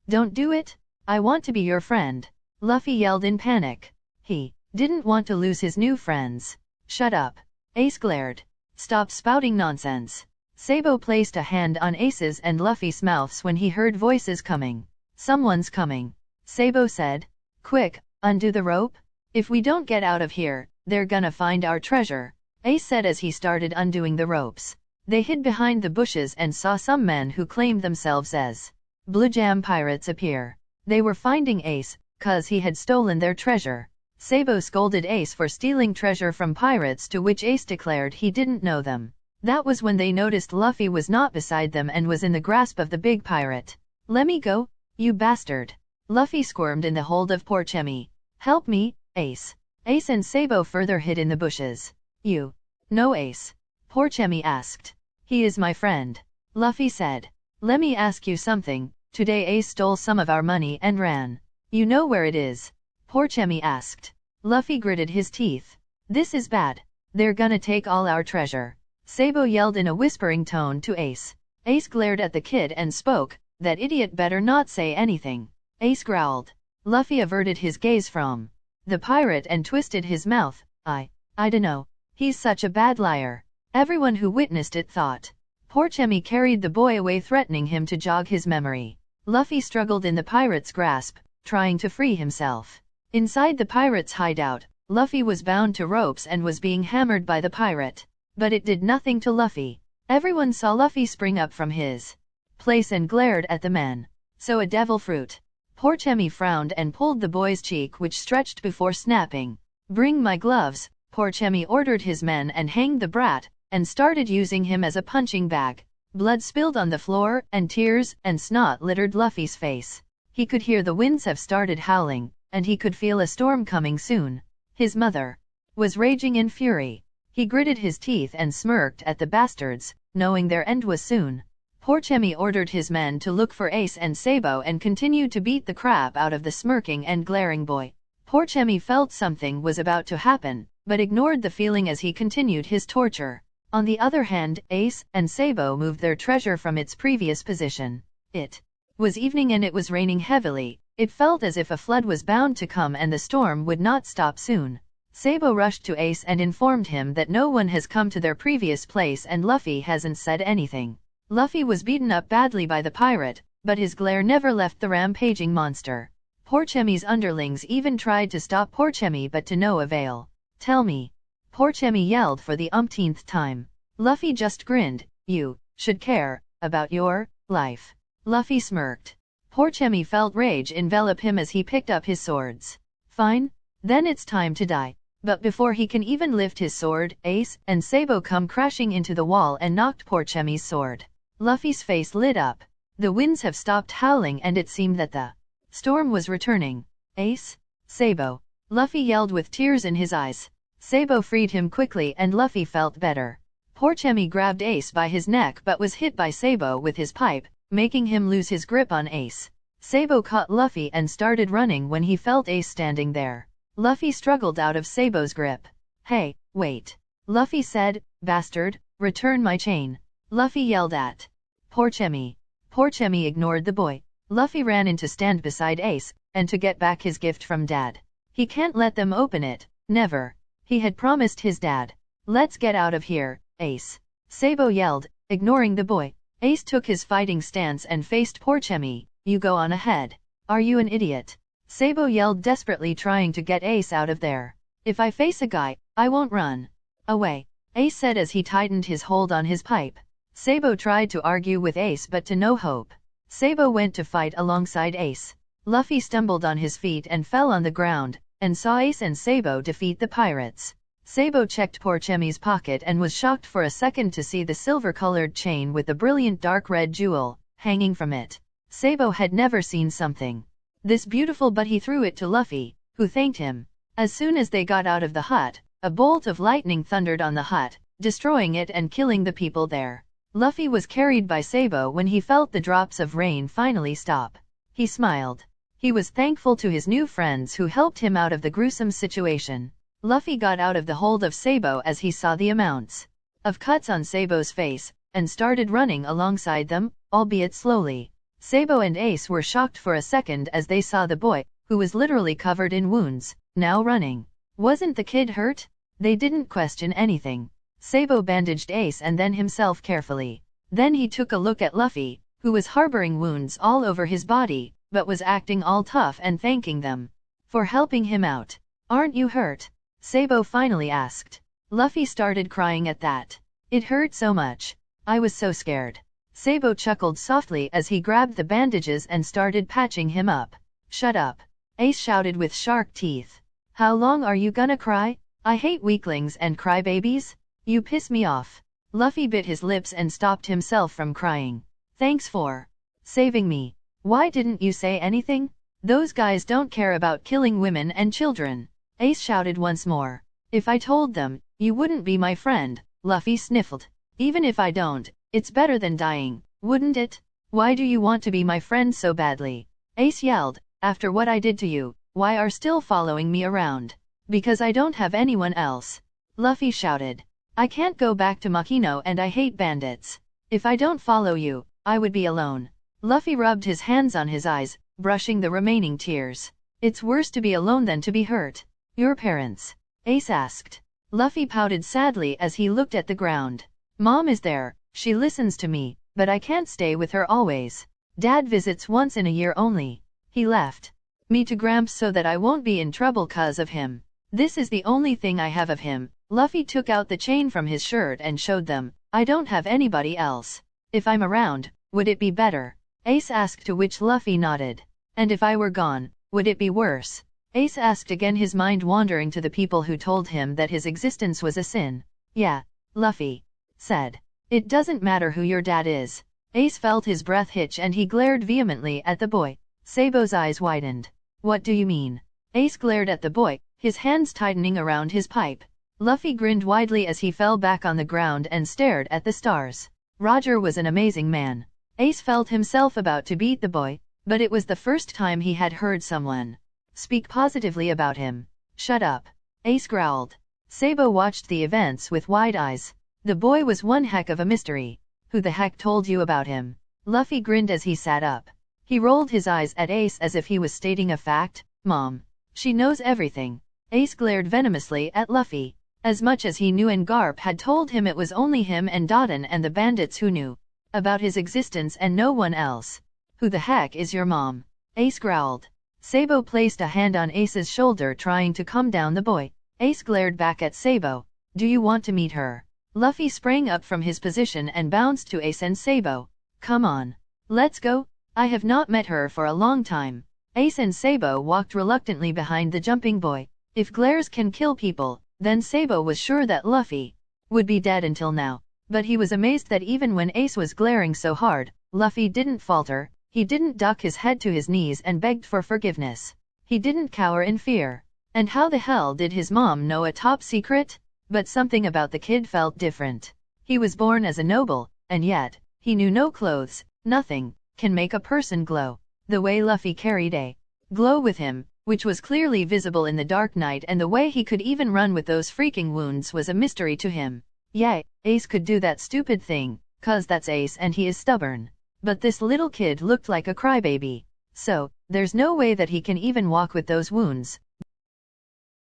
Don't do it. I want to be your friend. Luffy yelled in panic. He didn't want to lose his new friends. Shut up. Ace glared. Stop spouting nonsense. Sabo placed a hand on Ace's and Luffy's mouths when he heard voices coming. Someone's coming. Sabo said. Quick, undo the rope. If we don't get out of here, they're gonna find our treasure. Ace said as he started undoing the ropes. They hid behind the bushes and saw some men who claimed themselves as Blue Jam pirates appear. They were finding Ace, 'cause he had stolen their treasure. Sabo scolded Ace for stealing treasure from pirates, to which Ace declared he didn't know them. That was when they noticed Luffy was not beside them and was in the grasp of the big pirate. Let me go, you bastard. Luffy squirmed in the hold of Porchemi. Help me, Ace. Ace and Sabo further hid in the bushes. You know Ace? Porchemi asked. He is my friend. Luffy said. Let me ask you something. Today Ace stole some of our money and ran. You know where it is? Porchemi asked. Luffy gritted his teeth. This is bad. They're gonna take all our treasure. Sabo yelled in a whispering tone to Ace. Ace glared at the kid and spoke. That idiot better not say anything. Ace growled. Luffy averted his gaze from the pirate and twisted his mouth. I dunno. He's such a bad liar. Everyone who witnessed it thought. Porchemi carried the boy away, threatening him to jog his memory. Luffy struggled in the pirate's grasp, trying to free himself. Inside the pirate's hideout, Luffy was bound to ropes and was being hammered by the pirate. But it did nothing to Luffy. Everyone saw Luffy spring up from his place and glared at the men. So a devil fruit. Porchemi frowned and pulled the boy's cheek, which stretched before snapping. Bring my gloves. Porchemi ordered his men and hanged the brat, and started using him as a punching bag. Blood spilled on the floor, and tears and snot littered Luffy's face. He could hear the winds have started howling, and he could feel a storm coming soon. His mother was raging in fury. He gritted his teeth and smirked at the bastards, knowing their end was soon. Porchemi ordered his men to look for Ace and Sabo and continued to beat the crap out of the smirking and glaring boy. Porchemi felt something was about to happen, but ignored the feeling as he continued his torture. On the other hand, Ace and Sabo moved their treasure from its previous position. It was evening and it was raining heavily. It felt as if a flood was bound to come and the storm would not stop soon. Sabo rushed to Ace and informed him that no one has come to their previous place and Luffy hasn't said anything. Luffy was beaten up badly by the pirate, but his glare never left the rampaging monster. Porchemi's underlings even tried to stop Porchemi but to no avail. Tell me, Porchemi yelled for the umpteenth time. Luffy just grinned. You should care about your life. Luffy smirked. Porchemi felt rage envelop him as he picked up his swords. Fine, then it's time to die. But before he can even lift his sword, Ace and Sabo come crashing into the wall and knocked Porchemi's sword. Luffy's face lit up. The winds have stopped howling and it seemed that the storm was returning. Ace? Sabo. Luffy yelled with tears in his eyes. Sabo freed him quickly and Luffy felt better. Porchemi grabbed Ace by his neck but was hit by Sabo with his pipe, making him lose his grip on Ace. Sabo caught Luffy and started running when he felt Ace standing there. Luffy struggled out of Sabo's grip. Hey, wait. Luffy said, bastard, return my chain. Luffy yelled at Porchemi. Porchemi ignored the boy. Luffy ran in to stand beside Ace, and to get back his gift from Dad. He can't let them open it, never. He had promised his dad. Let's get out of here, Ace. Sabo yelled, ignoring the boy. Ace took his fighting stance and faced Porchemi. You go on ahead. Are you an idiot? Sabo yelled desperately trying to get Ace out of there. If I face a guy, I won't run away, Ace said as he tightened his hold on his pipe. Sabo tried to argue with Ace but to no hope. Sabo went to fight alongside Ace. Luffy stumbled on his feet and fell on the ground, and saw Ace and Sabo defeat the pirates. Sabo checked Porchemi's pocket and was shocked for a second to see the silver-colored chain with the brilliant dark red jewel hanging from it. Sabo had never seen something this beautiful but he threw it to Luffy, who thanked him. As soon as they got out of the hut, a bolt of lightning thundered on the hut, destroying it and killing the people there. Luffy was carried by Sabo when he felt the drops of rain finally stop. He smiled. He was thankful to his new friends who helped him out of the gruesome situation. Luffy got out of the hold of Sabo as he saw the amounts of cuts on Sabo's face, and started running alongside them, albeit slowly. Sabo and Ace were shocked for a second as they saw the boy, who was literally covered in wounds, now running. Wasn't the kid hurt? They didn't question anything. Sabo bandaged Ace and then himself carefully. Then he took a look at Luffy, who was harboring wounds all over his body, but was acting all tough and thanking them for helping him out. Aren't you hurt? Sabo finally asked. Luffy started crying at that. It hurt so much. I was so scared. Sabo chuckled softly as he grabbed the bandages and started patching him up. Shut up. Ace shouted with shark teeth. How long are you gonna cry? I hate weaklings and crybabies. You piss me off. Luffy bit his lips and stopped himself from crying. Thanks for saving me. Why didn't you say anything? Those guys don't care about killing women and children. Ace shouted once more. If I told them, you wouldn't be my friend, Luffy sniffled. Even if I don't, it's better than dying, wouldn't it? Why do you want to be my friend so badly? Ace yelled, after what I did to you, why are still following me around? Because I don't have anyone else. Luffy shouted. I can't go back to Makino and I hate bandits. If I don't follow you, I would be alone. Luffy rubbed his hands on his eyes, brushing the remaining tears. It's worse to be alone than to be hurt. Your parents? Ace asked. Luffy pouted sadly as he looked at the ground. Mom is there, she listens to me, but I can't stay with her always. Dad visits once in a year only. He left me to Gramps so that I won't be in trouble 'cause of him. This is the only thing I have of him. Luffy took out the chain from his shirt and showed them. I don't have anybody else. If I'm around, would it be better? Ace asked, to which Luffy nodded. And if I were gone, would it be worse? Ace asked again, his mind wandering to the people who told him that his existence was a sin. Yeah, Luffy said. It doesn't matter who your dad is. Ace felt his breath hitch and he glared vehemently at the boy. Sabo's eyes widened. What do you mean? Ace glared at the boy, his hands tightening around his pipe. Luffy grinned widely as he fell back on the ground and stared at the stars. Roger was an amazing man. Ace felt himself about to beat the boy, but it was the first time he had heard someone speak positively about him. Shut up. Ace growled. Sabo watched the events with wide eyes. The boy was one heck of a mystery. Who the heck told you about him? Luffy grinned as he sat up. He rolled his eyes at Ace as if he was stating a fact. Mom. She knows everything. Ace glared venomously at Luffy. As much as he knew, and Garp had told him it was only him and Dodin and the bandits who knew about his existence and no one else. Who the heck is your mom? Ace growled. Sabo placed a hand on Ace's shoulder, trying to calm down the boy. Ace glared back at Sabo. Do you want to meet her? Luffy sprang up from his position and bounced to Ace and Sabo. Come on. Let's go. I have not met her for a long time. Ace and Sabo walked reluctantly behind the jumping boy. If glares can kill people, then Sabo was sure that Luffy would be dead until now. But he was amazed that even when Ace was glaring so hard, Luffy didn't falter. He didn't duck his head to his knees and begged for forgiveness. He didn't cower in fear. And how the hell did his mom know a top secret? But something about the kid felt different. He was born as a noble, and yet, he knew no clothes, nothing, can make a person glow. The way Luffy carried a glow with him, which was clearly visible in the dark night, and the way he could even run with those freaking wounds was a mystery to him. Yeah, Ace could do that stupid thing, 'cause that's Ace and he is stubborn. But this little kid looked like a crybaby. So, there's no way that he can even walk with those wounds.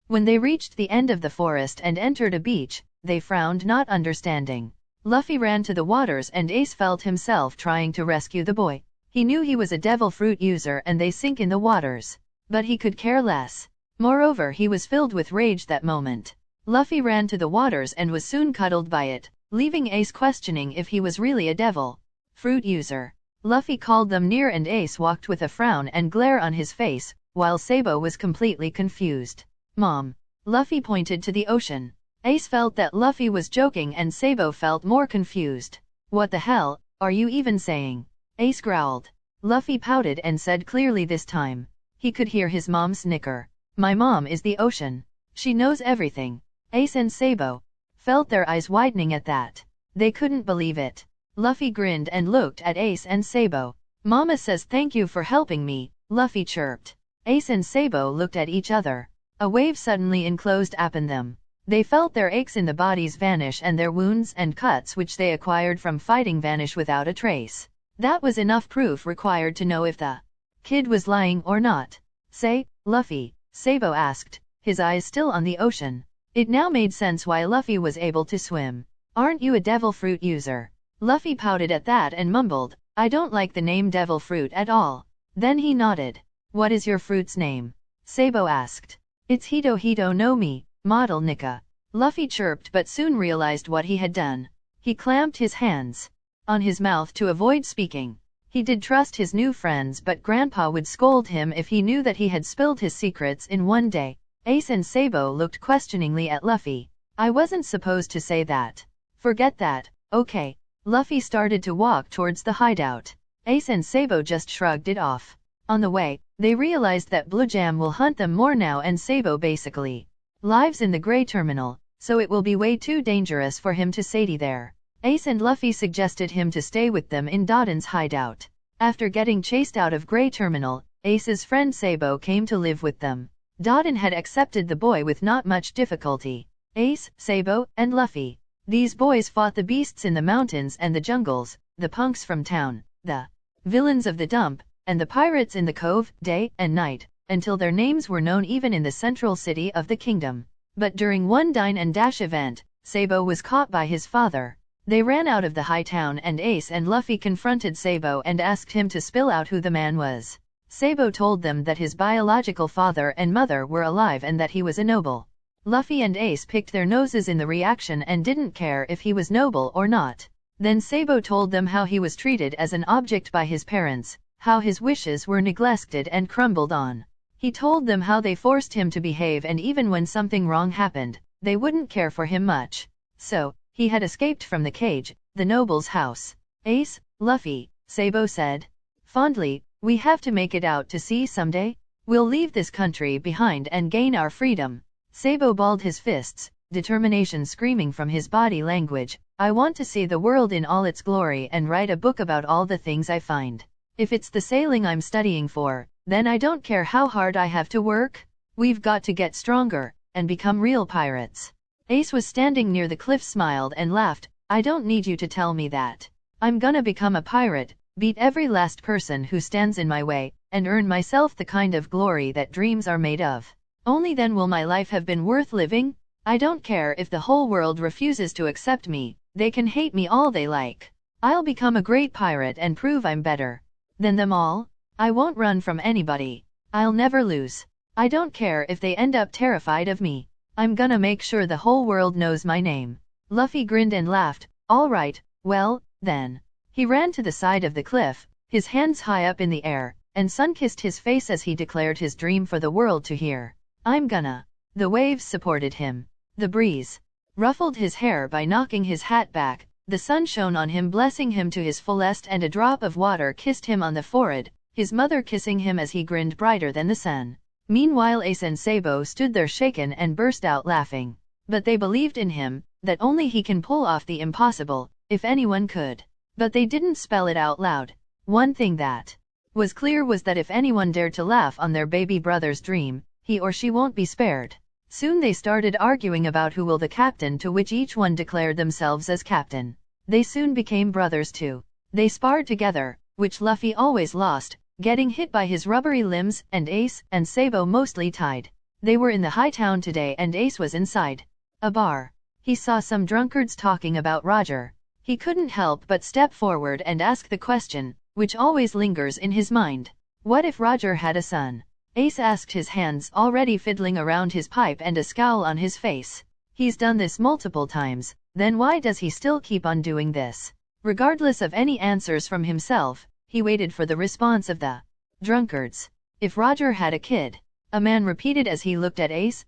When they reached the end of the forest and entered a beach, they frowned, not understanding. Luffy ran to the waters and Ace felt himself trying to rescue the boy. He knew he was a devil fruit user and they sink in the waters. But he could care less. Moreover, he was filled with rage that moment. Luffy ran to the waters and was soon cuddled by it, leaving Ace questioning if he was really a devil fruit user. Luffy called them near and Ace walked with a frown and glare on his face, while Sabo was completely confused. Mom. Luffy pointed to the ocean. Ace felt that Luffy was joking and Sabo felt more confused. What the hell are you even saying? Ace growled. Luffy pouted and said clearly this time. He could hear his mom snicker. My mom is the ocean. She knows everything. Ace and Sabo felt their eyes widening at that. They couldn't believe it. Luffy grinned and looked at Ace and Sabo. Mama says thank you for helping me, Luffy chirped. Ace and Sabo looked at each other. A wave suddenly enclosed upon them. They felt their aches in the bodies vanish and their wounds and cuts which they acquired from fighting vanish without a trace. That was enough proof required to know if the kid was lying or not. Say, Luffy, Sabo asked, his eyes still on the ocean. It now made sense why Luffy was able to swim. Aren't you a devil fruit user? Luffy pouted at that and mumbled, I don't like the name devil fruit at all. Then he nodded. What is your fruit's name? Sabo asked. It's Hito Hito no Mi, model Nika. Luffy chirped but soon realized what he had done. He clamped his hands on his mouth to avoid speaking. He did trust his new friends, but Grandpa would scold him if he knew that he had spilled his secrets in one day. Ace and Sabo looked questioningly at Luffy. I wasn't supposed to say that. Forget that, okay. Luffy started to walk towards the hideout. Ace and Sabo just shrugged it off. On the way, they realized that Blue Jam will hunt them more now, and Sabo basically lives in the Grey Terminal, so it will be way too dangerous for him to stay there. Ace and Luffy suggested him to stay with them in Dodin's hideout. After getting chased out of Grey Terminal, Ace's friend Sabo came to live with them. Dodin had accepted the boy with not much difficulty. Ace, Sabo, and Luffy. These boys fought the beasts in the mountains and the jungles, the punks from town, the villains of the dump, and the pirates in the cove, day and night, until their names were known even in the central city of the kingdom. But during one dine and dash event, Sabo was caught by his father. They ran out of the high town and Ace and Luffy confronted Sabo and asked him to spill out who the man was. Sabo told them that his biological father and mother were alive and that he was a noble. Luffy and Ace picked their noses in the reaction and didn't care if he was noble or not. Then Sabo told them how he was treated as an object by his parents, how his wishes were neglected and crumbled on. He told them how they forced him to behave, and even when something wrong happened, they wouldn't care for him much. So, he had escaped from the cage, the noble's house. Ace, Luffy, Sabo said fondly, we have to make it out to sea someday. We'll leave this country behind and gain our freedom. Sabo balled his fists, determination screaming from his body language. I want to see the world in all its glory and write a book about all the things I find. If it's the sailing I'm studying for, then I don't care how hard I have to work. We've got to get stronger and become real pirates. Ace was standing near the cliff, smiled and laughed. I don't need you to tell me that. I'm gonna become a pirate, beat every last person who stands in my way, and earn myself the kind of glory that dreams are made of. Only then will my life have been worth living. I don't care if the whole world refuses to accept me, they can hate me all they like. I'll become a great pirate and prove I'm better than them all. I won't run from anybody. I'll never lose. I don't care if they end up terrified of me. I'm gonna make sure the whole world knows my name. Luffy grinned and laughed. All right, well, then. He ran to the side of the cliff, his hands high up in the air, and sun-kissed his face as he declared his dream for the world to hear. I'm gonna. The waves supported him. The breeze ruffled his hair by knocking his hat back. The sun shone on him, blessing him to his fullest, and a drop of water kissed him on the forehead, his mother kissing him as he grinned brighter than the sun. Meanwhile Ace and Sabo stood there shaken and burst out laughing. But they believed in him, that only he can pull off the impossible, if anyone could. But they didn't spell it out loud. One thing that was clear was that if anyone dared to laugh on their baby brother's dream, he or she won't be spared. Soon they started arguing about who will the captain, to which each one declared themselves as captain. They soon became brothers too. They sparred together, which Luffy always lost, getting hit by his rubbery limbs, and Ace and Sabo mostly tied. They were in the high town today and Ace was inside a bar. He saw some drunkards talking about Roger. He couldn't help but step forward and ask the question, which always lingers in his mind. What if Roger had a son? Ace asked, his hands already fiddling around his pipe and a scowl on his face. He's done this multiple times, then why does he still keep on doing this? Regardless of any answers from himself, he waited for the response of the drunkards. If Roger had a kid, a man repeated as he looked at Ace.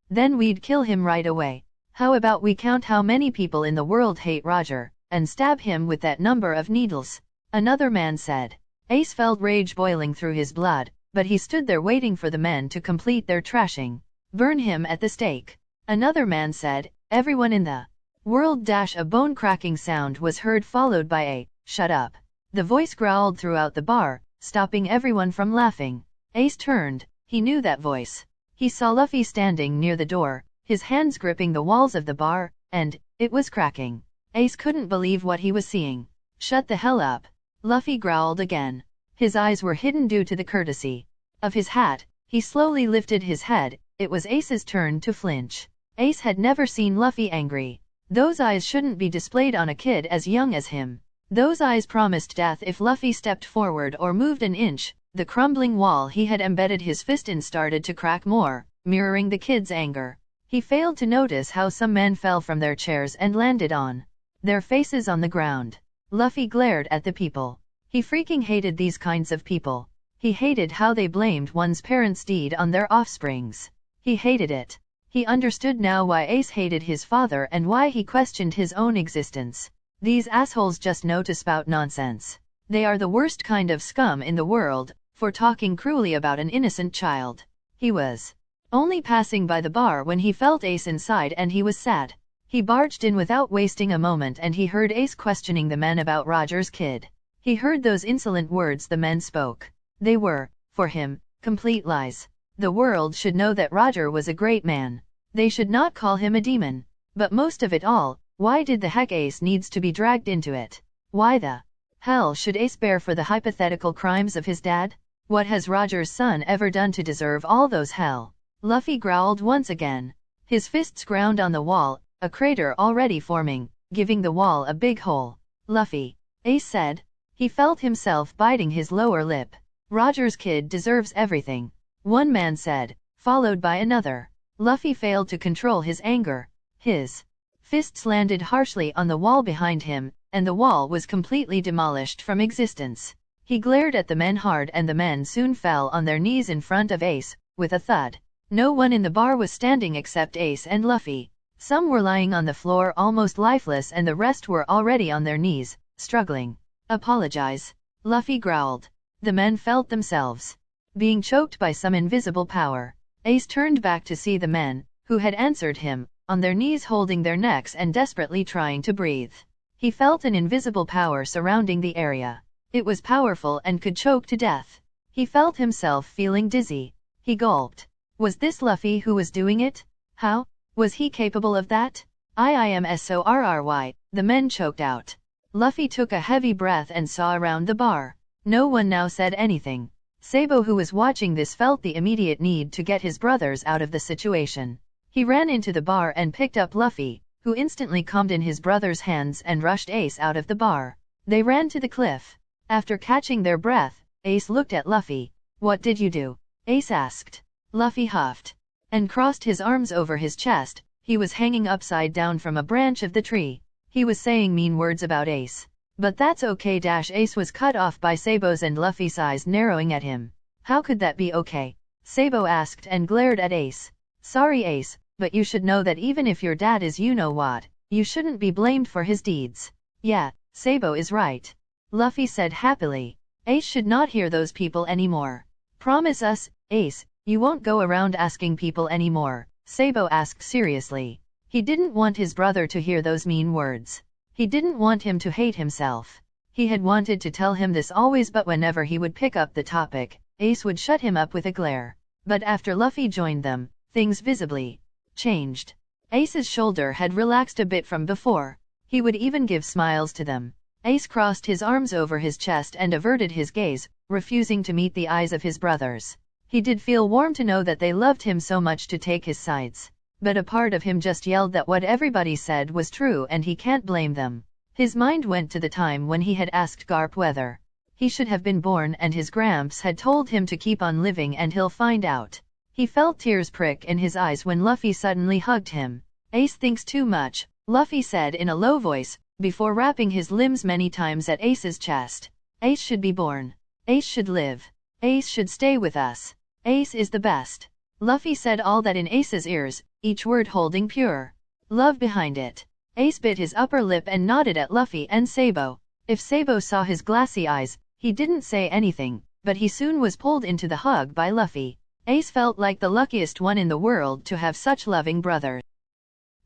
Then we'd kill him right away. How about we count how many people in the world hate Roger, and stab him with that number of needles? Another man said. Ace felt rage boiling through his blood, but he stood there waiting for the men to complete their trashing. Burn him at the stake. Another man said. Everyone in the world. A bone-cracking sound was heard, followed by a shut up. The voice growled throughout the bar, stopping everyone from laughing. Ace turned. He knew that voice. He saw Luffy standing near the door, his hands gripping the walls of the bar, and it was cracking. Ace couldn't believe what he was seeing. Shut the hell up. Luffy growled again. His eyes were hidden due to the courtesy of his hat. He slowly lifted his head. It was Ace's turn to flinch. Ace had never seen Luffy angry. Those eyes shouldn't be displayed on a kid as young as him. Those eyes promised death if Luffy stepped forward or moved an inch. The crumbling wall he had embedded his fist in started to crack more, mirroring the kid's anger. He failed to notice how some men fell from their chairs and landed on their faces on the ground. Luffy glared at the people. He freaking hated these kinds of people. He hated how they blamed one's parents' deed on their offsprings. He hated it. He understood now why Ace hated his father and why he questioned his own existence. These assholes just know to spout nonsense. They are the worst kind of scum in the world, for talking cruelly about an innocent child. He was only passing by the bar when he felt Ace inside and he was sad. He barged in without wasting a moment and he heard Ace questioning the men about Roger's kid. He heard those insolent words the men spoke. They were, for him, complete lies. The world should know that Roger was a great man. They should not call him a demon. But most of it all, why did the heck Ace needs to be dragged into it? Why the hell should Ace bear for the hypothetical crimes of his dad? What has Roger's son ever done to deserve all those hell? Luffy growled once again. His fists ground on the wall, a crater already forming, giving the wall a big hole. Luffy, Ace said. He felt himself biting his lower lip. Roger's kid deserves everything, one man said, followed by another. Luffy failed to control his anger. His fists landed harshly on the wall behind him, and the wall was completely demolished from existence. He glared at the men hard and the men soon fell on their knees in front of Ace, with a thud. No one in the bar was standing except Ace and Luffy. Some were lying on the floor almost lifeless and the rest were already on their knees, struggling. Apologize. Luffy growled. The men felt themselves being choked by some invisible power. Ace turned back to see the men, who had answered him, on their knees holding their necks and desperately trying to breathe. He felt an invisible power surrounding the area. It was powerful and could choke to death. He felt himself feeling dizzy. He gulped. Was this Luffy who was doing it? How? Was he capable of that? I am sorry, the men choked out. Luffy took a heavy breath and saw around the bar. No one now said anything. Sabo, who was watching this, felt the immediate need to get his brothers out of the situation. He ran into the bar and picked up Luffy, who instantly calmed in his brother's hands and rushed Ace out of the bar. They ran to the cliff. After catching their breath, Ace looked at Luffy. What did you do? Ace asked. Luffy huffed and crossed his arms over his chest. He was hanging upside down from a branch of the tree. He was saying mean words about Ace. But that's okay. Ace was cut off by Sabo's and Luffy's eyes narrowing at him. How could that be okay? Sabo asked and glared at Ace. Sorry Ace, but you should know that even if your dad is you-know-what, you shouldn't be blamed for his deeds. Yeah, Sabo is right. Luffy said happily. Ace should not hear those people anymore. Promise us, Ace, you won't go around asking people anymore, Sabo asked seriously. He didn't want his brother to hear those mean words. He didn't want him to hate himself. He had wanted to tell him this always, but whenever he would pick up the topic, Ace would shut him up with a glare. But after Luffy joined them, things visibly changed. Ace's shoulder had relaxed a bit from before. He would even give smiles to them. Ace crossed his arms over his chest and averted his gaze, refusing to meet the eyes of his brothers. He did feel warm to know that they loved him so much to take his sides. But a part of him just yelled that what everybody said was true and he can't blame them. His mind went to the time when he had asked Garp whether he should have been born, and his gramps had told him to keep on living and he'll find out. He felt tears prick in his eyes when Luffy suddenly hugged him. Ace thinks too much, Luffy said in a low voice, before wrapping his limbs many times at Ace's chest. Ace should be born. Ace should live. Ace should stay with us. Ace is the best. Luffy said all that in Ace's ears, each word holding pure love behind it. Ace bit his upper lip and nodded at Luffy and Sabo. If Sabo saw his glassy eyes, he didn't say anything, but he soon was pulled into the hug by Luffy. Ace felt like the luckiest one in the world to have such loving brothers.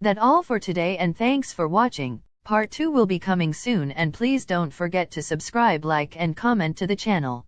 That's all for today, and thanks for watching. Part 2 will be coming soon, and please don't forget to subscribe, like and comment to the channel.